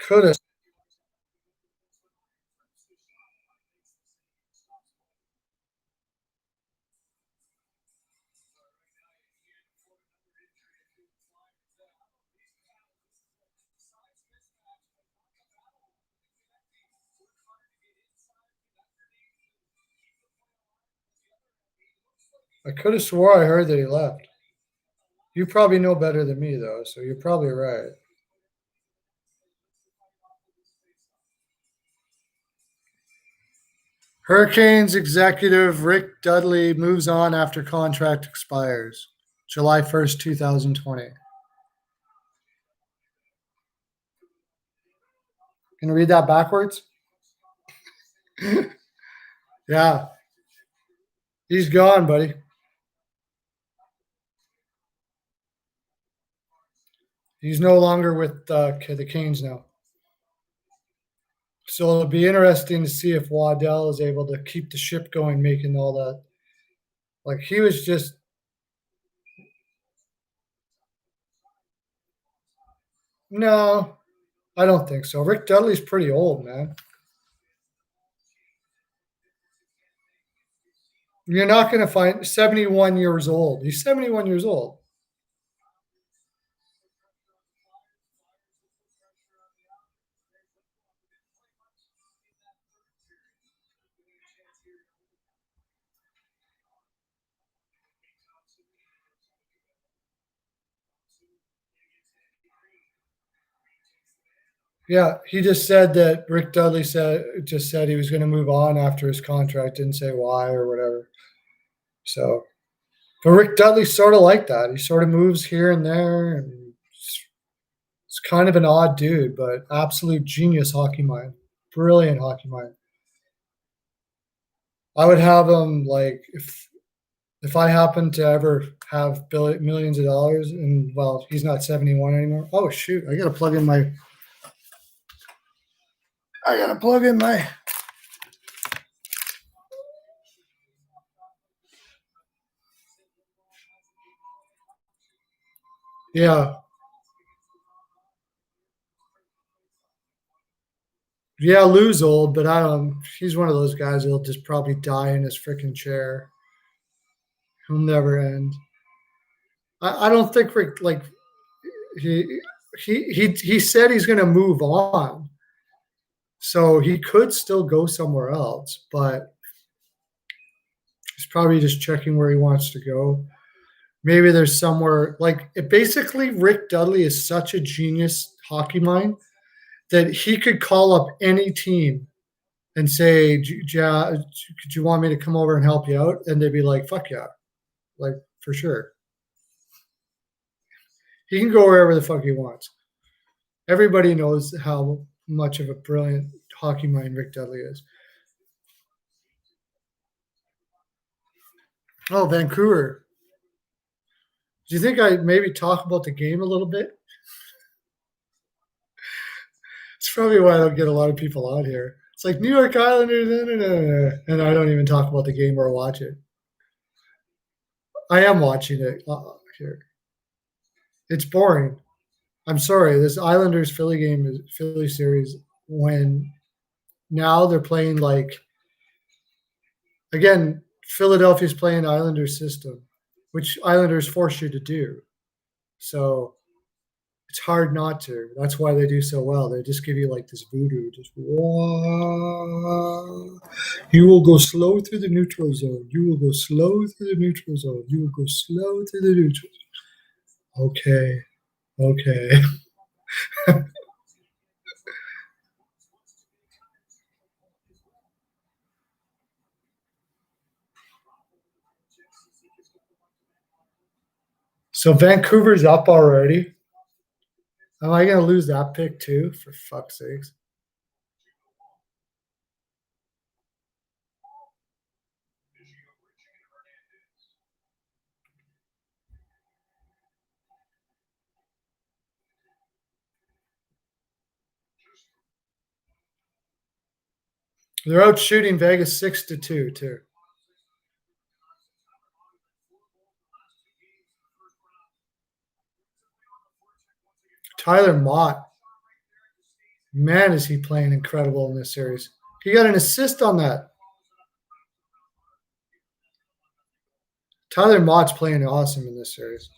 Speaker 1: Could have. I could have swore I heard that he left. You probably know better than me though, so you're probably right. Hurricanes executive Rick Dudley moves on after contract expires July 1st, 2020. Can you read that backwards? Yeah. He's gone, buddy. He's no longer with the Canes now. So it'll be interesting to see if Waddell is able to keep the ship going, making all that. Like, he was just. No, I don't think so. Rick Dudley's pretty old, man. You're not going to find 71 years old. He's 71 years old. Yeah, he just said that Rick Dudley said he was going to move on after his contract, didn't say why or whatever. So, but Rick Dudley's sort of like that. He sort of moves here and there, and it's kind of an odd dude, but absolute genius hockey mind, brilliant hockey mind. I would have him like if I happen to ever have millions of dollars, and well, he's not 71 anymore. Oh shoot, I gotta plug in my. I gotta plug in my. Yeah, yeah, Lou's old, but I don't. He's one of those guys that'll just probably die in his freaking chair. He'll never end. I don't think Rick like he he said he's gonna move on, so he could still go somewhere else, but he's probably just checking where he wants to go. Maybe there's somewhere like basically Rick Dudley is such a genius hockey mind that he could call up any team and say, "Yeah, could you want me to come over and help you out?" And they'd be like, "Fuck yeah, like for sure." He can go wherever the fuck he wants. Everybody knows how much of a brilliant hockey mind Rick Dudley is. Oh, Vancouver. Do you think I maybe talk about the game a little bit? It's probably why I don't get a lot of people out here. It's like New York Islanders, and I don't even talk about the game or watch it. I am watching it here. It's boring. I'm sorry. This Islanders Philly game is Philly series when now they're playing like again. Philadelphia's playing Islanders system, which Islanders force you to do. So it's hard not to. That's why they do so well. They just give you like this voodoo, just whoa. You will go slow through the neutral zone. You will go slow through the neutral zone. You will go slow through the neutral zone. Okay. Okay. So Vancouver's up already. Am I going to lose that pick too? For fuck's sakes. They're out shooting Vegas 6-2 too. Tyler Mott. Man, is he playing incredible in this series. He got an assist on that. Tyler Mott's playing awesome in this series.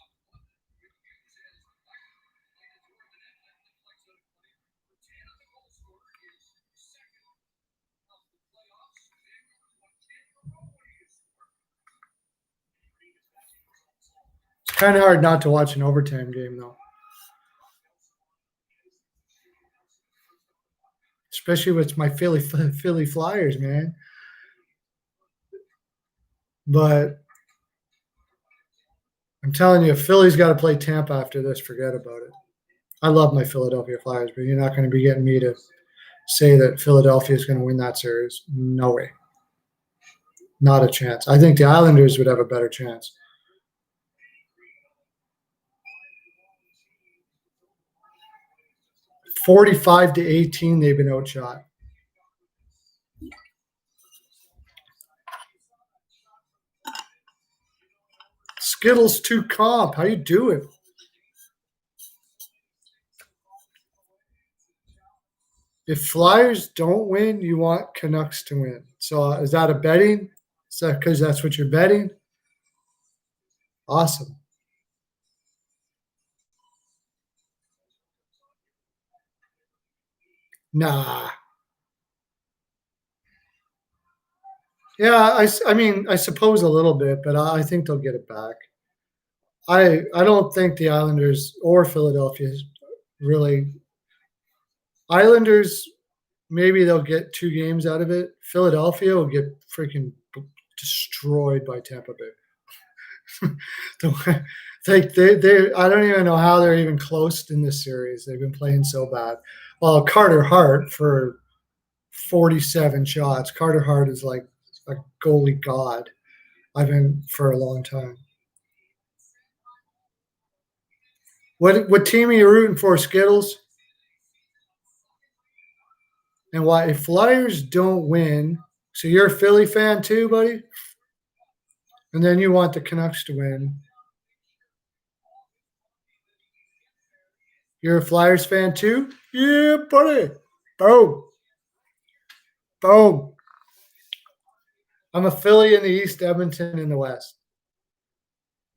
Speaker 1: It's kind of hard not to watch an overtime game, though. Especially with my Philly Flyers, man. But I'm telling you, if Philly's got to play Tampa after this, forget about it. I love my Philadelphia Flyers, but you're not going to be getting me to say that Philadelphia is going to win that series. No way. Not a chance. I think the Islanders would have a better chance. $45-18, they've been outshot. Skittles 2 comp. How you doing? If Flyers don't win, you want Canucks to win. So is that a betting So because that's what you're betting? Awesome. Nah. Yeah, I mean, I suppose a little bit, but I think they'll get it back. I don't think the Islanders or Philadelphia really. Islanders, maybe they'll get 2 games out of it. Philadelphia will get freaking destroyed by Tampa Bay. The way they I don't even know how they're even close in this series. They've been playing so bad. Well, Carter Hart for 47 shots. Carter Hart is like a goalie god. I've been for a long time. What team are you rooting for, Skittles? And why? If Flyers don't win, so you're a Philly fan too, buddy? And then you want the Canucks to win. You're a Flyers fan too? Yeah, buddy. Boom. Boom. I'm a Philly in the East, Edmonton in the West.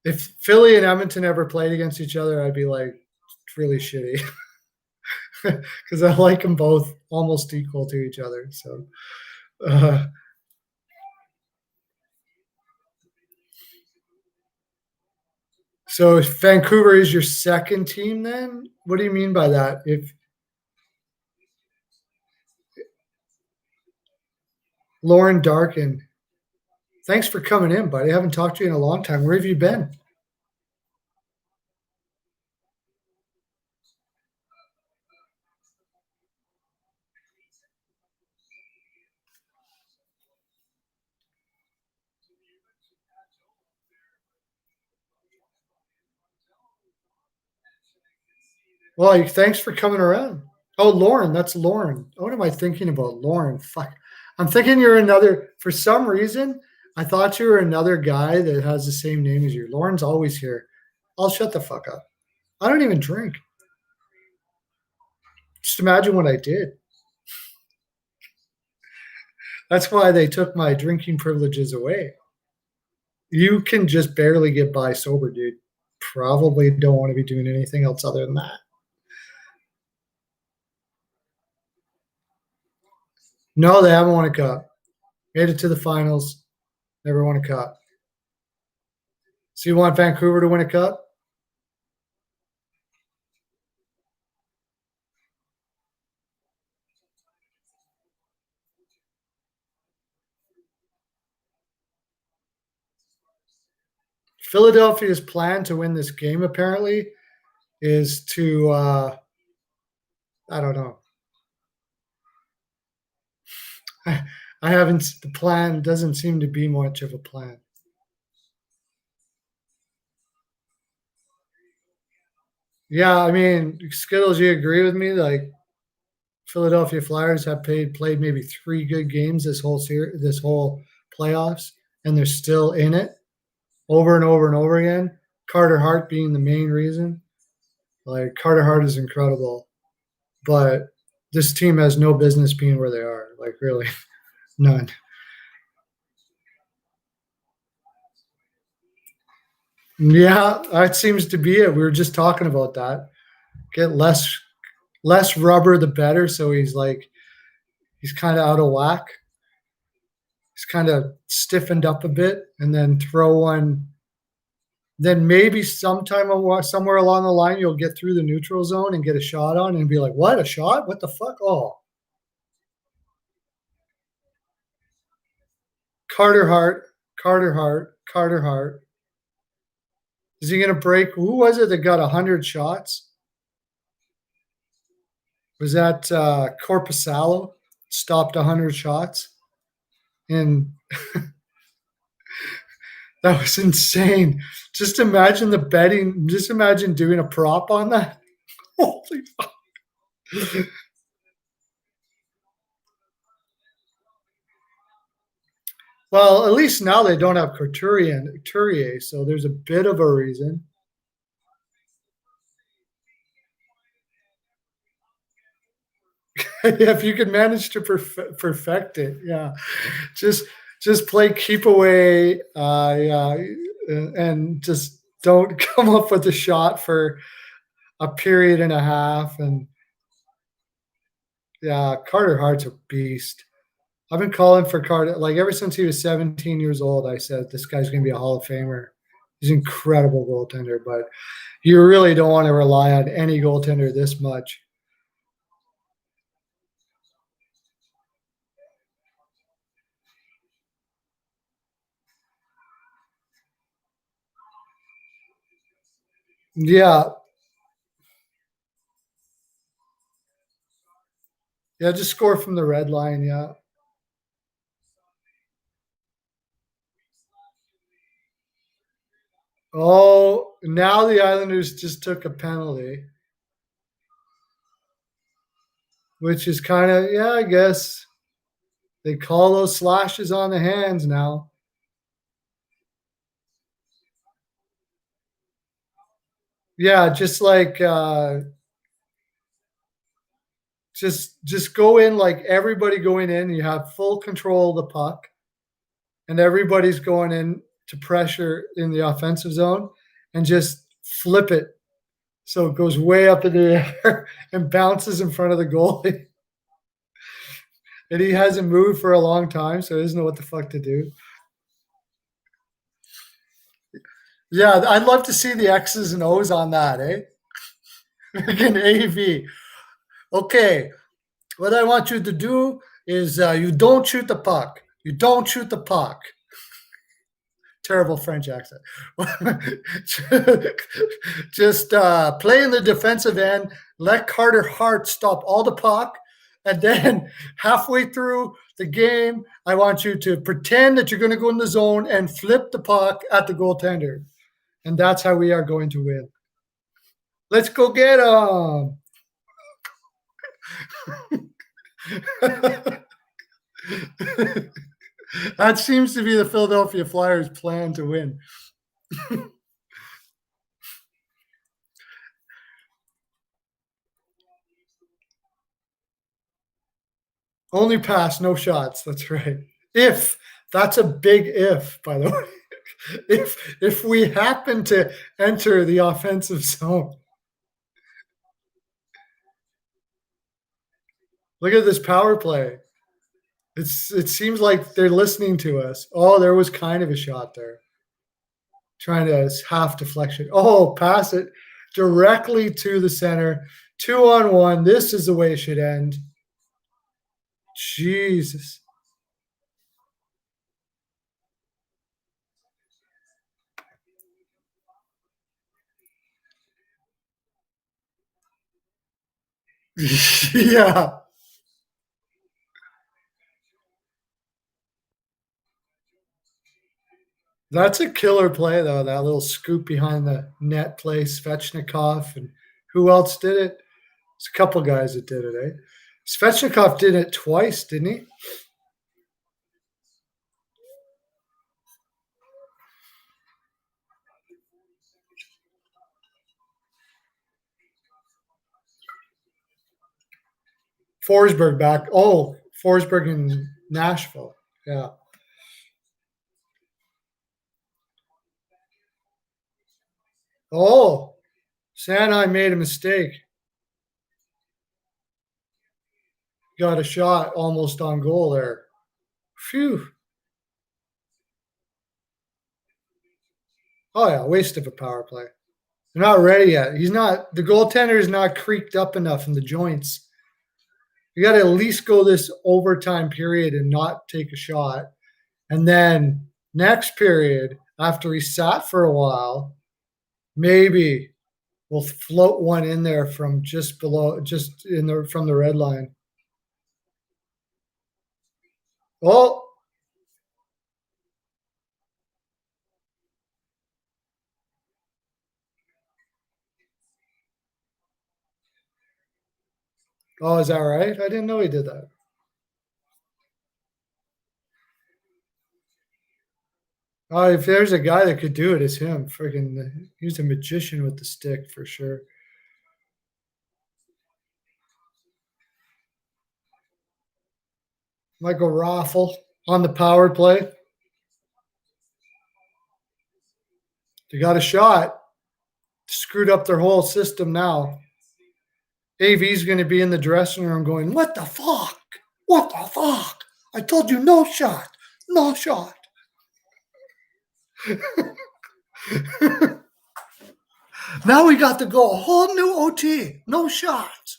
Speaker 1: If Philly and Edmonton ever played against each other, I'd be like, it's really shitty. Because I like them both almost equal to each other. So, uh, so if Vancouver is your second team, then what do you mean by that? If Lauren Darkin, thanks for coming in, buddy. I haven't talked to you in a long time. Where have you been? Well, thanks for coming around. Oh, Lauren, that's Lauren. What am I thinking about? Lauren, fuck. I'm thinking you're another, for some reason, I thought you were another guy that has the same name as you. Lauren's always here. I'll shut the fuck up. I don't even drink. Just imagine what I did. That's why they took my drinking privileges away. You can just barely get by sober, dude. Probably don't want to be doing anything else other than that. No, they haven't won a cup. Made it to the finals. Never won a cup. So you want Vancouver to win a cup? Philadelphia's plan to win this game apparently is to I don't know. I haven't. The plan doesn't seem to be much of a plan. Yeah, I mean, Skittles, you agree with me? Like Philadelphia Flyers have played maybe 3 good games this whole playoffs, and they're still in it over and over and over again. Carter Hart being the main reason. Like Carter Hart is incredible, but this team has no business being where they are. Like really, none. Yeah, that seems to be it. We were just talking about that. Get less rubber, the better. So he's kind of out of whack. He's kind of stiffened up a bit, and then throw one. Then maybe sometime somewhere along the line you'll get through the neutral zone and get a shot on and be like, "What, a shot? What the fuck?" Oh, Carter Hart, Carter Hart, Carter Hart. Is he going to break? Who was it that got 100 shots? Was that Corpusalo? Stopped 100 shots, and that was insane. Just imagine the betting. Just imagine doing a prop on that. Holy fuck. Well, at least now they don't have Couturier, so there's a bit of a reason. If you could manage to perfect it, yeah. Just just play keep away, and just don't come up with a shot for a period and a half. And yeah, Carter Hart's a beast. I've been calling for Carter like ever since he was 17 years old. I said this guy's going to be a Hall of Famer. He's an incredible goaltender, but you really don't want to rely on any goaltender this much. Yeah. Yeah, just score from the red line, yeah. Oh, now the Islanders just took a penalty, which is kind of, yeah, I guess they call those slashes on the hands now. Yeah, just like just go in like everybody going in. You have full control of the puck, and everybody's going in to pressure in the offensive zone, and just flip it so it goes way up in the air and bounces in front of the goalie. And he hasn't moved for a long time, so he doesn't know what the fuck to do. Yeah, I'd love to see the X's and O's on that, eh? Like an AV. Okay, what I want you to do is you don't shoot the puck. You don't shoot the puck. Terrible French accent. Just play in the defensive end. Let Carter Hart stop all the puck. And then halfway through the game, I want you to pretend that you're going to go in the zone and flip the puck at the goaltender. And that's how we are going to win. Let's go get him. That seems to be the Philadelphia Flyers' plan to win. Only pass, no shots. That's right. If that's a big if, by the way. If we happen to enter the offensive zone. Look at this power play. It seems like they're listening to us. Oh, there was kind of a shot there. Trying to half deflection. Oh, pass it directly to the center. 2-on-1. This is the way it should end. Jesus. Yeah. That's a killer play, though. That little scoop behind the net play, Svechnikov, and who else did it? There's a couple guys that did it, eh? Svechnikov did it twice, didn't he? Forsberg back. Oh, Forsberg in Nashville. Yeah. Oh, Sanheim made a mistake. Got a shot almost on goal there. Phew. Oh, yeah. Waste of a power play. They're not ready yet. He's not, the goaltender is not creaked up enough in the joints. You got to at least go this overtime period and not take a shot. And then next period, after he sat for a while, maybe we'll float one in there from just below, just in the from the red line. Oh, oh, is that right? I didn't know he did that. Oh, if there's a guy that could do it, it's him. Freaking, he's a magician with the stick for sure. Michael Raffle. on the power play. They got a shot. Screwed up their whole system now. AV's going to be in the dressing room going, what the fuck? What the fuck? I told you no shot. No shot. Now we got to go a whole new OT. No shots.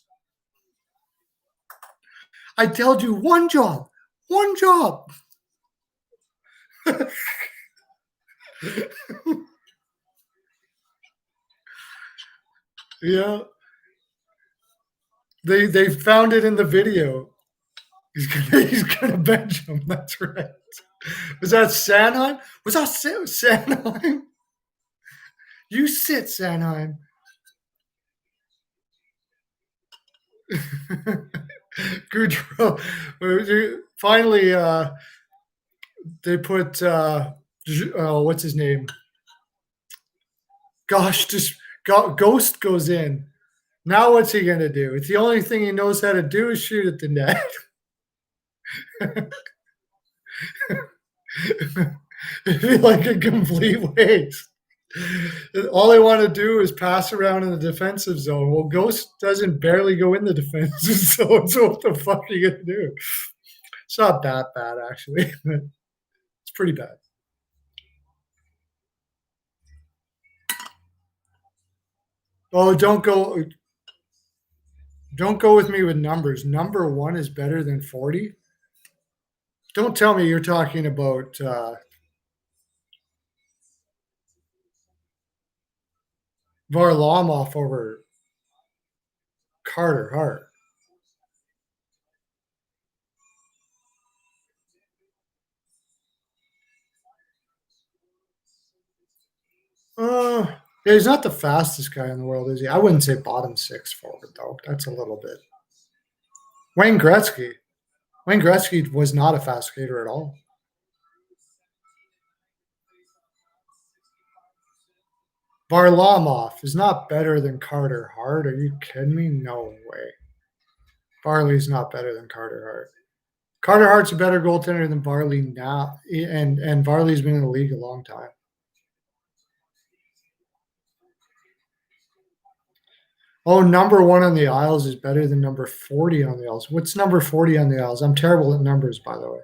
Speaker 1: I told you one job. One job. Yeah. They found it in the video. He's gonna bench him. That's right. Was that Sanheim? Was that Sanheim? You sit, Sanheim. Goudreau. Finally, they put what's his name? Gosh, just Ghost goes in. Now what's he gonna do? It's the only thing he knows how to do is shoot at the net. It'd be like a complete waste. All they want to do is pass around in the defensive zone. Well, Ghost doesn't barely go in the defensive zone, so what the fuck are you gonna do? It's not that bad, actually. It's pretty bad. Oh, don't go with me with numbers. Number 1 is better than 40. Don't tell me you're talking about Varlamov over Carter Hart. Yeah, he's not the fastest guy in the world, is he? I wouldn't say bottom 6 forward, though. That's a little bit. Wayne Gretzky. Wayne Gretzky was not a fast skater at all. Varlamov is not better than Carter Hart. Are you kidding me? No way. Barley's not better than Carter Hart. Carter Hart's a better goaltender than Barley now, and Barley's been in the league a long time. Oh, number 1 on the Isles is better than number 40 on the Isles. What's number 40 on the Isles? I'm terrible at numbers, by the way.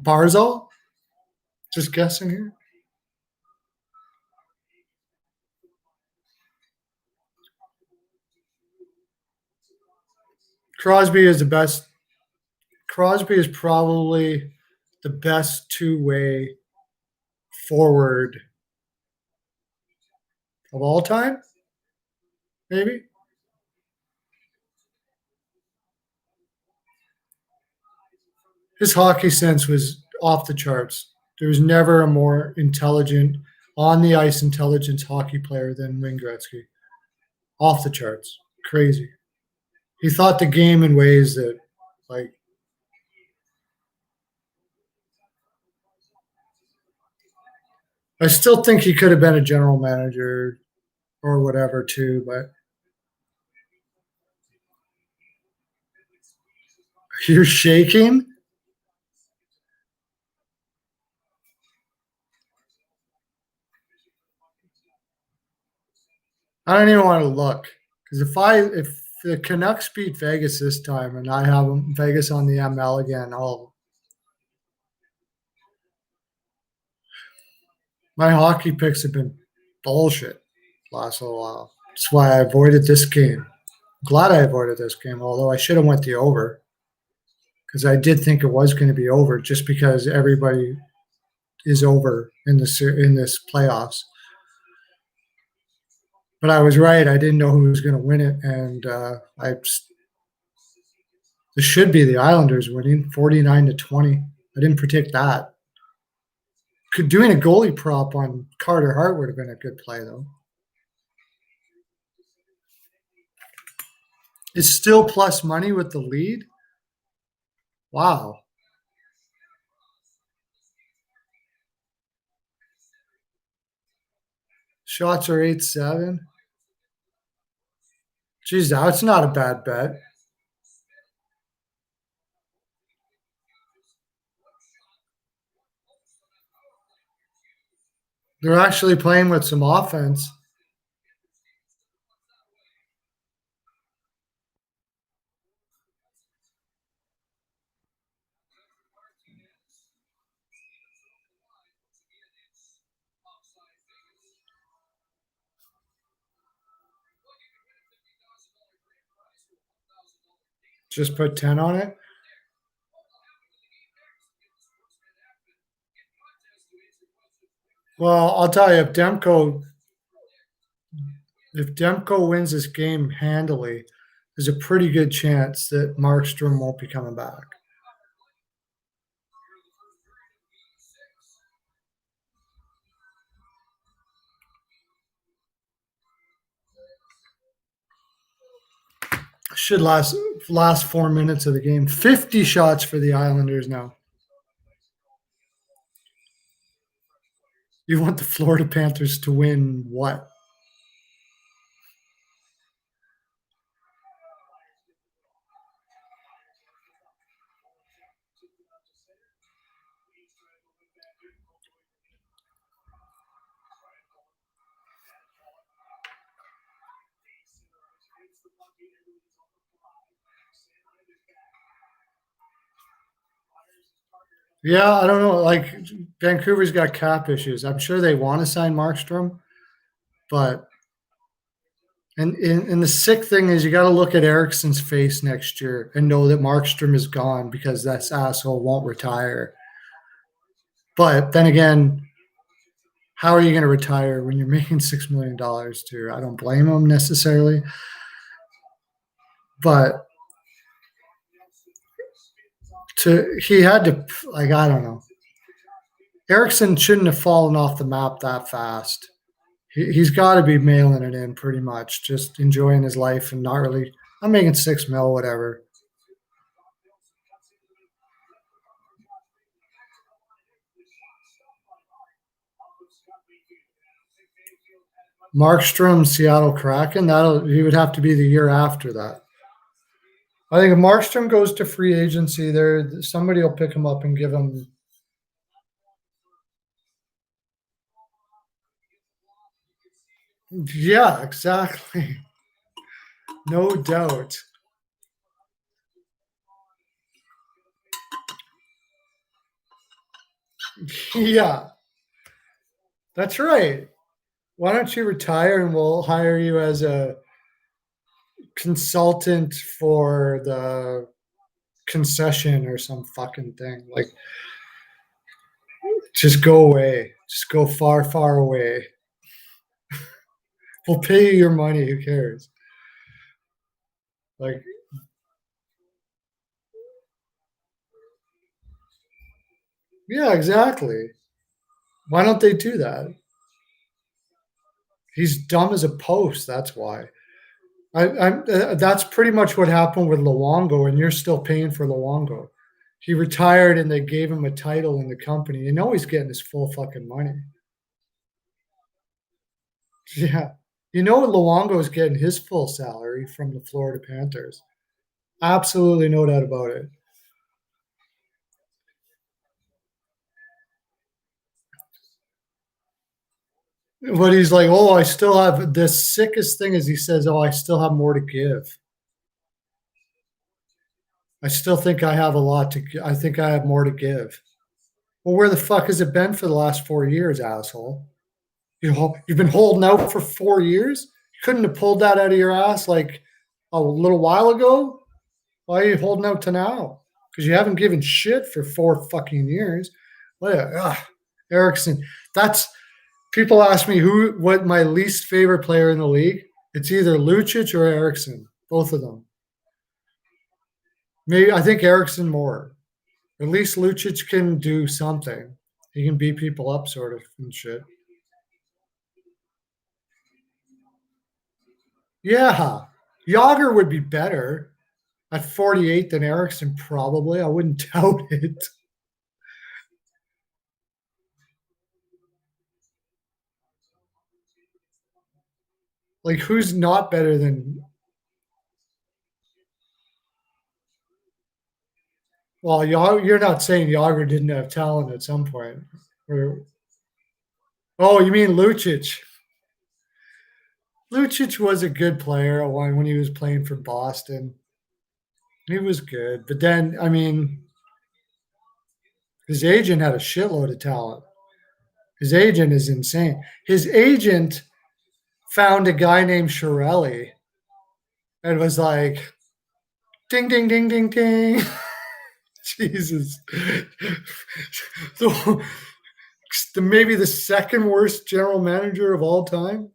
Speaker 1: Barzal? Just guessing here. Crosby is the best. Crosby is probably the best two-way forward of all time, maybe. His hockey sense was off the charts. There was never a more intelligent, on the ice intelligence hockey player than Wayne Gretzky. Off the charts. Crazy. He thought the game in ways that, like, I still think he could have been a general manager or whatever too, but you're shaking? I don't even want to look, because if the Canucks beat Vegas this time and I have Vegas on the ML again, my hockey picks have been bullshit last little while. That's why I avoided this game. I'm glad I avoided this game, although I should have went the over, because I did think it was going to be over, just because everybody is over in this playoffs. But I was right. I didn't know who was going to win it, and this should be the Islanders winning 49-20. I didn't predict that. Doing a goalie prop on Carter Hart would have been a good play, though. It's still plus money with the lead. Wow. Shots are 8-7. Geez, that's not a bad bet. They're actually playing with some offense. Just put 10 on it. Well, I'll tell you, if Demko wins this game handily, there's a pretty good chance that Markstrom won't be coming back. Should last 4 minutes of the game. 50 shots for the Islanders now. You want the Florida Panthers to win what? Yeah, I don't know. Like Vancouver's got cap issues. I'm sure they want to sign Markstrom, but and the sick thing is you got to look at Ericsson's face next year and know that Markstrom is gone because this asshole won't retire. But then again, how are you going to retire when you're making $6 million too? I don't blame him necessarily, but he had to, like, I don't know. Eriksson shouldn't have fallen off the map that fast. He's got to be mailing it in pretty much, just enjoying his life and not really. I'm making $6 million, whatever. Markstrom, Seattle Kraken. He would have to be the year after that. I think if Markstrom goes to free agency, somebody will pick him up and give him. Yeah, exactly. No doubt. Yeah, that's right. Why don't you retire and we'll hire you as a consultant for the concession or some fucking thing. Like, just go away. Just go far, far away. We'll pay you your money. Who cares? Like, yeah, exactly. Why don't they do that? He's dumb as a post. That's why. That's pretty much what happened with Luongo, and you're still paying for Luongo. He retired, and they gave him a title in the company. You know he's getting his full fucking money. Yeah, you know Luongo is getting his full salary from the Florida Panthers. Absolutely no doubt about it. But he's like, oh, I still have the sickest thing is he says, oh, I still have more to give. I still think I have a lot to. I think I have more to give. Well, where the fuck has it been for the last 4 years, asshole? You've been holding out for 4 years. You couldn't have pulled that out of your ass like a little while ago. Why are you holding out to now? Because you haven't given shit for 4 fucking years. Eriksson. That's people ask me what my least favorite player in the league. It's either Lucic or Eriksson. Both of them. Maybe I think Eriksson more. At least Lucic can do something. He can beat people up, sort of, and shit. Yeah, Yager would be better at 48 than Eriksson, probably. I wouldn't doubt it. Like, who's not better than Well, you're not saying Yager didn't have talent at some point. Or, oh, you mean Lucic? Lucic was a good player when he was playing for Boston. He was good, but then I mean, his agent had a shitload of talent. His agent is insane. His agent found a guy named Shirelli and was like, ding, ding, ding, ding, ding. Jesus. Maybe the second worst general manager of all time.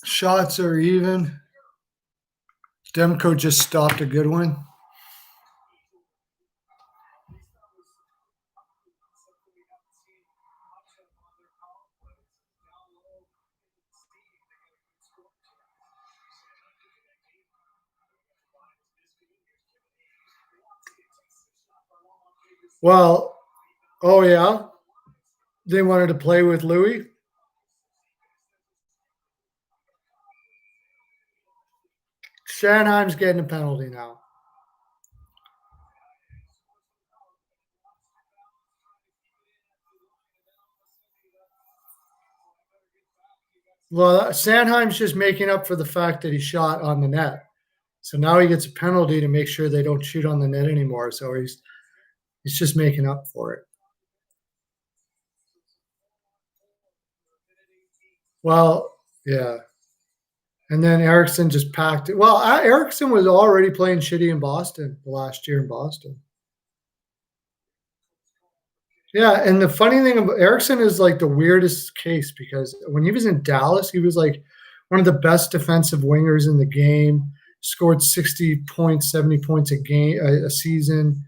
Speaker 1: Shots are even. Demko just stopped a good one. Well, oh yeah, they wanted to play with Louis. Sanheim's getting a penalty now. Well, Sanheim's just making up for the fact that he shot on the net. So now he gets a penalty to make sure they don't shoot on the net anymore. So he's just making up for it. Well, yeah. And then Erickson just packed it. Well, Erickson was already playing shitty in Boston last year in Boston. Yeah, and the funny thing about Erickson is like the weirdest case because when he was in Dallas, he was like one of the best defensive wingers in the game. Scored 60 points, 70 points a game a season.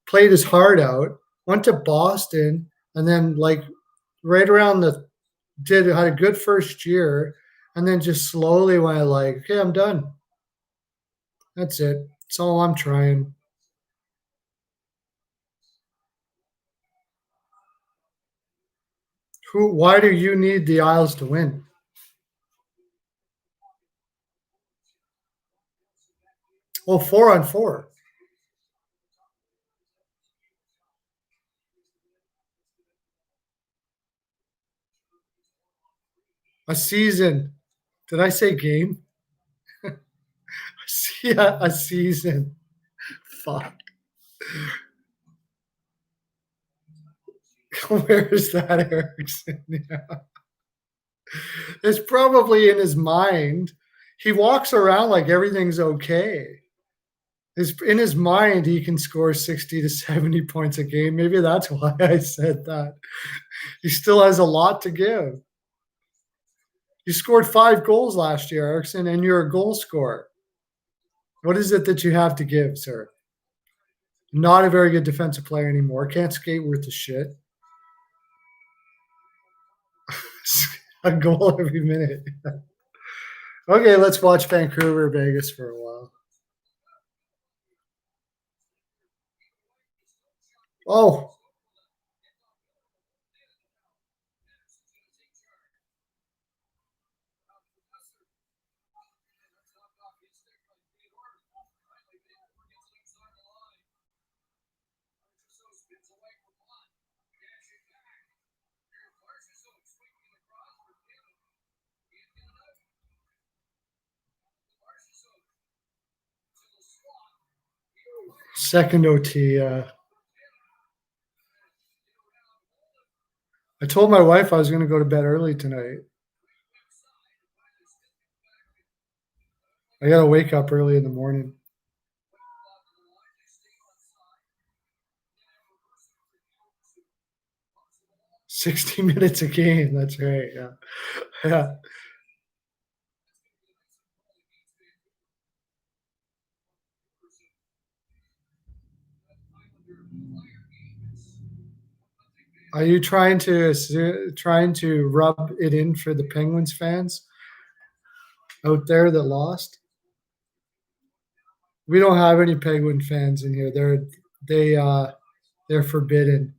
Speaker 1: Played his heart out. Went to Boston, and then like right around the had a good first year, and then just slowly went like, okay, I'm done. That's it. That's all I'm trying. Why do you need the Isles to win? Well, 4-on-4. A season. Did I say game? Yeah, a season. Fuck. Where is that, Erickson? Yeah. It's probably in his mind. He walks around like everything's okay. In his mind, he can score 60 to 70 points a game. Maybe that's why I said that. He still has a lot to give. You scored 5 goals last year, Erickson, and you're a goal scorer. What is it that you have to give, sir? Not a very good defensive player anymore. Can't skate worth a shit. A goal every minute. Okay, let's watch Vancouver, Vegas for a while. Oh, second OT. I told my wife I was going to go to bed early tonight. I got to wake up early in the morning. 60 minutes a game. That's right. Yeah. Yeah. Are you trying to rub it in for the Penguins fans out there that lost? We don't have any Penguin fans in here. They're forbidden.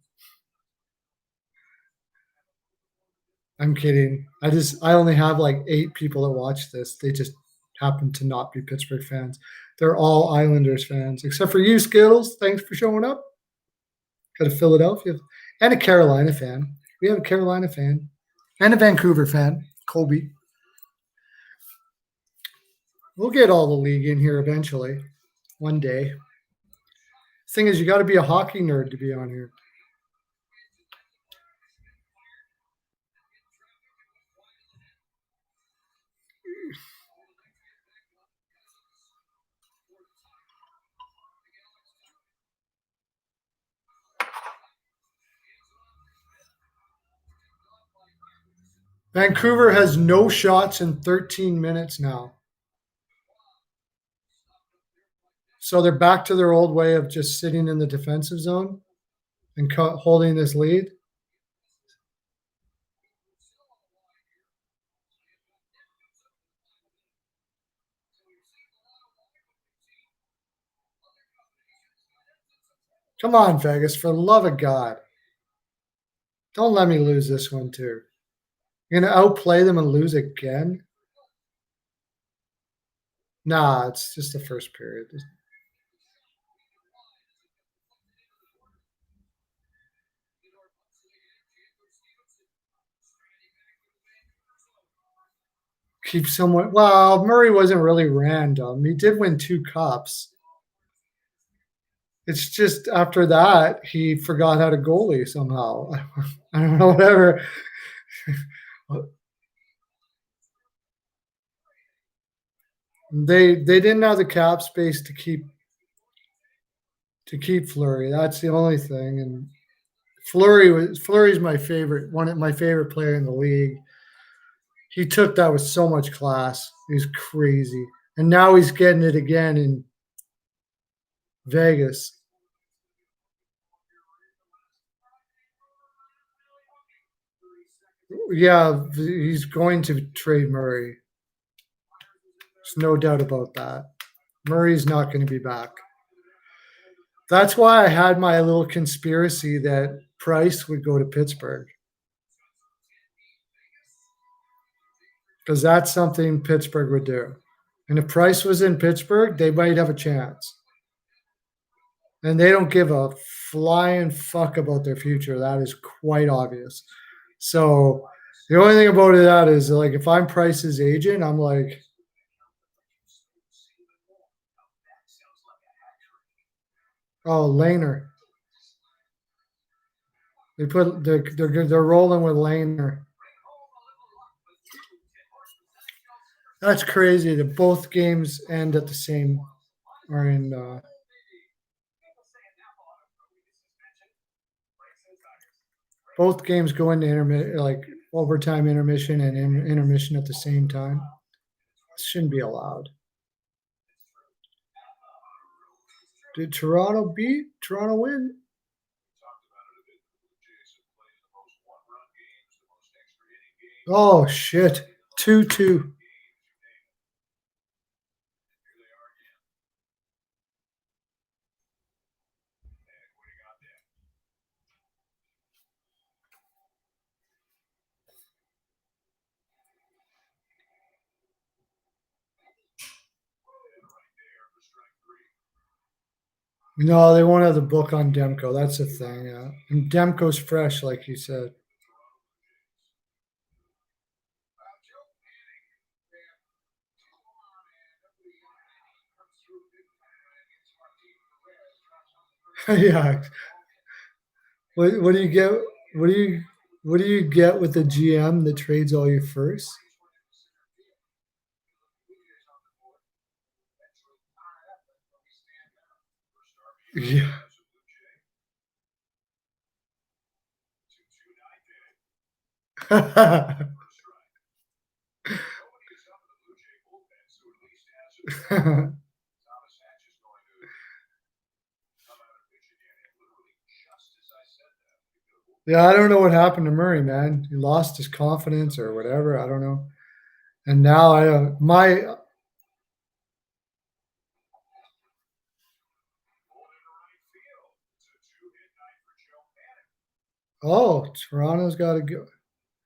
Speaker 1: I'm kidding. I only have like 8 people that watch this. They just happen to not be Pittsburgh fans. They're all Islanders fans, except for you, Skittles. Thanks for showing up. Got a Philadelphia and a Carolina fan. We have a Carolina fan and a Vancouver fan, Colby. We'll get all the league in here eventually, one day. Thing is, you got to be a hockey nerd to be on here. Vancouver has no shots in 13 minutes now. So they're back to their old way of just sitting in the defensive zone and holding this lead. Come on, Vegas, for the love of God. Don't let me lose this one, too. You're going to outplay them and lose again? Nah, it's just the first period. Keep someone. Well, Murray wasn't really random. He did win 2 cups. It's just after that he forgot how to goalie somehow. I don't know, whatever. They didn't have the cap space to keep Fleury. That's the only thing. And Fleury's my favorite, my favorite player in the league. He took that with so much class. He's crazy. And now he's getting it again in Vegas. Yeah, he's going to trade Murray. There's no doubt about that. Murray's not going to be back. That's why I had my little conspiracy that Price would go to Pittsburgh. Because that's something Pittsburgh would do. And if Price was in Pittsburgh, they might have a chance. And they don't give a flying fuck about their future. That is quite obvious. So the only thing about that is, like, if I'm Price's agent, I'm like, oh, Laner. They're rolling with Laner. That's crazy that both games end at the same, are in both games go into like overtime, intermission, and intermission at the same time. This shouldn't be allowed. Did Toronto win? Oh shit. 2-2. No, they won't have the book on Demko. That's the thing. Yeah. And Demko's fresh, like you said. Yeah. What do you get? What do you get with the GM that trades all your first? Yeah. Yeah, I don't know what happened to Murray, man. He lost his confidence or whatever. I don't know. And now I my Toronto's got to go.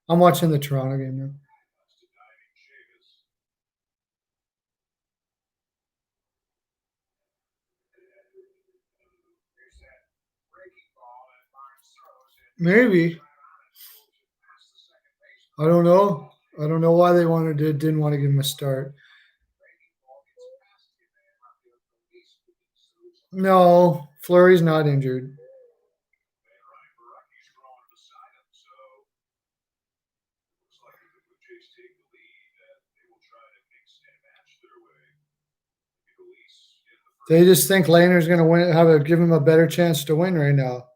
Speaker 1: I'm watching the Toronto game now. Maybe. I don't know. I don't know why they didn't want to give him a start. No, Flurry's not injured. They just think Lehner's going to win, give him a better chance to win right now.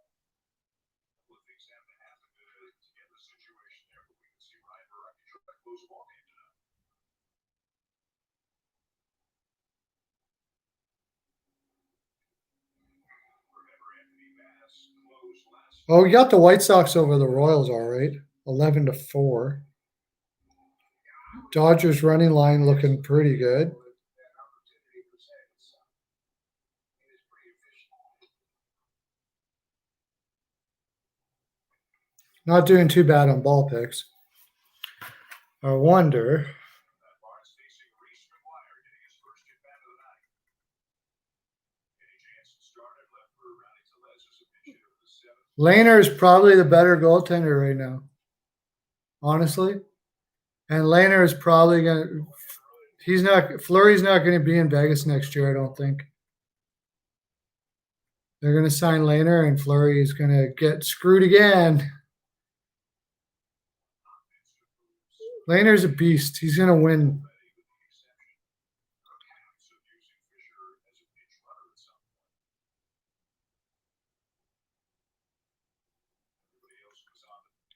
Speaker 1: Oh, we got the White Sox over the Royals, all right, 11-4. Dodgers running line looking pretty good. Not doing too bad on ball picks. I wonder. Lehner is probably the better goaltender right now, honestly. And Lehner is probably going to. He's not. Fleury's not going to be in Vegas next year, I don't think. They're going to sign Lehner, and Fleury is going to get screwed again. Lehner's a beast. He's going to win.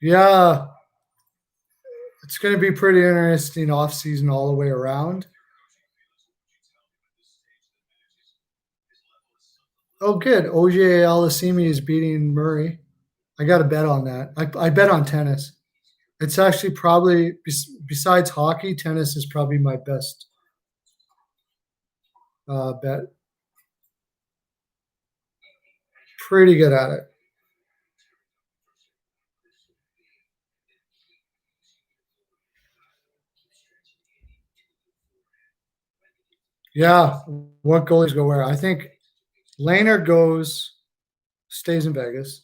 Speaker 1: Yeah. It's going to be pretty interesting offseason all the way around. Oh, good. OJ Alasimi is beating Murray. I got a bet on that. I bet on tennis. It's actually probably, besides hockey, tennis is probably my best bet. Pretty good at it. Yeah, what goalies go where? I think Lehner stays in Vegas.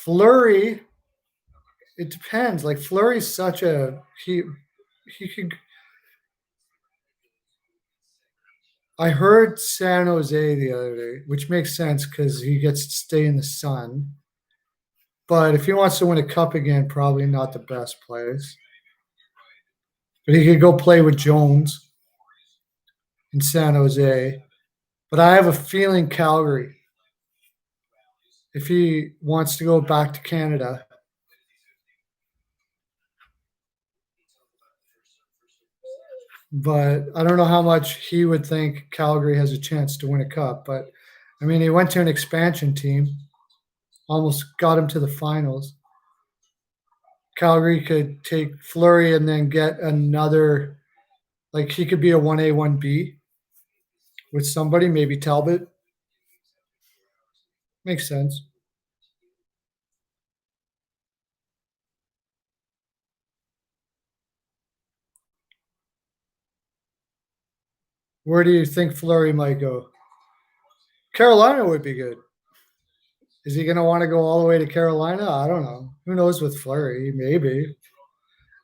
Speaker 1: Fleury, it depends. Like Fleury's such a he could. I heard San Jose the other day, which makes sense because he gets to stay in the sun. But if he wants to win a cup again, probably not the best place. But he could go play with Jones in San Jose. But I have a feeling Calgary, if he wants to go back to Canada. But I don't know how much he would think Calgary has a chance to win a cup. But I mean, he went to an expansion team, almost got him to the finals. Calgary could take Fleury and then get another, like he could be a 1A, 1B with somebody, maybe Talbot. Makes sense. Where do you think Fleury might go? Carolina would be good. Is he going to want to go all the way to Carolina? I don't know. Who knows with Fleury? Maybe.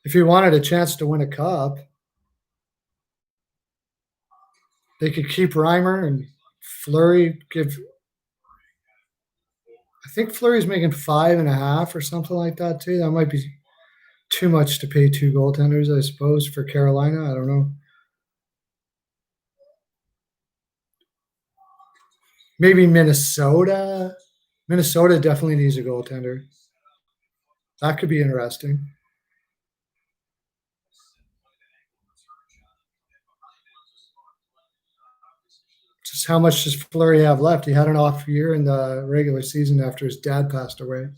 Speaker 1: If he wanted a chance to win a cup, they could keep Reimer and Fleury give. I think Fleury's making 5.5 or something like that too. That might be too much to pay two goaltenders, I suppose, for Carolina. I don't know. Maybe Minnesota. Minnesota definitely needs a goaltender. That could be interesting. Just how much does Fleury have left? He had an off year in the regular season after his dad passed away.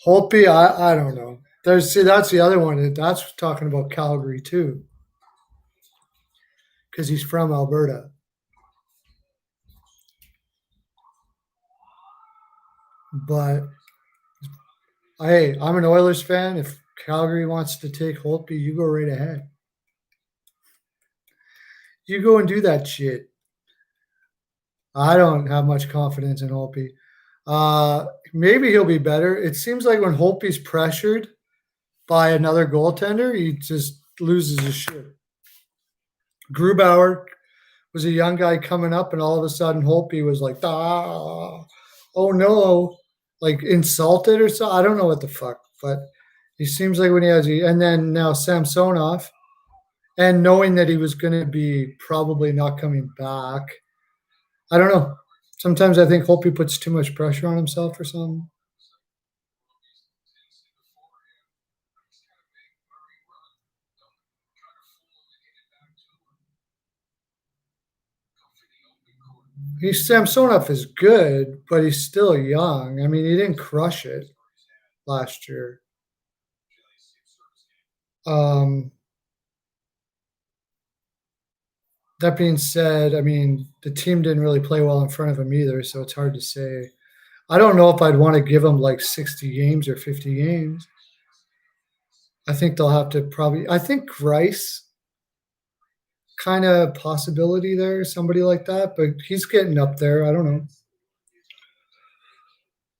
Speaker 1: Holtby, I don't know. See, that's the other one. That's talking about Calgary too, because he's from Alberta. But hey, I'm an Oilers fan. If Calgary wants to take Holtby, you go right ahead. You go and do that shit. I don't have much confidence in Holtby. Maybe he'll be better. It seems like when Holtby's pressured by another goaltender, he just loses his shit. Grubauer was a young guy coming up, and all of a sudden Holtby was like, oh no, like insulted or so. I don't know what the fuck, but he seems like when he has, and then now Samsonov, and knowing that he was going to be probably not coming back. I don't know. Sometimes I think Holtby puts too much pressure on himself or something. Samsonov is good, but he's still young. I mean, he didn't crush it last year. That being said, I mean, the team didn't really play well in front of him either, so it's hard to say. I don't know if I'd want to give him like 60 games or 50 games. I think they'll have to probably. I think Grice, kind of possibility there, somebody like that, but he's getting up there. I don't know.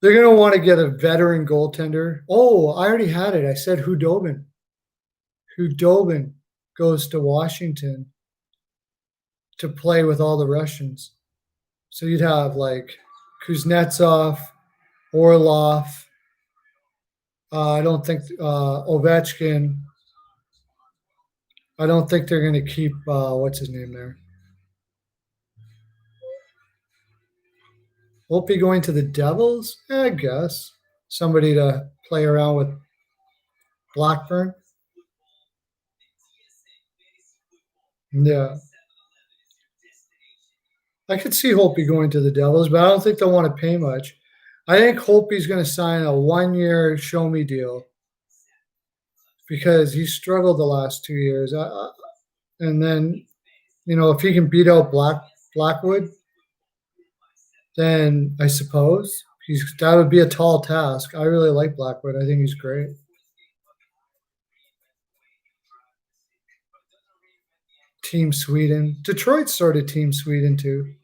Speaker 1: They're going to want to get a veteran goaltender. Oh, I already had it. I said Hudobin. Hudobin goes to Washington to play with all the Russians. So you'd have like Kuznetsov, Orlov. I don't think Ovechkin. I don't think they're going to keep what's his name there. Won't be going to the Devils, I guess. Somebody to play around with Blackburn. Yeah. I could see Holtby going to the Devils, but I don't think they'll want to pay much. I think Holtby's going to sign a 1-year show me deal because he struggled the last 2 years. And then, if he can beat out Blackwood, then I suppose that would be a tall task. I really like Blackwood. I think he's great. Team Sweden. Detroit started Team Sweden too.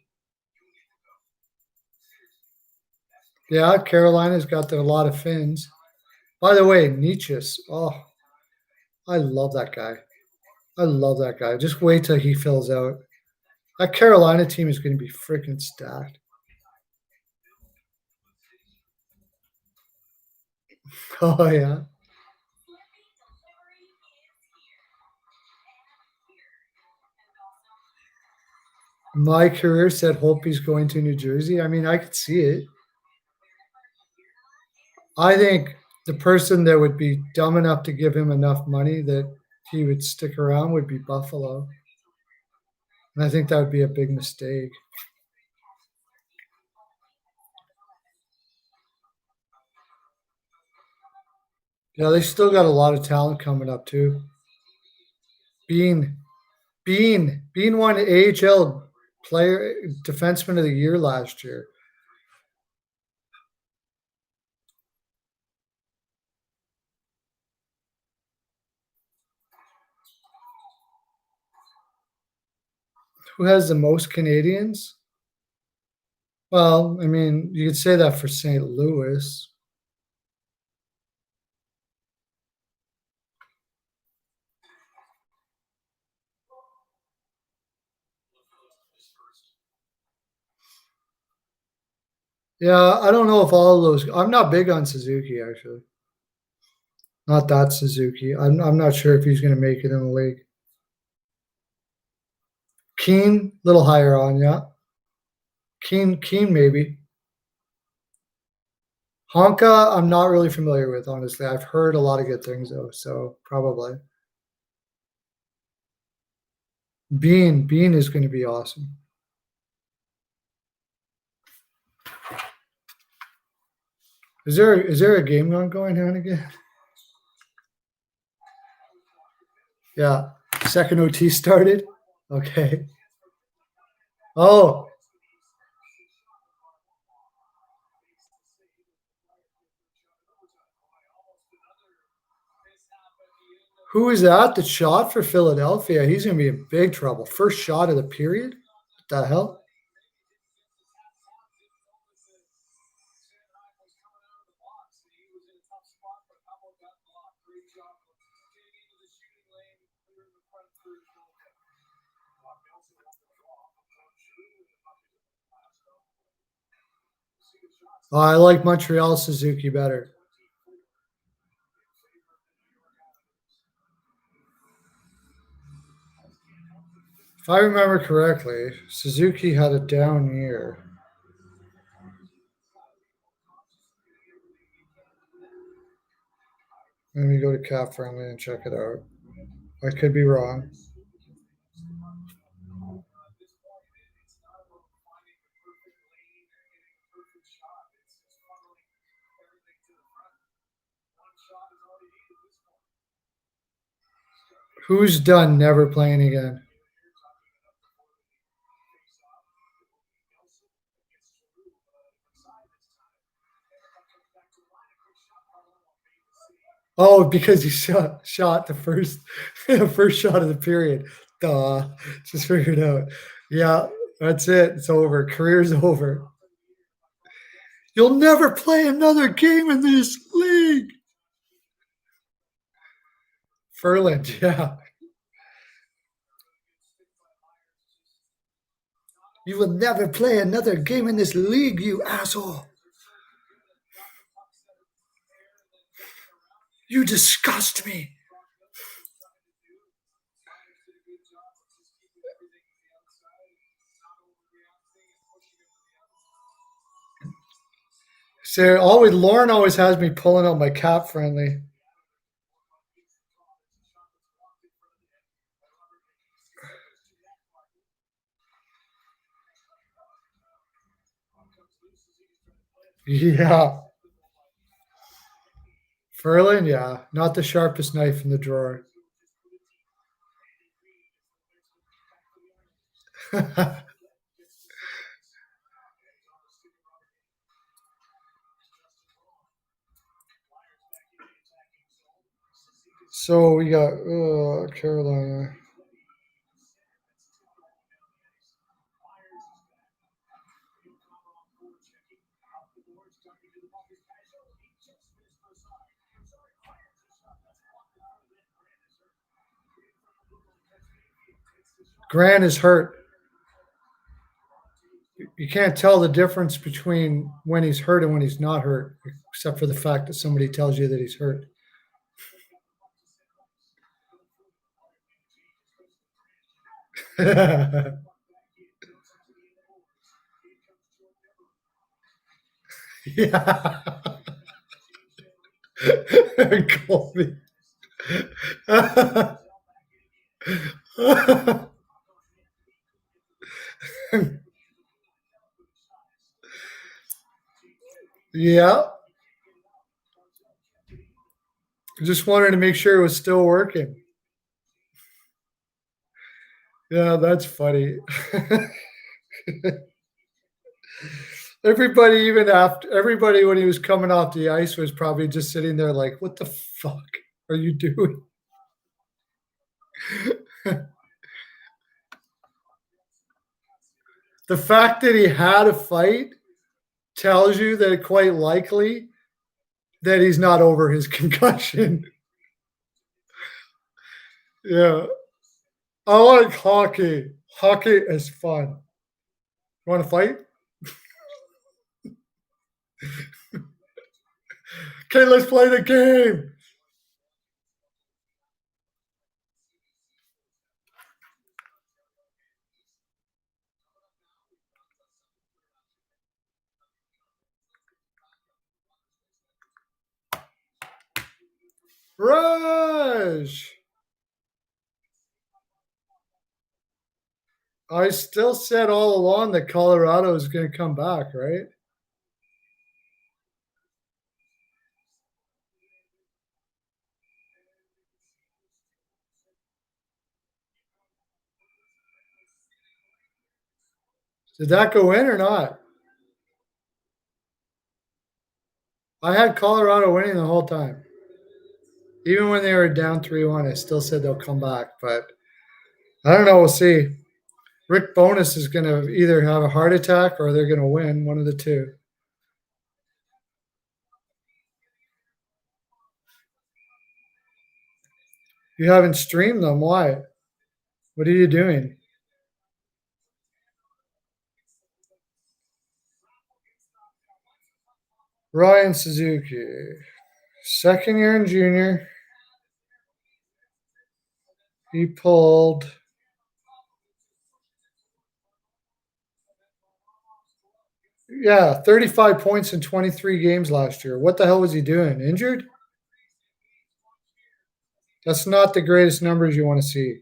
Speaker 1: Yeah, Carolina's got a lot of Finns. By the way, Nietzsche's. Oh, I love that guy. I love that guy. Just wait till he fills out. That Carolina team is going to be freaking stacked. Oh, yeah. My career said Holtby's going to New Jersey. I mean, I could see it. I think the person that would be dumb enough to give him enough money that he would stick around would be Buffalo. And I think that would be a big mistake. Yeah, they still got a lot of talent coming up too. Bean won AHL player defenseman of the year last year. Who has the most Canadians? Well, I mean, you could say that for St. Louis. Yeah, I don't know if all of those. I'm not big on Suzuki actually. Not that Suzuki. I'm not sure if he's going to make it in the league. Keane, little higher on, yeah. Keane maybe. Honka, I'm not really familiar with, honestly. I've heard a lot of good things though, so probably. Bean is going to be awesome. Is there a game going on again? Yeah. Second OT started? Okay. Oh, who is that shot for Philadelphia? He's gonna be in big trouble. First shot of the period? What the hell? Oh, I like Montreal Suzuki better. If I remember correctly, Suzuki had a down year. Let me go to Cap Friendly and check it out. I could be wrong. Who's done never playing again? Oh, because he shot the first the first shot of the period. Duh. Just figured out. Yeah, that's it. It's over. Career's over. You'll never play another game in this league. Furland, yeah. You will never play another game in this league, you asshole. You disgust me. So Lauren always has me pulling out my Cap Friendly. Yeah. Furlan, yeah. Not the sharpest knife in the drawer. So we got Carolina. Grant is hurt. You can't tell the difference between when he's hurt and when he's not hurt, except for the fact that somebody tells you that he's hurt. Yeah. Colby. Yeah. Just wanted to make sure it was still working. Yeah, that's funny. Everybody when he was coming off the ice was probably just sitting there like, "What the fuck are you doing?" The fact that he had a fight tells you that quite likely that he's not over his concussion. Yeah. I like hockey. Hockey is fun. You want to fight? Okay, let's play the game. Rush. I still said all along that Colorado is going to come back, right? Did that go in or not? I had Colorado winning the whole time. Even when they were down 3-1, I still said they'll come back. But I don't know. We'll see. Rick Bonus is going to either have a heart attack or they're going to win, one of the two. You haven't streamed them. Why? What are you doing? Ryan Suzuki, second year in junior. He pulled. Yeah, 35 points in 23 games last year. What the hell was he doing? Injured? That's not the greatest numbers you want to see.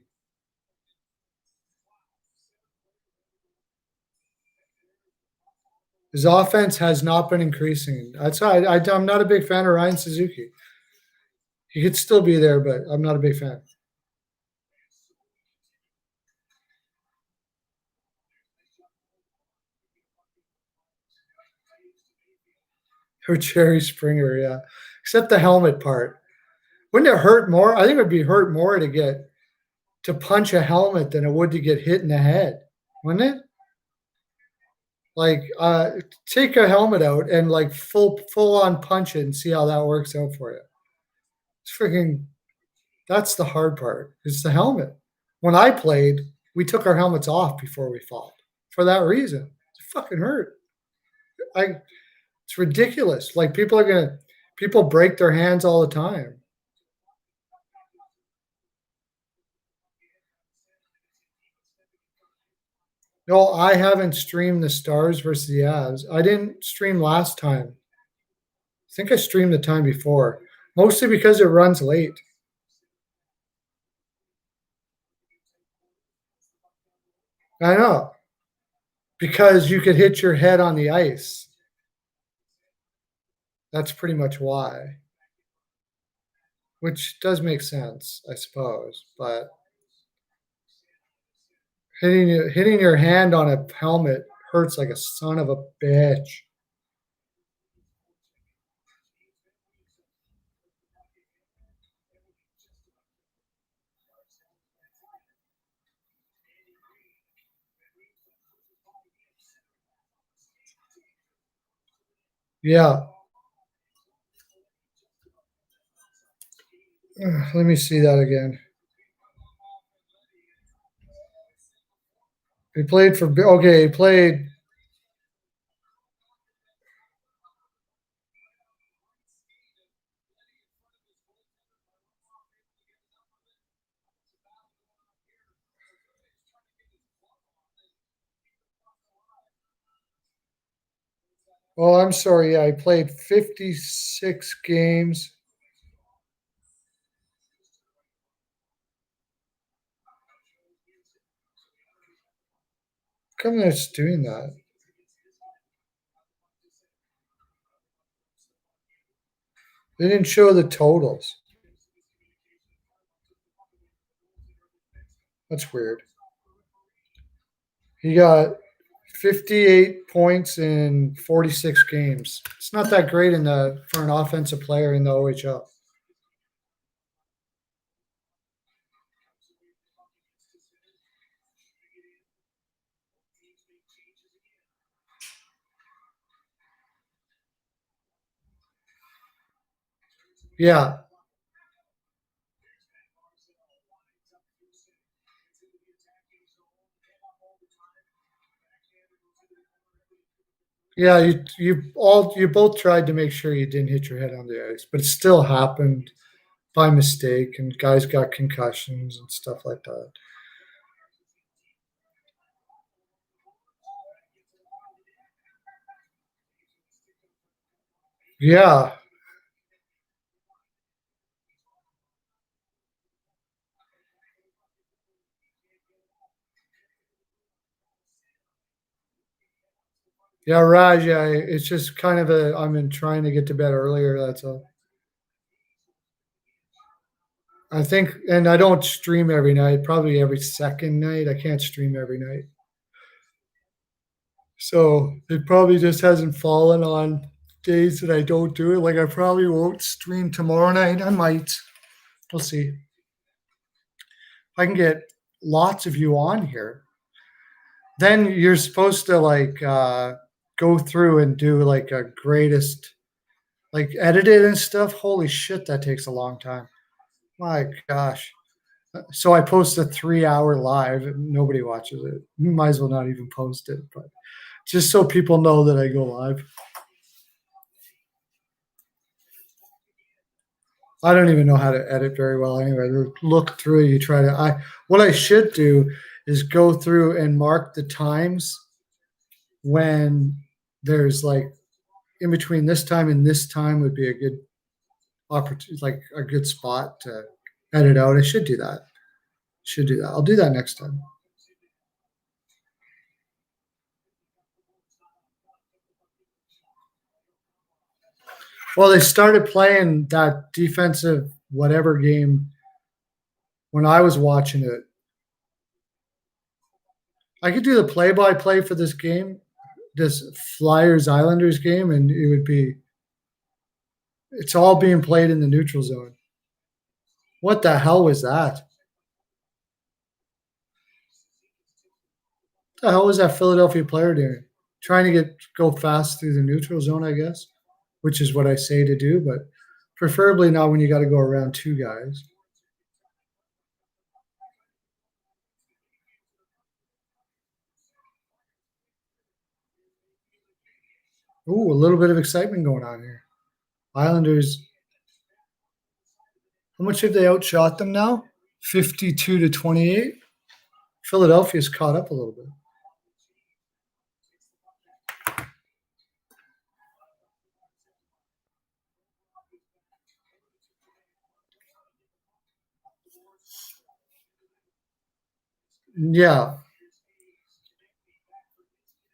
Speaker 1: His offense has not been increasing. That's why I'm not a big fan of Ryan Suzuki. He could still be there, but I'm not a big fan. Or Jerry Springer, yeah. Except the helmet part. Wouldn't it hurt more? I think it would be hurt more to punch a helmet than it would to get hit in the head, wouldn't it? Like, take a helmet out and like full on punch it and see how that works out for you. It's freaking. That's the hard part. It's the helmet. When I played, we took our helmets off before we fought for that reason. It fucking hurt. It's ridiculous. Like people break their hands all the time. No, I haven't streamed the Stars versus the Avs. I didn't stream last time. I think I streamed the time before, mostly because it runs late. I know. Because you could hit your head on the ice. That's pretty much why. Which does make sense, I suppose. But hitting your hand on a helmet hurts like a son of a bitch. Yeah. Let me see that again. He played for okay. He played. Oh, I'm sorry. Yeah, he played 56 games. How come it's doing that? They didn't show the totals. That's weird. He got 58 points in 46 games. It's not that great for an offensive player in the OHL. Yeah. Yeah, you both tried to make sure you didn't hit your head on the ice, but it still happened by mistake, and guys got concussions and stuff like that. Yeah. Yeah, Raj, yeah, it's just kind of I've been trying to get to bed earlier, that's all. I think, and I don't stream every night, probably every second night. I can't stream every night. So it probably just hasn't fallen on days that I don't do it. Like I probably won't stream tomorrow night. I might. We'll see. I can get lots of you on here. Then you're supposed to like go through and do like a greatest, like edit it and stuff. Holy shit, that takes a long time. My gosh. So I post a 3 hour live and nobody watches it. You might as well not even post it, but just so people know that I go live. I don't even know how to edit very well anyway. Look through, you try to what I should do is go through and mark the times when there's like in between this time and this time would be a good opportunity, like a good spot to edit out. I should do that. Should do that. I'll do that next time. Well, they started playing that defensive whatever game when I was watching it. I could do the play-by-play for this game, this Flyers Islanders game, and it would be. It's all being played in the neutral zone. What the hell was that? What the hell was that Philadelphia player doing? Trying to go fast through the neutral zone, I guess, which is what I say to do, but preferably not when you got to go around two guys. Ooh, a little bit of excitement going on here. Islanders. How much have they outshot them now? 52-28. Philadelphia's caught up a little bit. Yeah.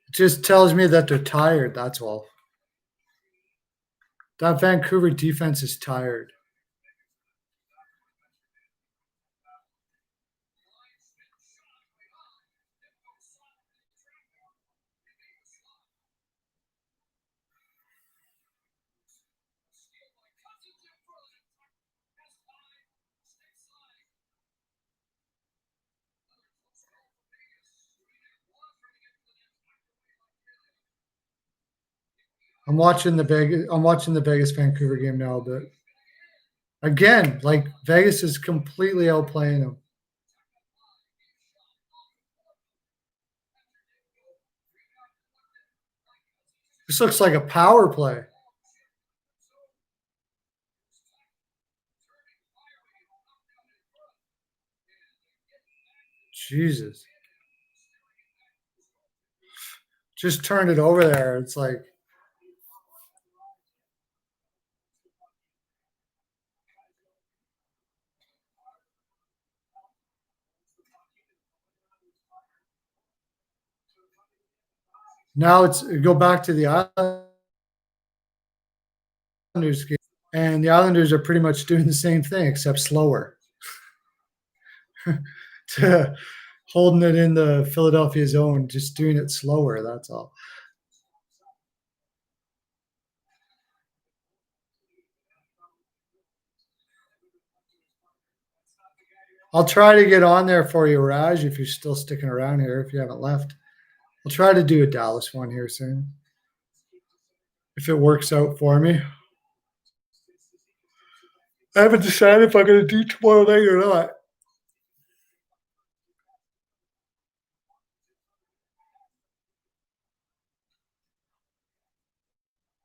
Speaker 1: It just tells me that they're tired, that's all. That Vancouver defense is tired. I'm watching the Vegas Vancouver game now, but again, like Vegas is completely outplaying them. This looks like a power play. Jesus. Just turned it over there. It's like now it's go back to the Islanders game, and the Islanders are pretty much doing the same thing except slower. To holding it in the Philadelphia zone, just doing it slower. That's all. I'll try to get on there for you, Raj, if you're still sticking around here, if you haven't left. I'll try to do a Dallas one here soon. If it works out for me. I haven't decided if I'm going to do tomorrow night or not.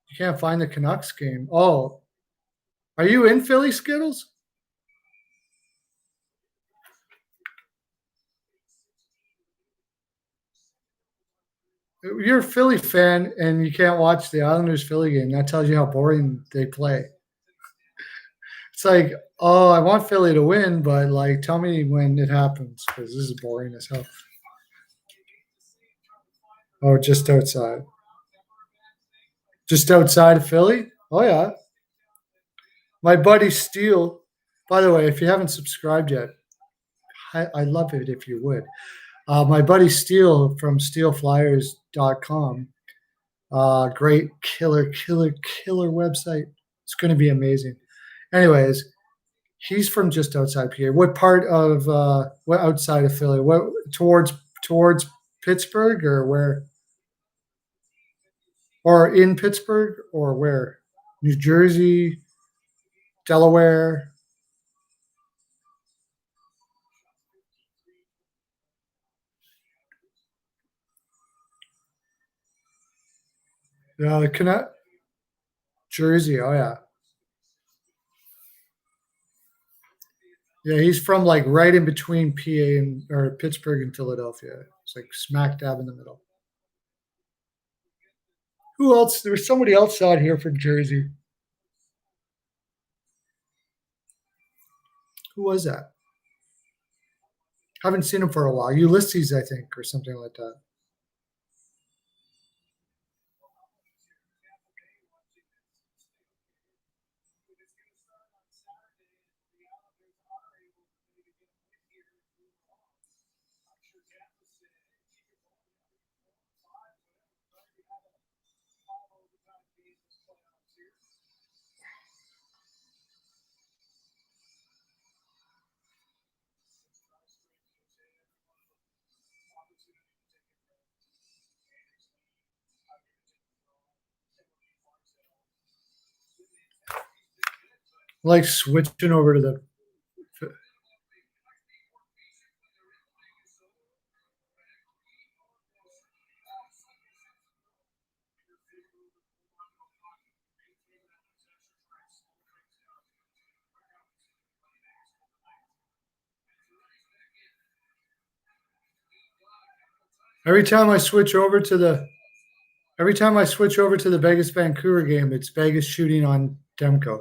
Speaker 1: You can't find the Canucks game. Oh, are you in Philly, Skittles? You're a Philly fan and you can't watch the Islanders Philly game. That tells you how boring they play. It's like, oh, I want Philly to win, but like, tell me when it happens because this is boring as hell. Oh, just outside. Just outside of Philly? Oh, yeah. My buddy Steele, by the way, if you haven't subscribed yet, I'd love it if you would. My buddy Steele from steelflyers.com. Great killer website. It's going to be amazing. Anyways, he's from just outside PA. What part of what outside of Philly? What towards Pittsburgh or where? Or in Pittsburgh or where? New Jersey, Delaware. Connect Jersey. Oh yeah. Yeah, he's from like right in between PA and or Pittsburgh and Philadelphia. It's like smack dab in the middle. Who else? There was somebody else out here from Jersey. Who was that? Haven't seen him for a while. Ulysses, I think, or something like that. Like switching over to the. Every time I switch over to the Vegas Vancouver game, it's Vegas shooting on Demko.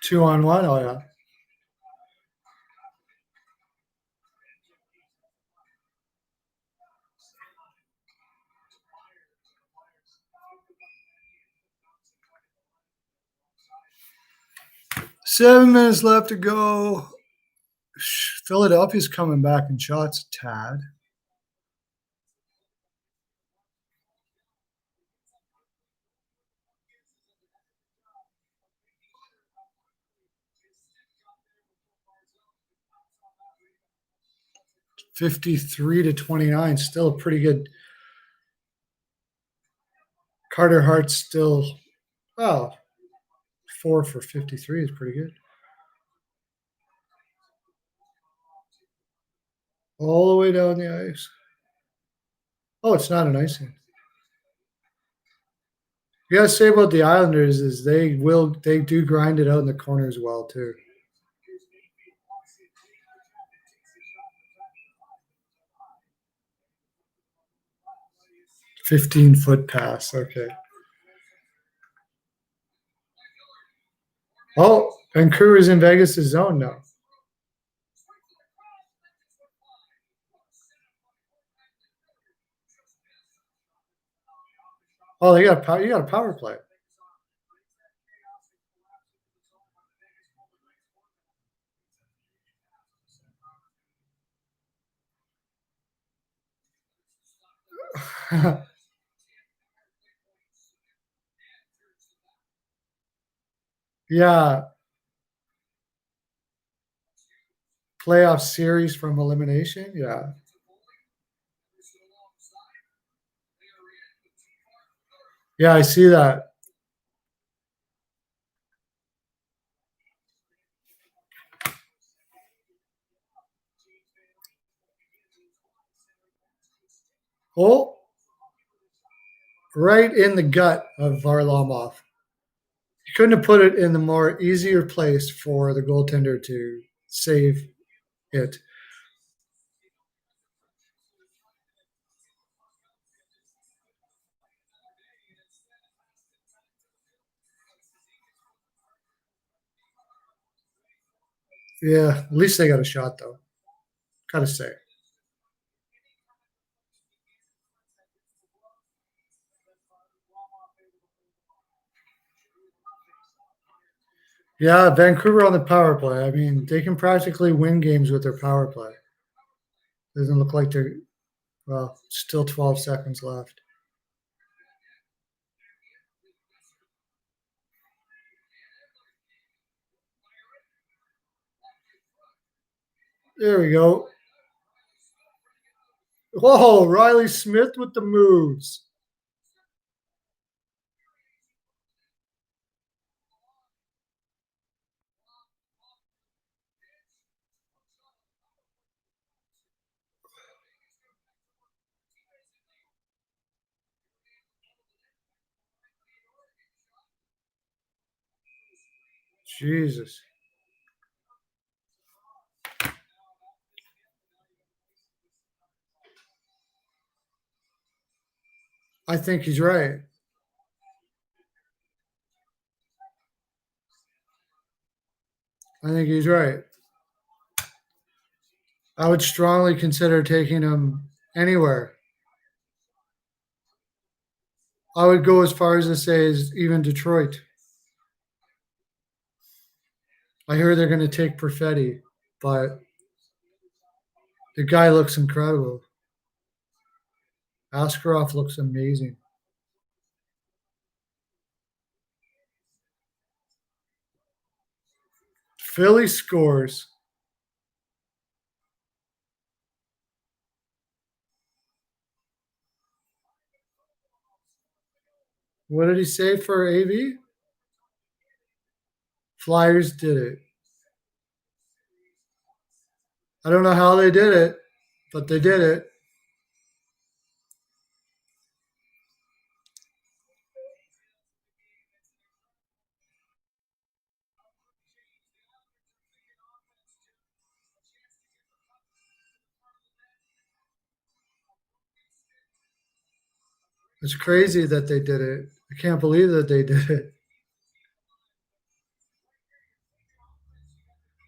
Speaker 1: Two on one. Oh yeah. Seven minutes left to go. Philadelphia's coming back in shots, tad. $53-29, still a pretty good. Carter Hart's still, oh, 4 for 53 is pretty good. All the way down the ice. Oh, it's not an icing. You gotta say about the Islanders is they do grind it out in the corners well too. 15-foot pass. Okay. Oh, Vancouver's in Vegas' zone now. Oh, you got a power play. Yeah. Playoff series from elimination. Yeah. Yeah, I see that. Oh, right in the gut of Varlamov. You couldn't have put it in the more easier place for the goaltender to save it. Yeah, at least they got a shot though. Gotta say. Yeah, Vancouver on the power play. I mean, they can practically win games with their power play. Doesn't look like they're well, still 12 seconds left. There we go. Whoa, Riley Smith with the moves. Jesus. I think he's right. I think he's right. I would strongly consider taking him anywhere. I would go as far as to say is even Detroit. I hear they're going to take Perfetti, but the guy looks incredible. Askarov looks amazing. Philly scores. What did he say for AV? Flyers did it. I don't know how they did it, but they did it. It's crazy that they did it. I can't believe that they did it.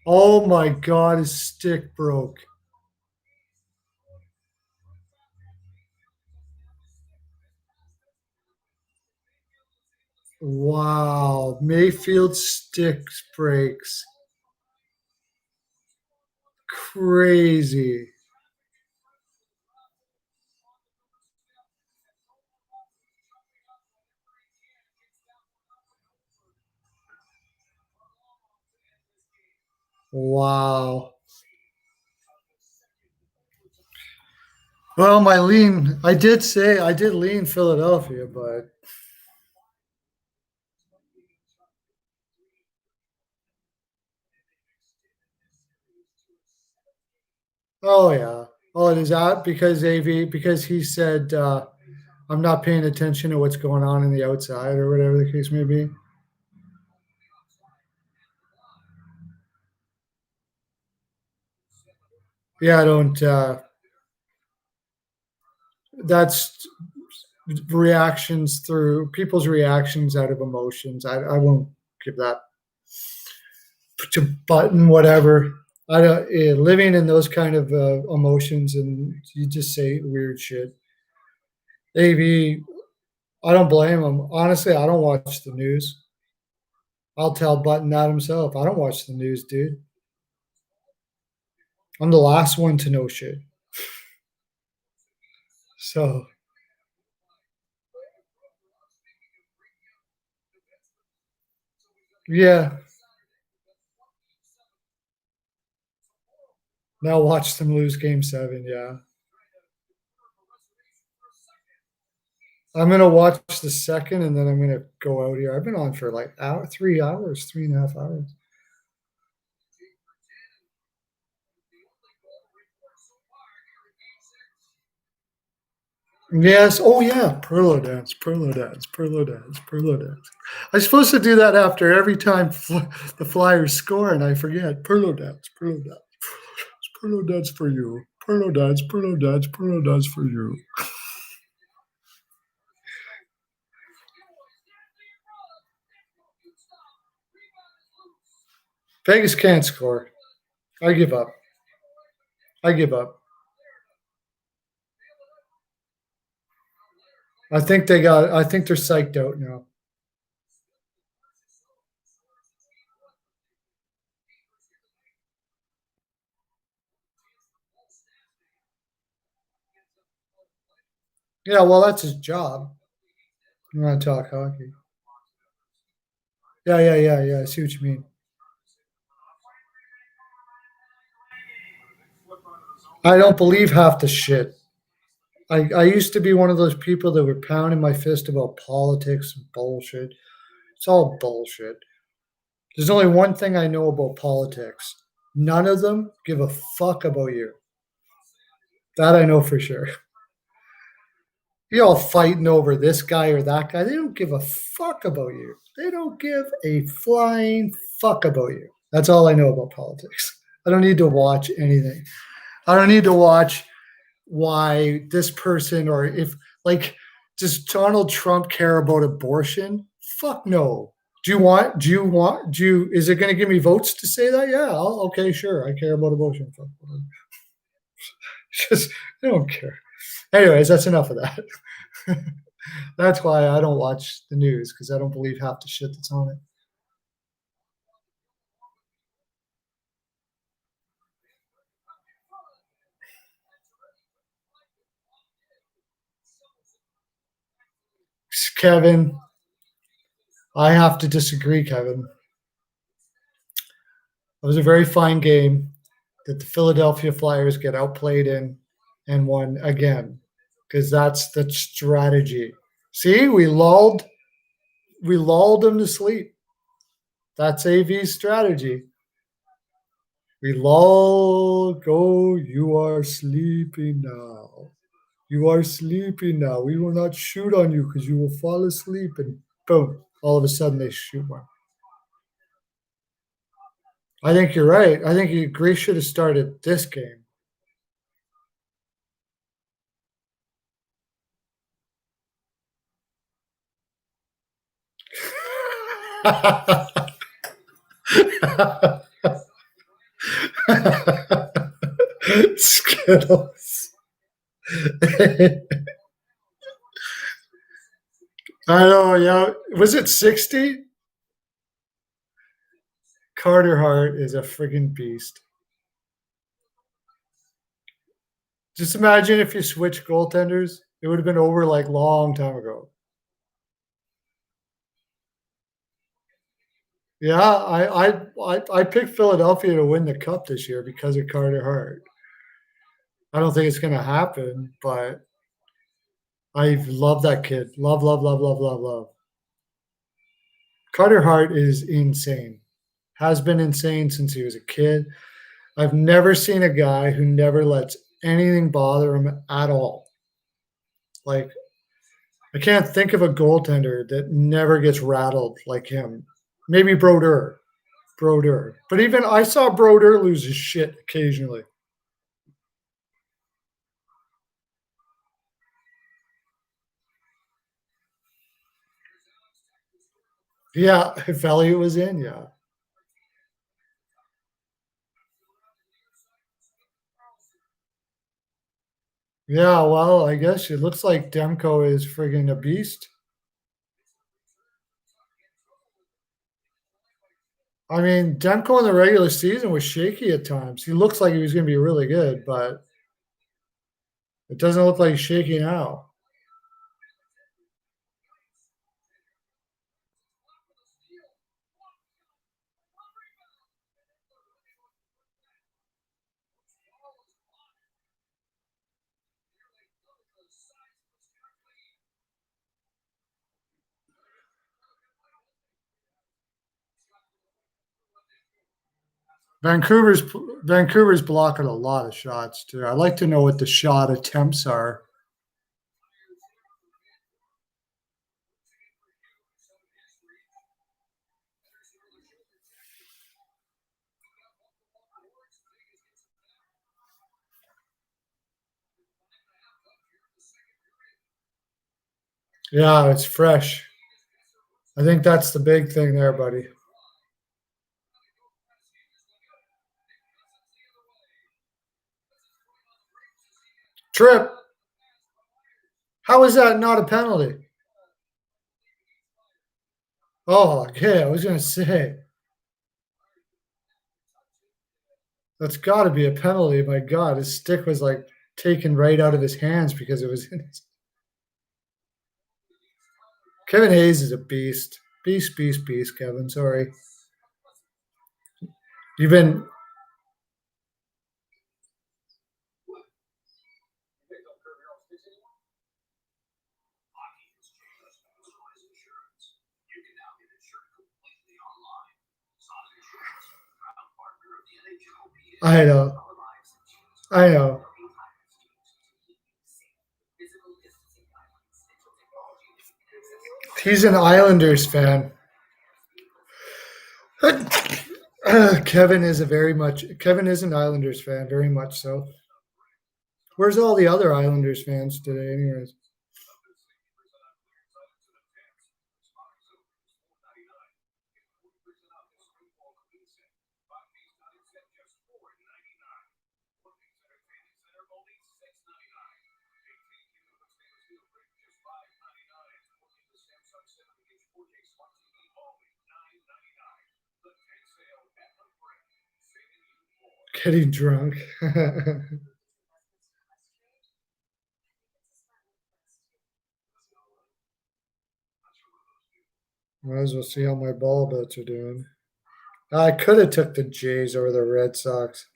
Speaker 1: Oh my God, his stick broke. Wow. Mayfield stick breaks. Crazy. Wow. Well, I did say I did lean Philadelphia, but oh yeah. Oh, it is out because AV because he said I'm not paying attention to what's going on in the outside or whatever the case may be. Yeah, I don't. That's reactions through people's reactions out of emotions. I won't give that to button whatever. I don't living in those kind of emotions and you just say weird shit. AV, I don't blame him. Honestly, I don't watch the news. I'll tell Button that himself. I don't watch the news, dude. I'm the last one to know shit. So yeah, now watch them lose game 7. Yeah. I'm gonna watch the second and then I'm gonna go out here. I've been on for like 3 hours, 3.5 hours. Yes. Oh yeah. Perlo dance. Perlo dance. Perlo dance. Perlo dance. I'm supposed to do that after every time the Flyers score, and I forget. Perlo dance. Perlo dance. Perlo dance for you. Perlo dance. Perlo dance. Perlo dance for you. Vegas can't score. I give up. I give up. I think they got. I think they're psyched out now. Yeah. Well, that's his job. You want to talk hockey? Yeah. Yeah. Yeah. Yeah. I see what you mean. I don't believe half the shit. I used to be one of those people that were pounding my fist about politics and bullshit. It's all bullshit. There's only one thing I know about politics. None of them give a fuck about you. That I know for sure. You're all fighting over this guy or that guy. They don't give a fuck about you. They don't give a flying fuck about you. That's all I know about politics. I don't need to watch anything. I don't need to watch why this person or if like does Donald Trump care about abortion? Fuck no. Is it going to give me votes to say that? Yeah, okay, sure. I care about abortion. Fuck, just, I don't care. Anyways, that's enough of that. That's why I don't watch the news because I don't believe half the shit that's on it. Kevin, I have to disagree, Kevin. It was a very fine game that the Philadelphia Flyers get outplayed in and won again because that's the strategy. See, we lulled them to sleep. That's AV's strategy. We lull, go, you are sleeping now. You are sleeping now. We will not shoot on you because you will fall asleep. And boom, all of a sudden they shoot one. I think you're right. I think Greece should have started this game. Skittles. I know, yeah. Was it 60? Carter Hart is a friggin' beast. Just imagine if you switch goaltenders, it would have been over like long time ago. Yeah, I picked Philadelphia to win the cup this year because of Carter Hart. I don't think it's gonna happen, but I love that kid. Love, love, love, love, love, love. Carter Hart is insane. Has been insane since he was a kid. I've never seen a guy who never lets anything bother him at all. Like I can't think of a goaltender that never gets rattled like him. Maybe Broder. But even I saw Broder lose his shit occasionally. Yeah, if Elliott was in, yeah. Yeah, well, I guess it looks like Demko is friggin' a beast. I mean, Demko in the regular season was shaky at times. He looks like he was going to be really good, but it doesn't look like he's shaky now. Vancouver's Vancouver's blocking a lot of shots too. I'd like to know what the shot attempts are. Yeah, it's fresh. I think that's the big thing there, buddy. Trip. How is that not a penalty? Oh, okay. I was gonna say that's got to be a penalty. My God, his stick was like taken right out of his hands because it was in his. Kevin Hayes is a beast. Beast, beast, beast, Kevin. Sorry. You've been. I know. I know. He's an Islanders fan. Kevin is a very much. Kevin is an Islanders fan, very much so. Where's all the other Islanders fans today, anyways? Getting drunk. Might as well see how my ball bets are doing. I could have took the Jays over the Red Sox.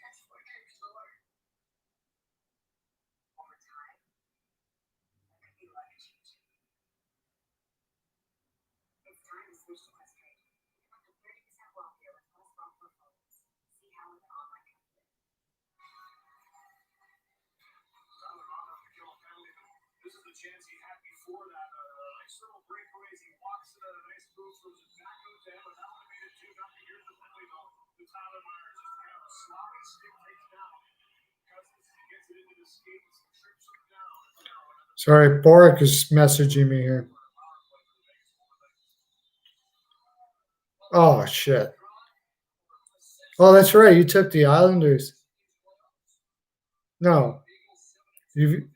Speaker 1: Sorry, Boric is messaging me here. Oh shit. Oh, that's right. You took the Islanders. No, you.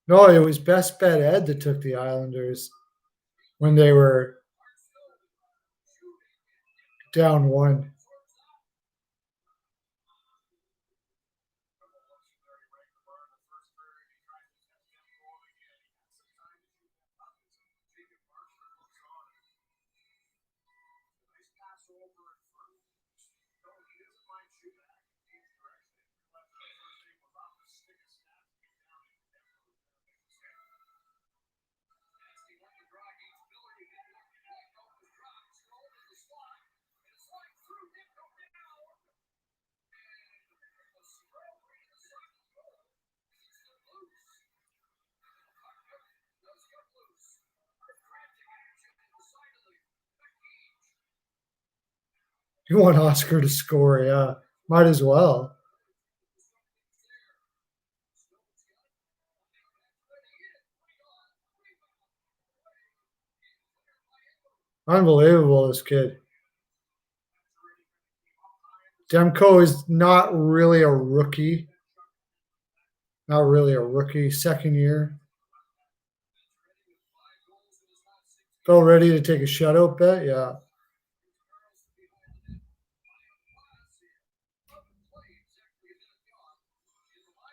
Speaker 1: No, it was Best Bet Ed that took the Islanders when they were down one. You want Oscar to score, yeah. Might as well. Unbelievable, this kid. Demko is not really a rookie. Not really a rookie. Second year. Felt ready to take a shutout bet? Yeah.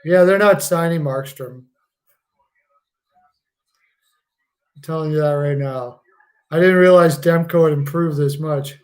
Speaker 1: Yeah, they're not signing Markstrom. I'm telling you that right now. I didn't realize Demko had improved this much.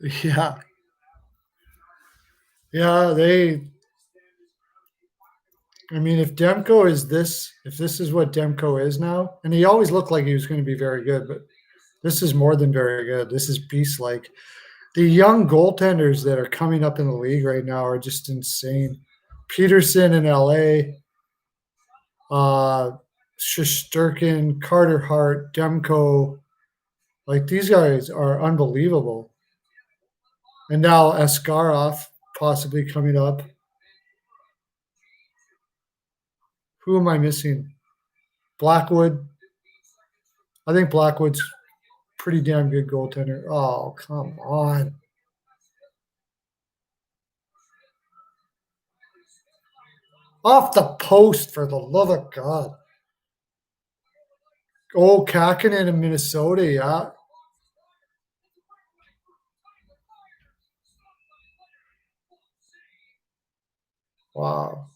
Speaker 1: Yeah. Yeah, I mean, if Demko is this, if this is what Demko is now, and he always looked like he was going to be very good, but this is more than very good. This is beast like. The young goaltenders that are coming up in the league right now are just insane. Peterson in LA, uh, Shesterkin, Carter Hart, Demko, like these guys are unbelievable. And now Askarov possibly coming up. Who am I missing? Blackwood. I think Blackwood's pretty damn good goaltender. Oh, come on. Off the post, for the love of God. Oh, Kakinen in Minnesota, yeah. Wow.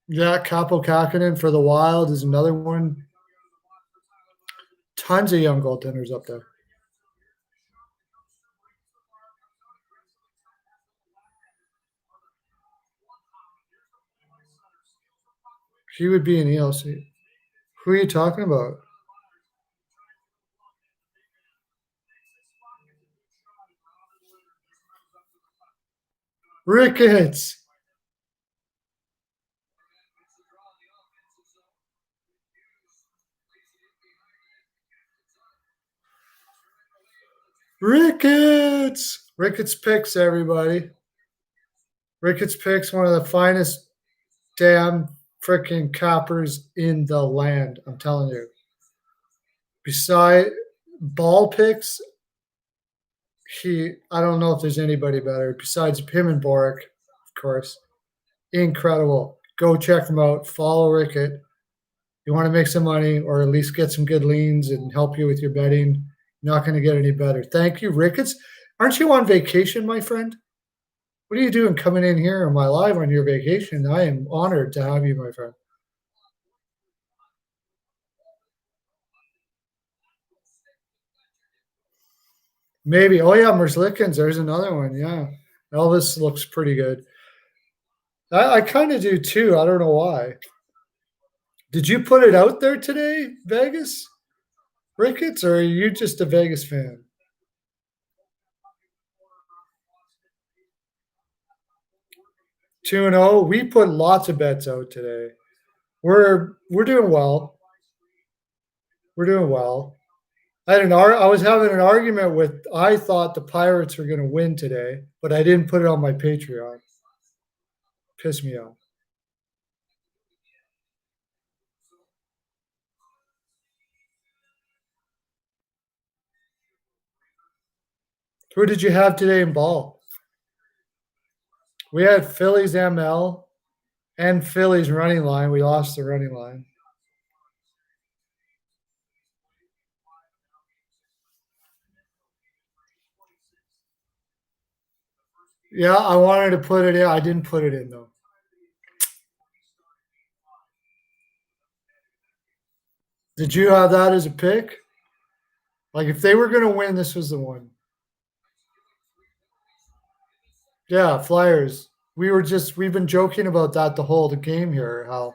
Speaker 1: Yeah, Capo Kakinen for the Wild is another one. Tons of young goaltenders up there. He would be in ELC. Who are you talking about? Ricketts. Ricketts. Ricketts picks, everybody. Ricketts picks, one of the finest damn freaking coppers in the land. I'm telling you. Beside ball picks, I don't know if there's anybody better besides him and Boric, of course. Incredible. Go check them out. Follow Rickett. You want to make some money or at least get some good leans and help you with your betting. Not going to get any better. Thank you, Ricketts. Aren't you on vacation, my friend? What are you doing coming in here on my live on your vacation? I am honored to have you, my friend. Maybe. Oh, yeah, Merzlikins. There's another one. Yeah. Elvis looks pretty good. I kind of do too. I don't know why. Did you put it out there today, Vegas? Ricketts, or are you just a Vegas fan? 2-0. We put lots of bets out today. We're doing well. We're doing well. I was having an argument with. I thought the Pirates were going to win today, but I didn't put it on my Patreon. Pissed me off. Who did you have today in ball? We had Phillies ML and Phillies running line. We lost the running line. Yeah, I wanted to put it in. I didn't put it in though. Did you have that as a pick? Like if they were going to win, this was the one. Yeah, Flyers. We've been joking about that the game here, how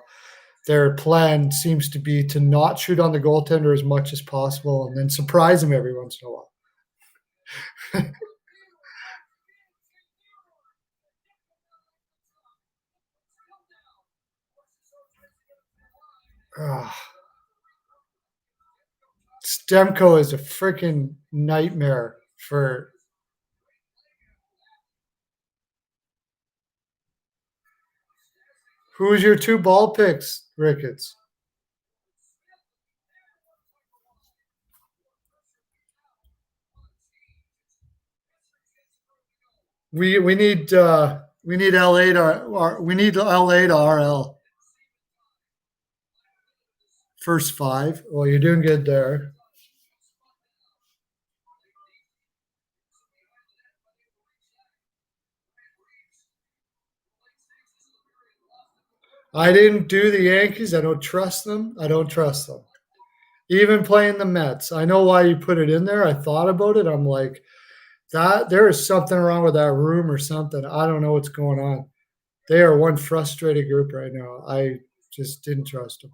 Speaker 1: their plan seems to be to not shoot on the goaltender as much as possible and then surprise him every once in a while. Stemko is a freaking nightmare for. Who's your two ball picks, Ricketts? We need LA to RL. First five. Well, you're doing good there. I didn't do the Yankees. I don't trust them. Even playing the Mets. I know why you put it in there. I thought about it. I'm like, That there is something wrong with that room or something. I don't know what's going on. They are one frustrated group right now. I just didn't trust them.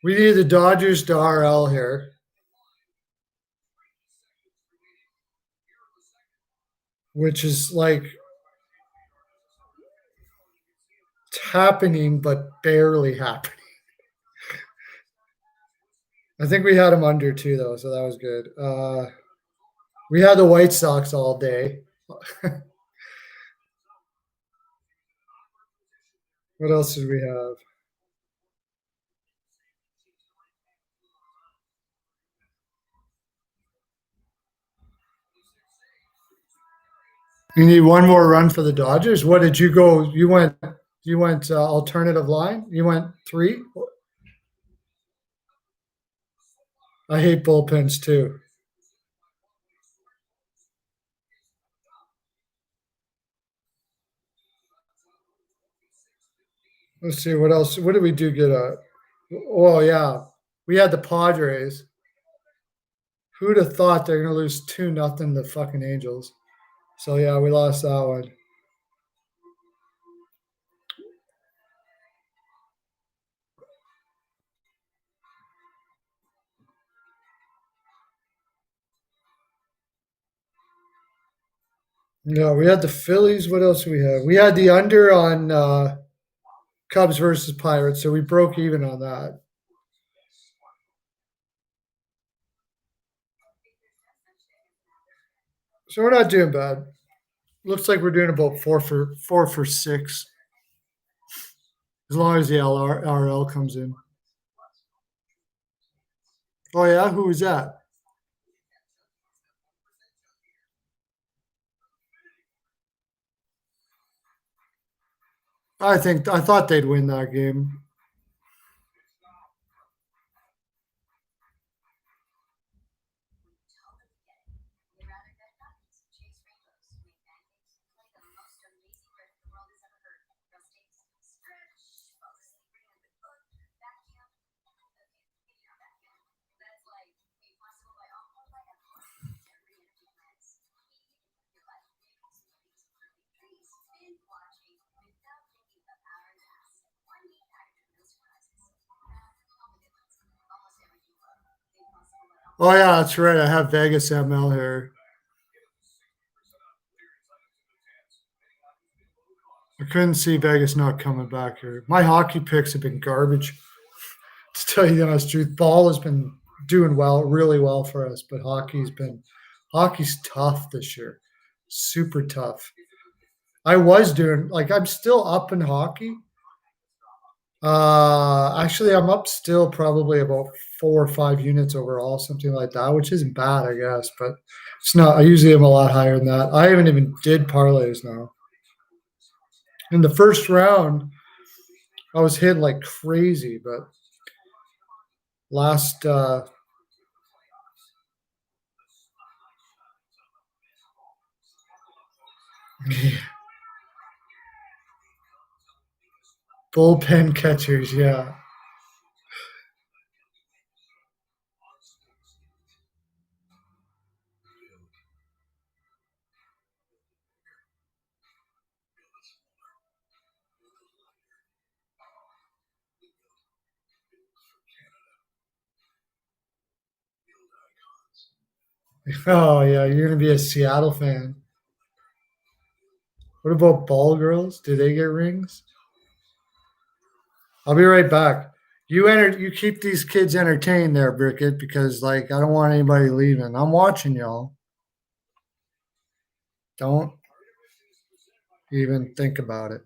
Speaker 1: We need the Dodgers to RL here, which is like it's happening, but barely happening. I think we had them under too, though, so that was good. We had the White Sox all day. What else did we have? You need one more run for the Dodgers. What did you go? You went alternative line. You went three. I hate bullpens too. Let's see what else. What did we do? Get a. Oh yeah, we had the Padres. Who'd have thought they're gonna lose 2-0 to fucking Angels? So yeah, we lost that one. No, we had the Phillies. What else do we have? We had the under on Cubs versus Pirates, so we broke even on that. So we're not doing bad. Looks like we're doing about 4 for 6, as long as the RL comes in. Oh yeah, who was that? I thought they'd win that game. Oh yeah, that's right. I have Vegas ML here. I couldn't see Vegas not coming back here. My hockey picks have been garbage. To tell you the honest truth, ball has been doing well, really well for us, but hockey's tough this year, super tough. I was doing like I'm still up in hockey. Actually, I'm up still probably about 4 or 5 units overall, something like that, which isn't bad, I guess, but it's not. I usually am a lot higher than that. I haven't even did parlays now. In the first round, I was hitting like crazy, but last bullpen catchers, yeah. Oh yeah, you're gonna be a Seattle fan. What about ball girls? Do they get rings? I'll be right back. You keep these kids entertained there, Brickett, because like I don't want anybody leaving. I'm watching y'all. Don't even think about it.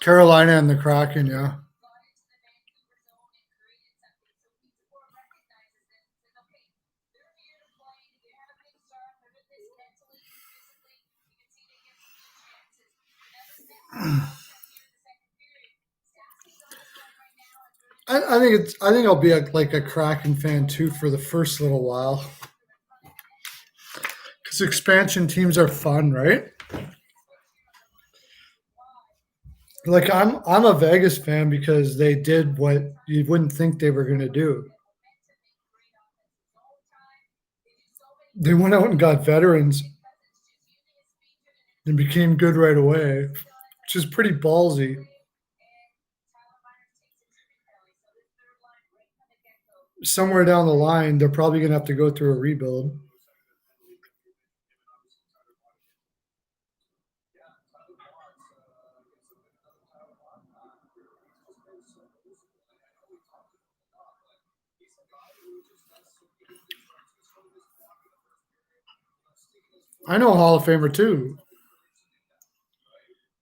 Speaker 1: Carolina and the Kraken, yeah. I think I'll be like a Kraken fan too for the first little while, because expansion teams are fun, right? Like I'm a Vegas fan because they did what you wouldn't think they were going to do. They went out and got veterans and became good right away, which is pretty ballsy. Somewhere down the line, they're probably going to have to go through a rebuild. I know a Hall of Famer too.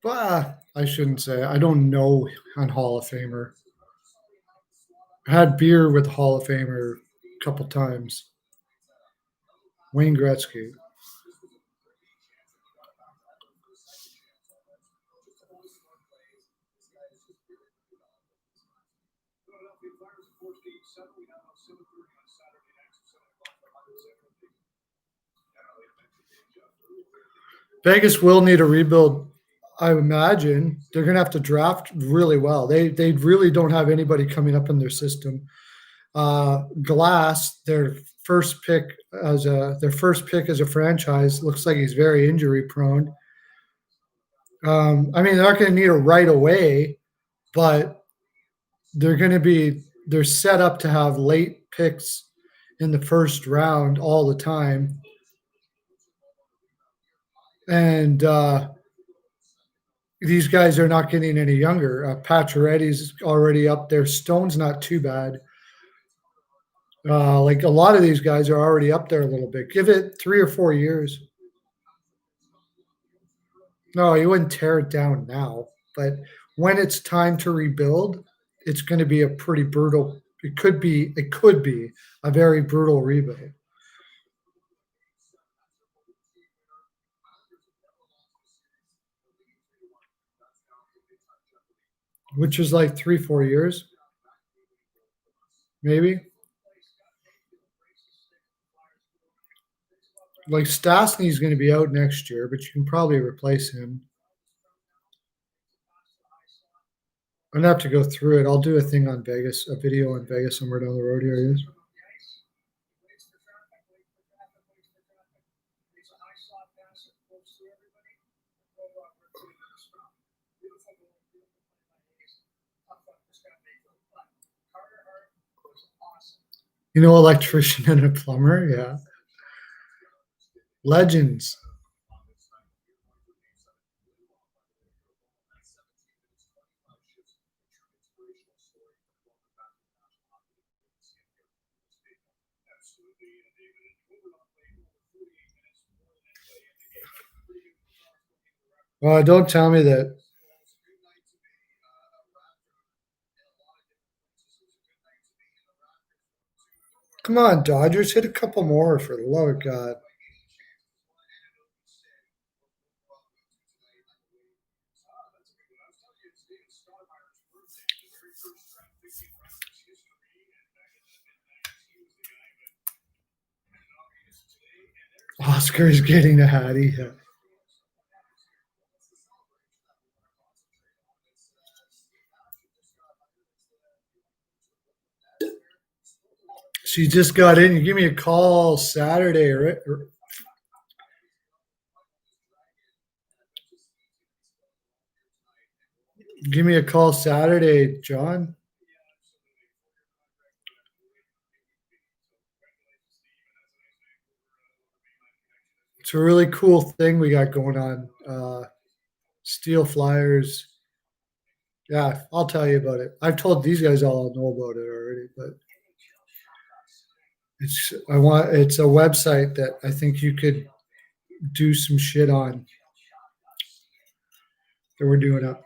Speaker 1: But I shouldn't say. I don't know on Hall of Famer. I had beer with Hall of Famer a couple times. Wayne Gretzky. Vegas will need a rebuild. I imagine they're going to have to draft really well. They really don't have anybody coming up in their system. Glass, their first pick as a franchise, looks like he's very injury prone. I mean, they're not going to need it right away, but they're set up to have late picks in the first round all the time. And these guys are not getting any younger. Pacioretty's already up there. Stone's not too bad. Like a lot of these guys are already up there a little bit. Give it 3 or 4 years. No, you wouldn't tear it down now. But when it's time to rebuild, it's going to be a pretty brutal. It could be a very brutal rebuild. Which is like 3, 4 years, maybe. Like Stastny's going to be out next year, but you can probably replace him. I'm gonna have to go through it. I'll do a thing on Vegas, a video on Vegas somewhere down the road here. It is. You know, electrician and a plumber, yeah. Legends. Well, don't tell me that. Come on, Dodgers, hit a couple more for the love of God. Oscar's getting a Hattie. She just got in. You give me a call Saturday, right? Give me a call Saturday, John. It's a really cool thing we got going on. Steel Flyers. Yeah, I'll tell you about it. I've told these guys all know about it already, but it's a website that I think you could do some shit on that we're doing up.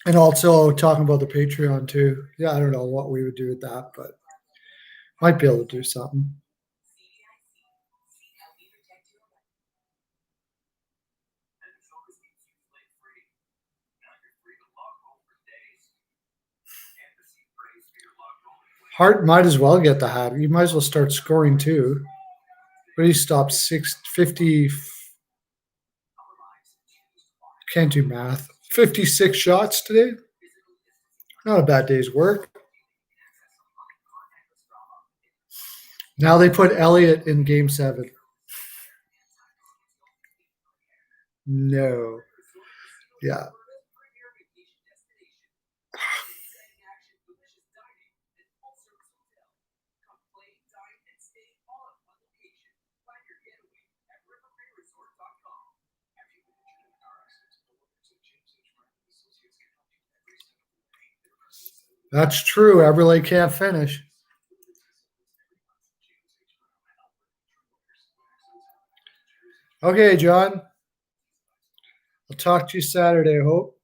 Speaker 1: And also talking about the Patreon too. Yeah, I don't know what we would do with that, but might be able to do something. Hart might as well get the hat. You might as well start scoring too. But he stopped 650. Can't do math. 56 shots today. Not a bad day's work. Now they put Elliott in game 7. No. Yeah. That's true. Eberle can't finish. Okay, John. I'll talk to you Saturday, I hope.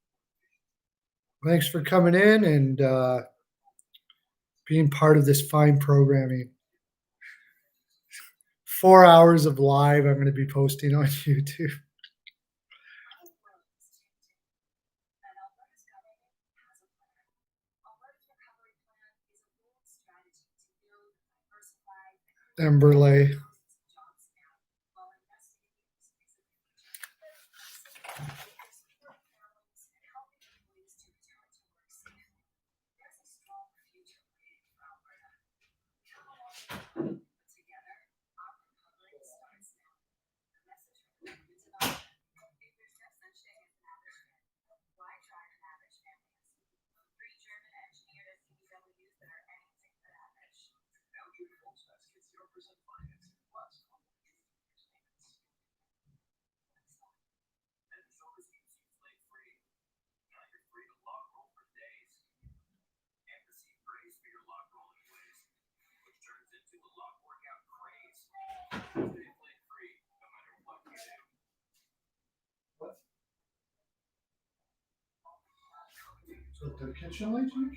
Speaker 1: Thanks for coming in and being part of this fine programming. 4 hours of live I'm going to be posting on YouTube. Emberley. So the kitchen lights on?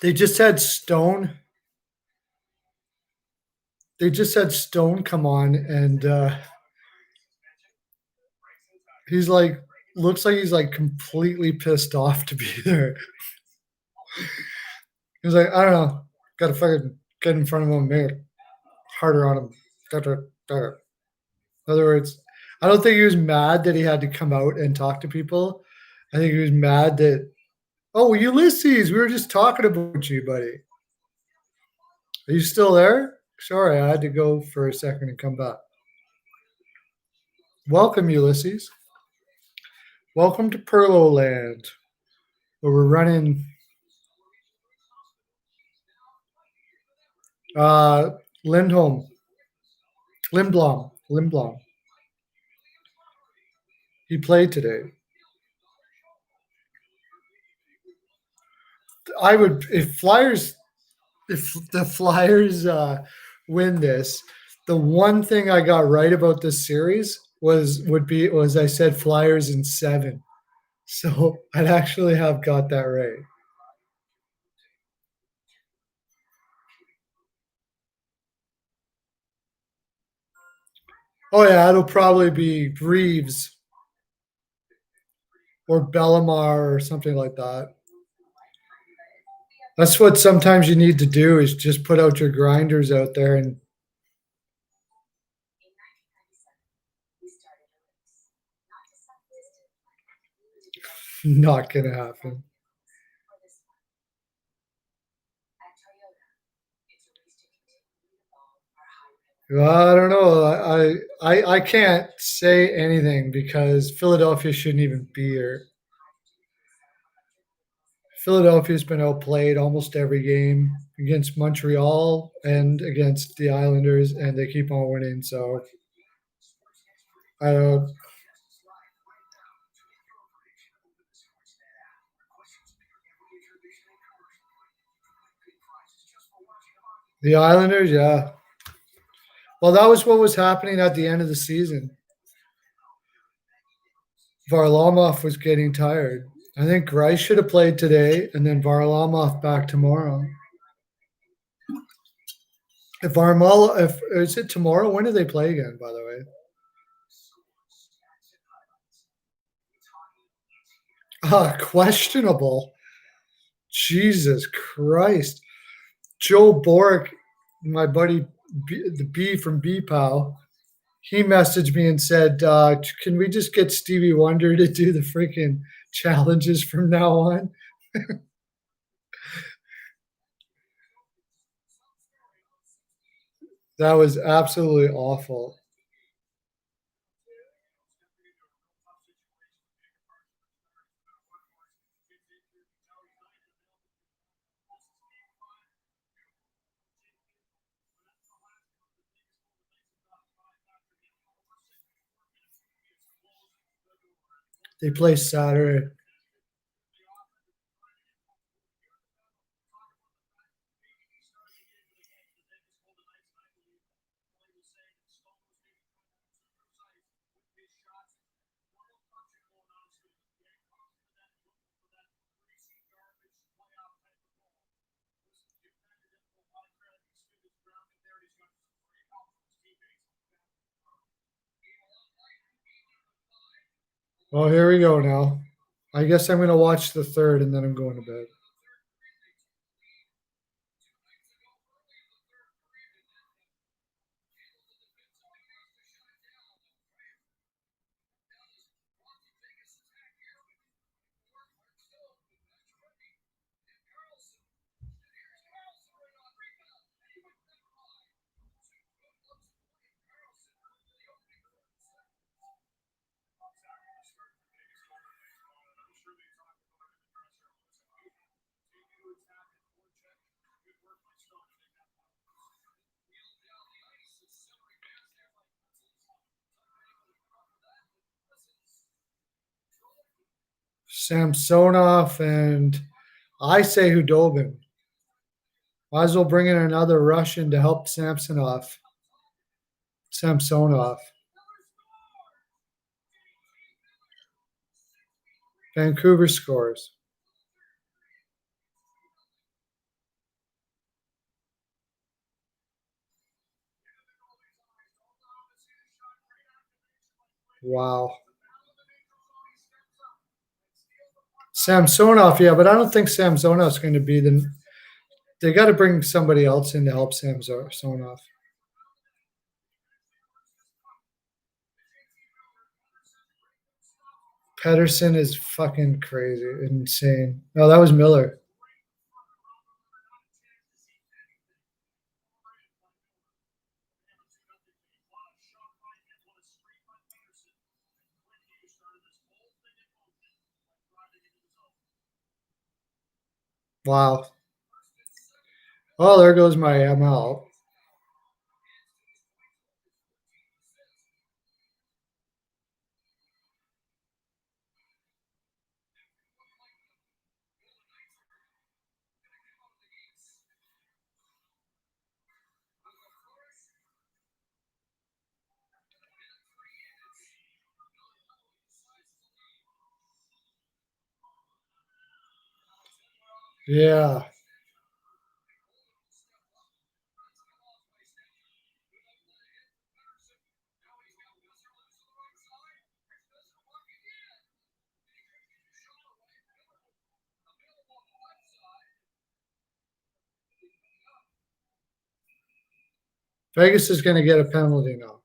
Speaker 1: They just had Stone. They just had Stone come on, and he's like, looks like he's like completely pissed off to be there. He's like, I don't know, got to fucking get in front of him, make it harder on him. In other words, I don't think he was mad that he had to come out and talk to people. I think he was mad that, oh, Ulysses, we were just talking about you, buddy. Are you still there? Sorry, I had to go for a second and come back. Welcome, Ulysses. Welcome to Perlo Land, where we're running Lindholm. Lindblom. He played today. I would if the Flyers win this, the one thing I got right about this series was I said Flyers in 7. So I'd actually have got that right. Oh yeah, it'll probably be Reeves or Bellemare or something like that. That's what sometimes you need to do is just put out your grinders out there and not gonna happen. Well, I don't know. I can't say anything because Philadelphia shouldn't even be here. Philadelphia's been outplayed almost every game against Montreal and against the Islanders, and they keep on winning. So I don't. The Islanders, yeah. Well, that was what was happening at the end of the season. Varlamov was getting tired. I think Grice should have played today, and then Varlamov back tomorrow. If is it tomorrow? When do they play again? By the way, questionable. Jesus Christ, Joe Boric, my buddy, the B from BPOW, he messaged me and said, "Can we just get Stevie Wonder to do the freaking challenges from now on?" That was absolutely awful. They play Saturday. Well, here we go now. I guess I'm going to watch the third and then I'm going to bed. Samsonov and I say Hudobin. Might as well bring in another Russian to help Samsonov. Vancouver scores. Wow. Samsonov, yeah, but I don't think Samsonov's going to be the. They got to bring somebody else in to help Samsonov. Pedersen is fucking crazy, insane. No, that was Miller. Wow. Oh, there goes my ML. Yeah. Vegas is going to get a penalty now.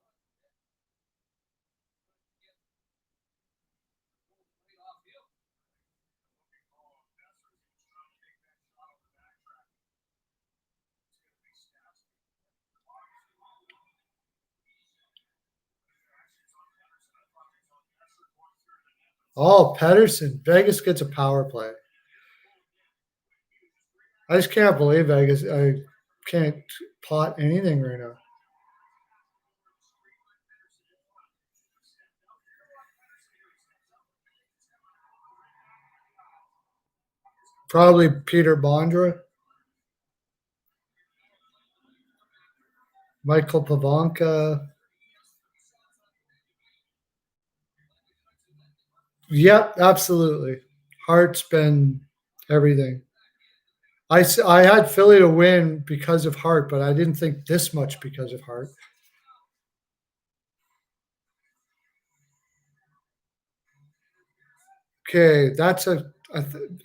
Speaker 1: Oh, Pedersen. Vegas gets a power play. I just can't believe Vegas. I can't plot anything right now. Probably Peter Bondra, Michael Pavanka. Yep, absolutely. Hart's been everything. I had Philly to win because of Hart, but I didn't think this much because of Hart. Okay, that's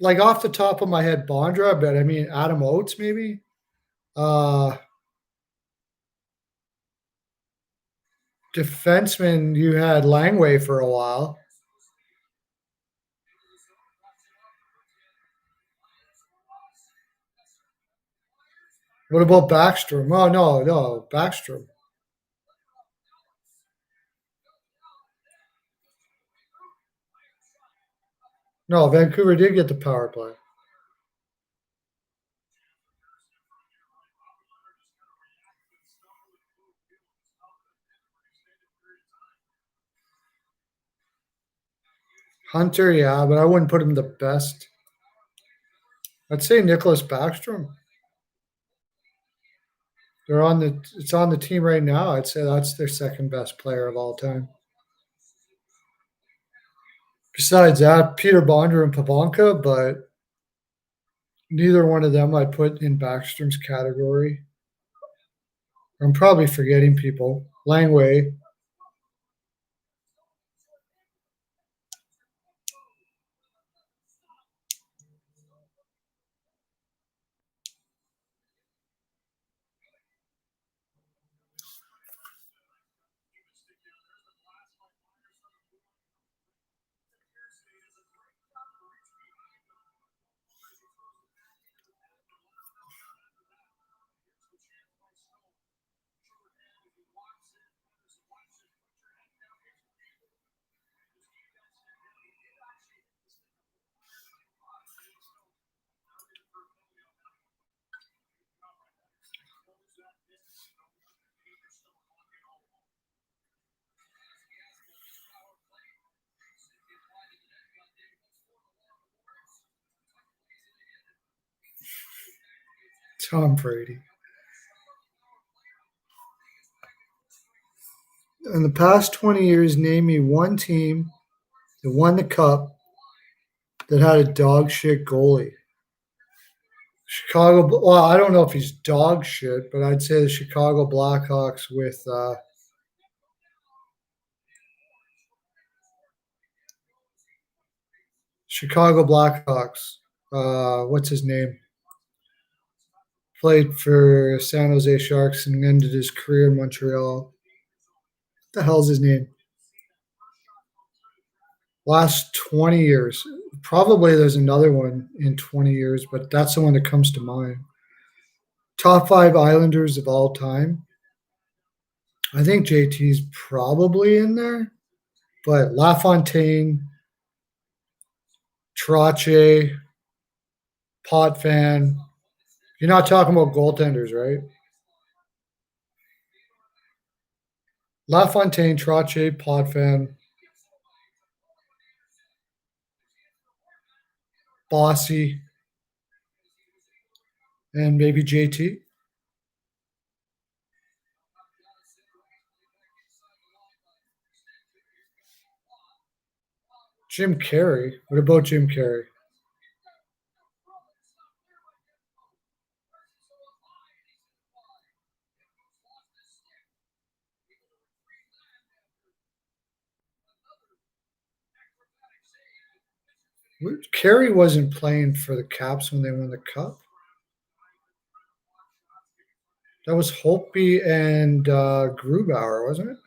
Speaker 1: like off the top of my head, Bondra, but I mean Adam Oates maybe. Defenseman, you had Langway for a while. What about Backstrom? Oh no, Backstrom. No, Vancouver did get the power play. Hunter, yeah, but I wouldn't put him the best. I'd say Nicholas Backstrom. It's on the team right now. I'd say that's their second best player of all time. Besides that, Peter Bondra and Pavanka, but neither one of them I'd put in Backstrom's category. I'm probably forgetting people. Langway. Tom Brady. In the past 20 years, name me one team that won the cup that had a dog shit goalie. Chicago. Well, I don't know if he's dog shit, but I'd say the Chicago Blackhawks with Chicago Blackhawks. What's his name? Played for San Jose Sharks and ended his career in Montreal. What the hell's his name? Last 20 years. Probably there's another one in 20 years, but that's the one that comes to mind. Top 5 Islanders of all time. I think JT's probably in there, but LaFontaine, Trottier, Potvin. You're not talking about goaltenders, right? LaFontaine, Trottier, Potvin, Bossy, and maybe JT. Jim Carrey. What about Jim Carrey? Carey wasn't playing for the Caps when they won the Cup. That was Holtby and Grubauer, wasn't it?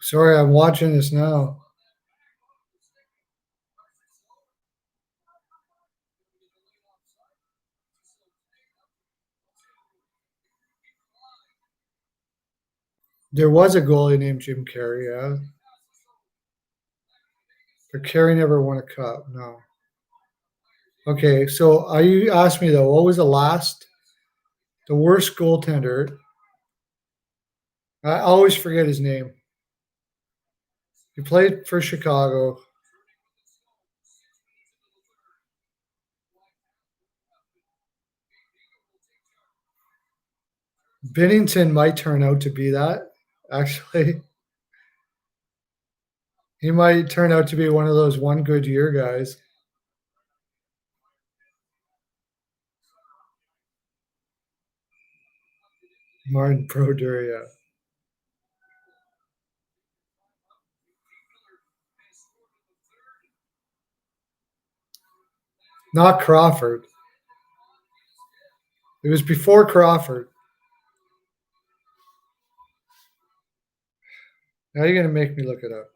Speaker 1: Sorry, I'm watching this now. There was a goalie named Jim Carrey, yeah. But Carey never won a cup, no. Okay, so you asked me though, what was the worst goaltender? I always forget his name. He played for Chicago. Binnington might turn out to be that, actually. He might turn out to be one of those one good year guys. Martin Brodeur, yeah. Not Crawford. It was before Crawford. Now you're going to make me look it up.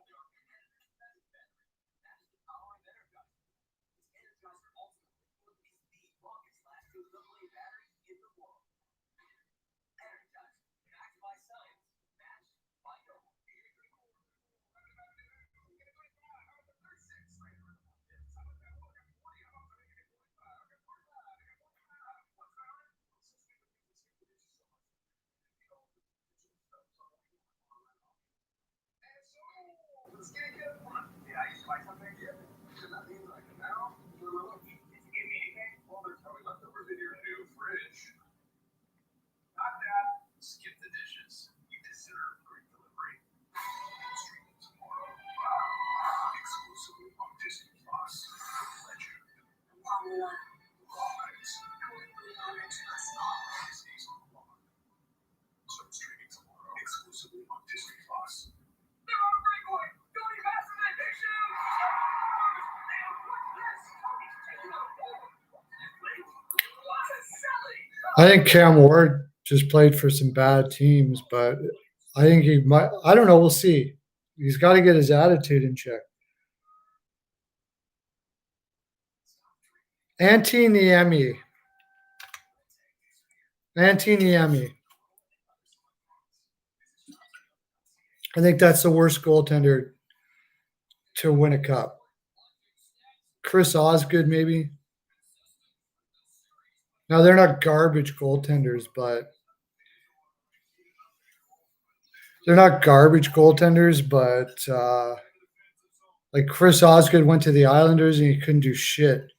Speaker 1: I think Cam Ward just played for some bad teams, but I think he might. I don't know. We'll see. He's got to get his attitude in check. Antiniemi. Antiniemi. I think that's the worst goaltender to win a cup. Chris Osgood, maybe. Now they're not garbage goaltenders, but like Chris Osgood went to the Islanders and he couldn't do shit.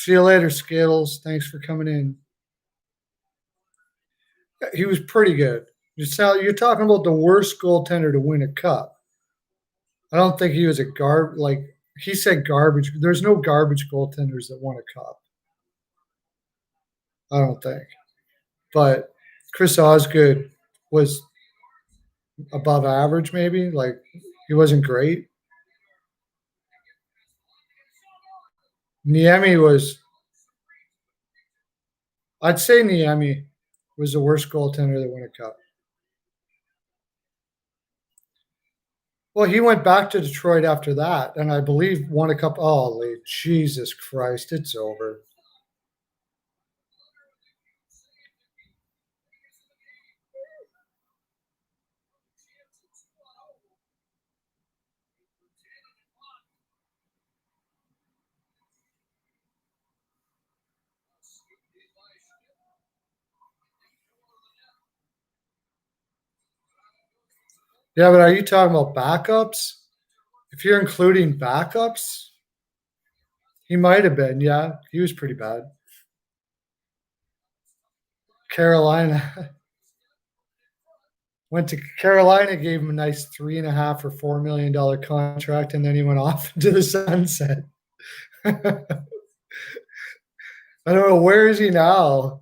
Speaker 1: See you later, Skittles. Thanks for coming in. He was pretty good. You're talking about the worst goaltender to win a cup. I don't think he was a like he said garbage. There's no garbage goaltenders that won a cup. I don't think. But Chris Osgood was above average, maybe. Like he wasn't great. Niemi was. I'd say Niemi was the worst goaltender that won a cup. Well, he went back to Detroit after that, and I believe won a cup. Oh, Jesus Christ, it's over. Yeah, but are you talking about backups? If you're including backups, he might have been. Yeah, he was pretty bad. Carolina went to Carolina, gave him a nice $3.5 or $4 million contract, and then he went off into the sunset. I don't know, where is he now?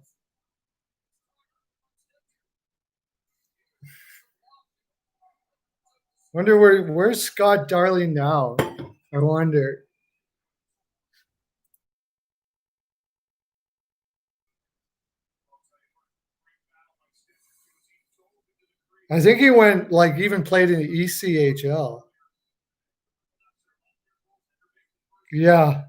Speaker 1: Wonder where's Scott Darling now? I wonder. I think he went like even played in the ECHL. Yeah.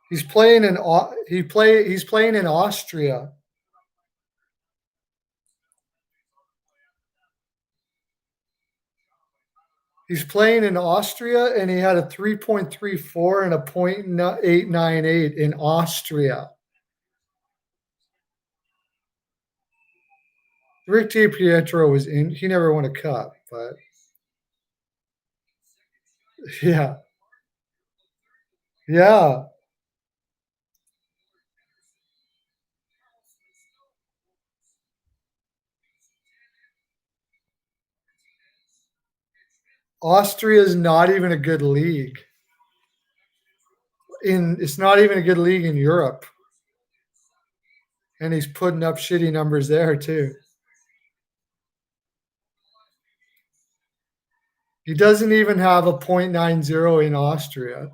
Speaker 1: He's playing in he's playing in Austria. He's playing in Austria, and he had a 3.34 and a .898 in Austria. Rick DiPietro was in. He never won a cup, but yeah, yeah. Austria is not even a good league. It's not even a good league in Europe, and he's putting up shitty numbers there too. He doesn't even have a .90 in Austria.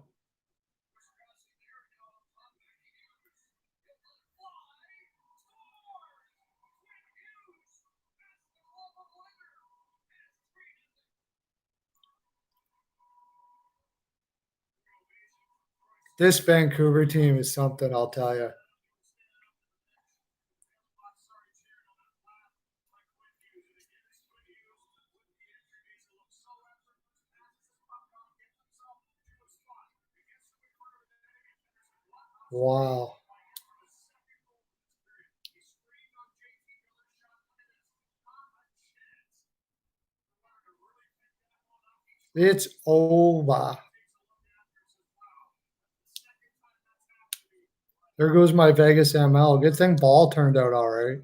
Speaker 1: This Vancouver team is something, I'll tell you. Wow. It's over. There goes my Vegas ML. Good thing ball turned out all right.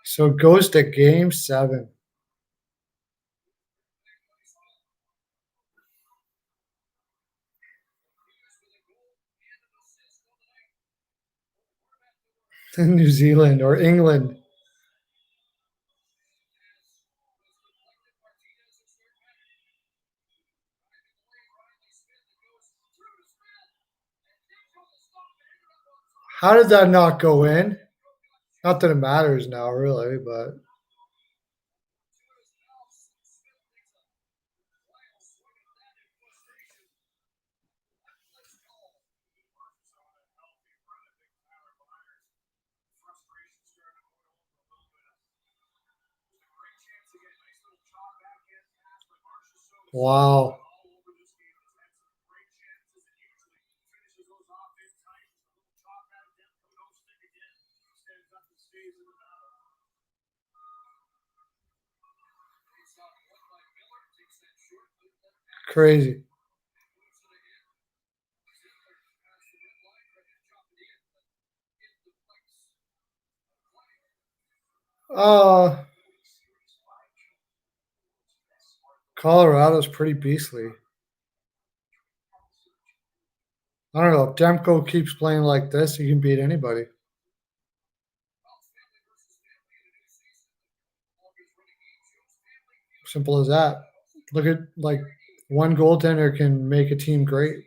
Speaker 1: So it goes to game 7. In New Zealand or England. How did that not go in? Not that it matters now, really, but Wow. Crazy. Uh, Colorado's pretty beastly. I don't know. If Demko keeps playing like this, he can beat anybody. Simple as that. Look at like one goaltender can make a team great.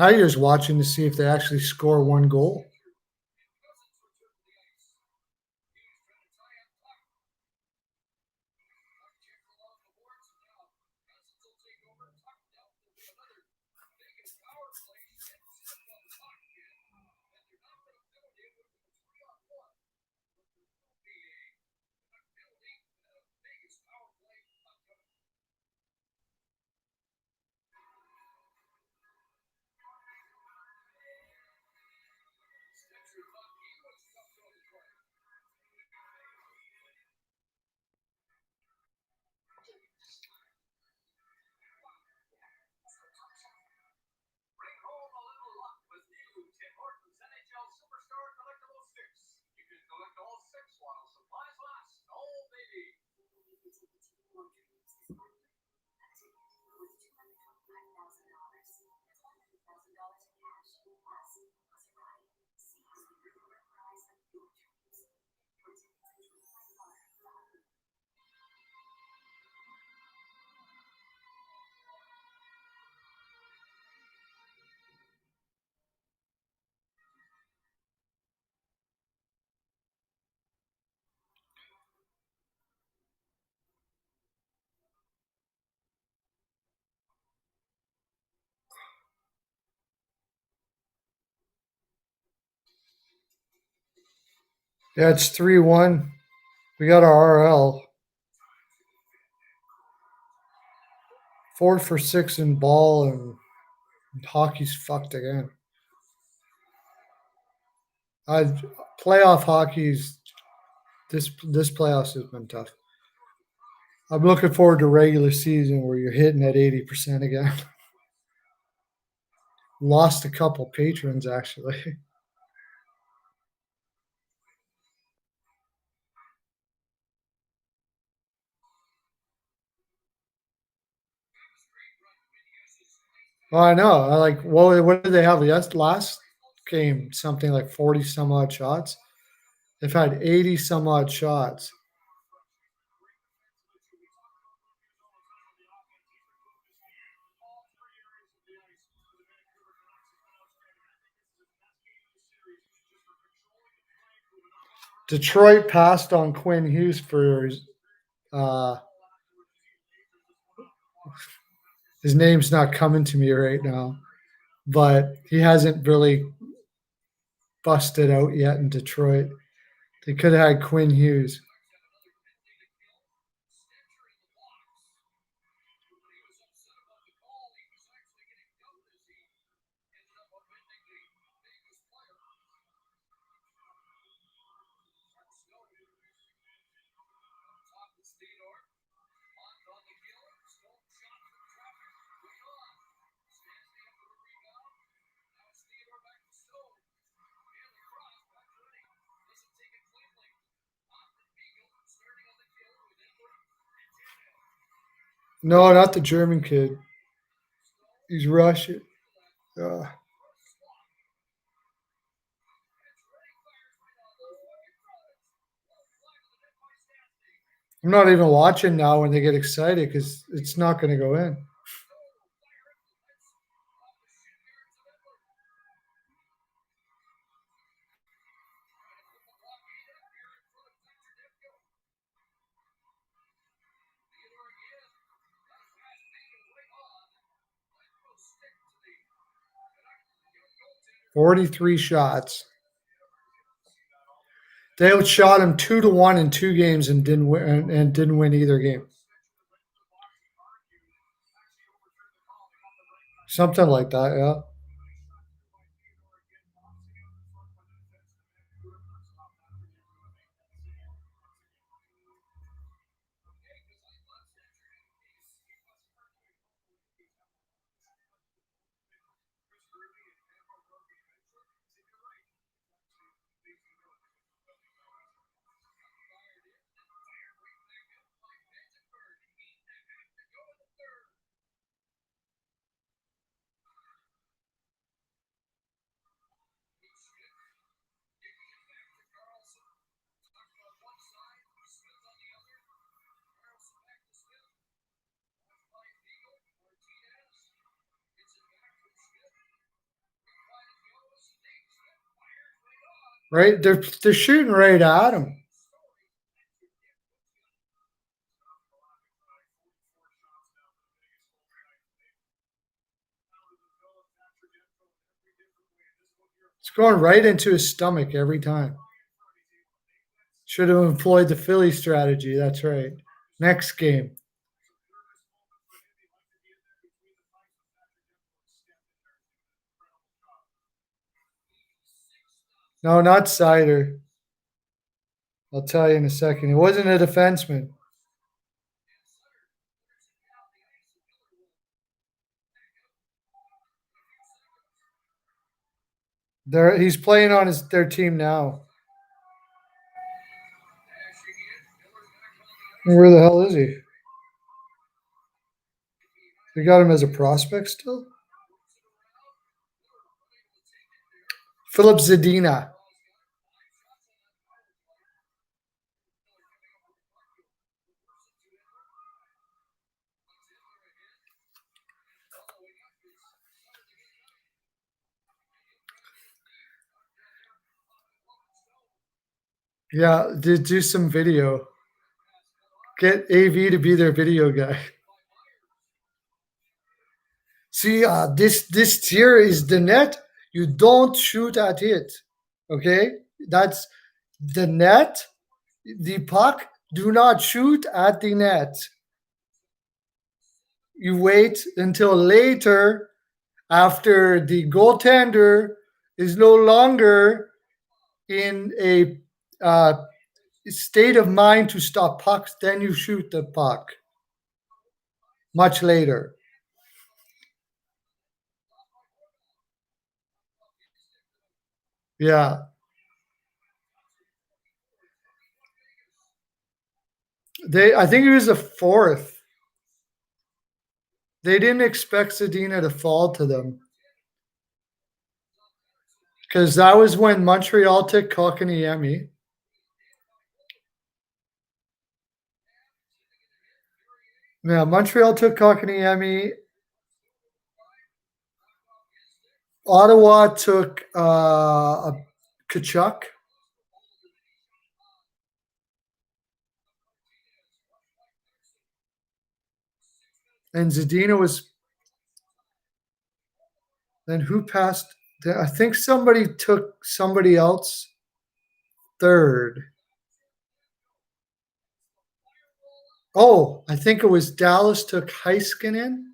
Speaker 1: Now you're just watching to see if they actually score one goal. Yeah, it's 3-1. We got our RL. 4 for 6 in ball, and hockey's fucked again. Playoff hockey's this playoffs has been tough. I'm looking forward to regular season where you're hitting at 80% again. Lost a couple patrons actually. Oh, I know. I like what did they have last game? Something like 40 some odd shots. They've had 80 some odd shots. Detroit passed on Quinn Hughes for uh, his name's not coming to me right now, but he hasn't really busted out yet in Detroit. They could have had Quinn Hughes. No, not the German kid. He's Russian. Uh, I'm not even watching now when they get excited because it's not going to go in. "43 shots." They outshot him 2-1 in 2 games and didn't win either game. Something like that, yeah. Right? They're shooting right at him. It's going right into his stomach every time. Should have employed the Philly strategy. That's right. Next game. No, not Sider. I'll tell you in a second. It wasn't a defenseman. He's playing on their team now. Where the hell is he? They got him as a prospect still? Philip Zadina. Yeah, do some video. Get AV to be their video guy. See, this here is the net. You don't shoot at it. Okay? That's the net. The puck. Do not shoot at the net. You wait until later after the goaltender is no longer in a state of mind to stop pucks, then you shoot the puck much later. Yeah. I think he was the 4th. They didn't expect Zadina to fall to them. Because that was when Montreal took Kotkaniemi. Yeah, Montreal took Kotkaniemi. Ottawa took Kachuk. And Zadina was. Then who passed? I think somebody took somebody else 3rd. Oh, I think it was Dallas took Heiskanen.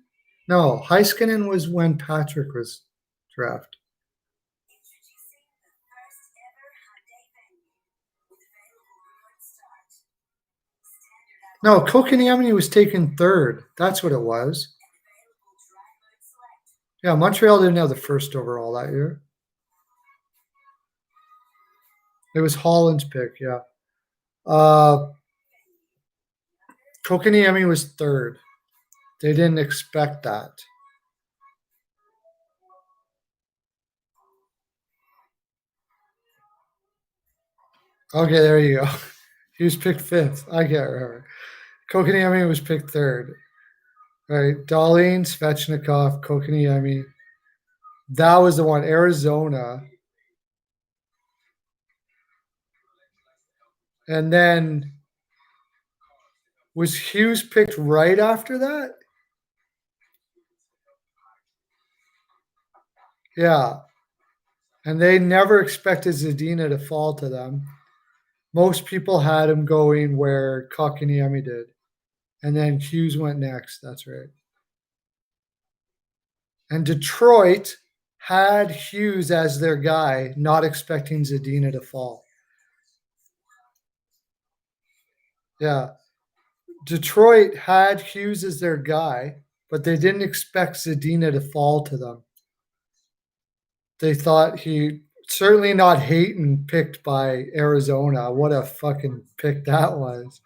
Speaker 1: No, Heiskanen was when Patrick was drafted. No, Kotkaniemi was taken 3rd. That's what it was. Yeah, Montreal didn't have the 1st overall that year. It was Holland's pick, yeah. Kotkaniemi was 3rd. They didn't expect that. Okay, there you go. He was picked fifth. I can't remember. Kokaniemi was picked third. Right. Darlene, Svechnikov, Kokaniemi. That was the one. Arizona. And then was Hughes picked right after that? Yeah. And they never expected Zadina to fall to them. Most people had him going where Kokaniemi did. And then Hughes went next. That's right. And Detroit had Hughes as their guy, not expecting Zadina to fall. Yeah. Detroit had Hughes as their guy, but they didn't expect Zadina to fall to them. They thought he certainly not Hayton picked by Arizona. What a fucking pick that was.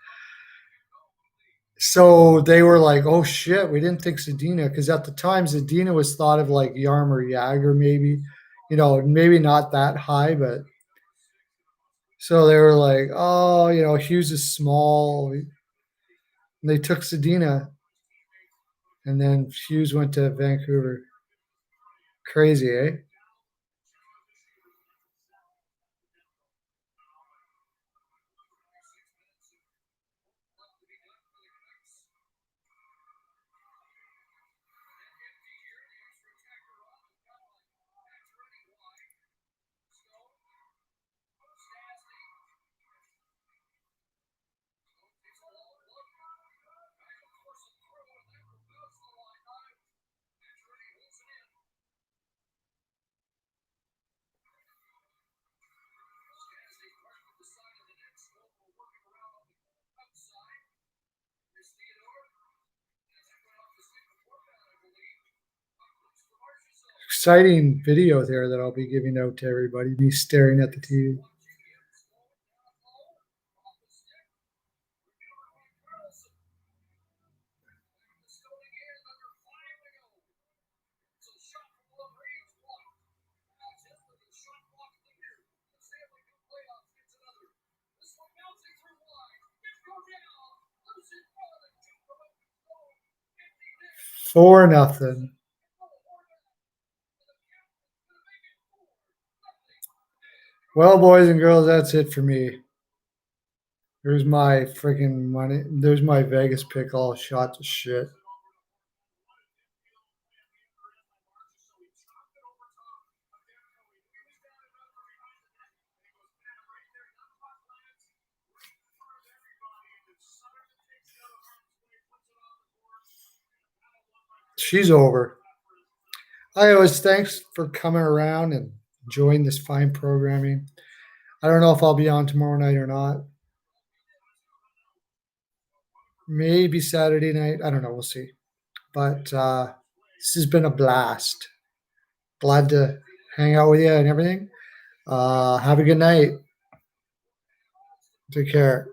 Speaker 1: So they were like, oh shit, we didn't think Zadina, because at the time Zadina was thought of like Yarmer Jagger, maybe, maybe not that high, but so they were like, oh, Hughes is small. And they took Zadina, and then Hughes went to Vancouver. Crazy, eh? Exciting video there that I'll be giving out to everybody, me staring at the TV. Four nothing. Well, boys and girls, that's it for me. There's my freaking money. There's my Vegas pick all shot to shit. She's over. Hi, always thanks for coming around and enjoying this fine programming. I don't know if I'll be on tomorrow night or not. Maybe Saturday night. I don't know. We'll see. But this has been a blast. Glad to hang out with you and everything. Have a good night. Take care.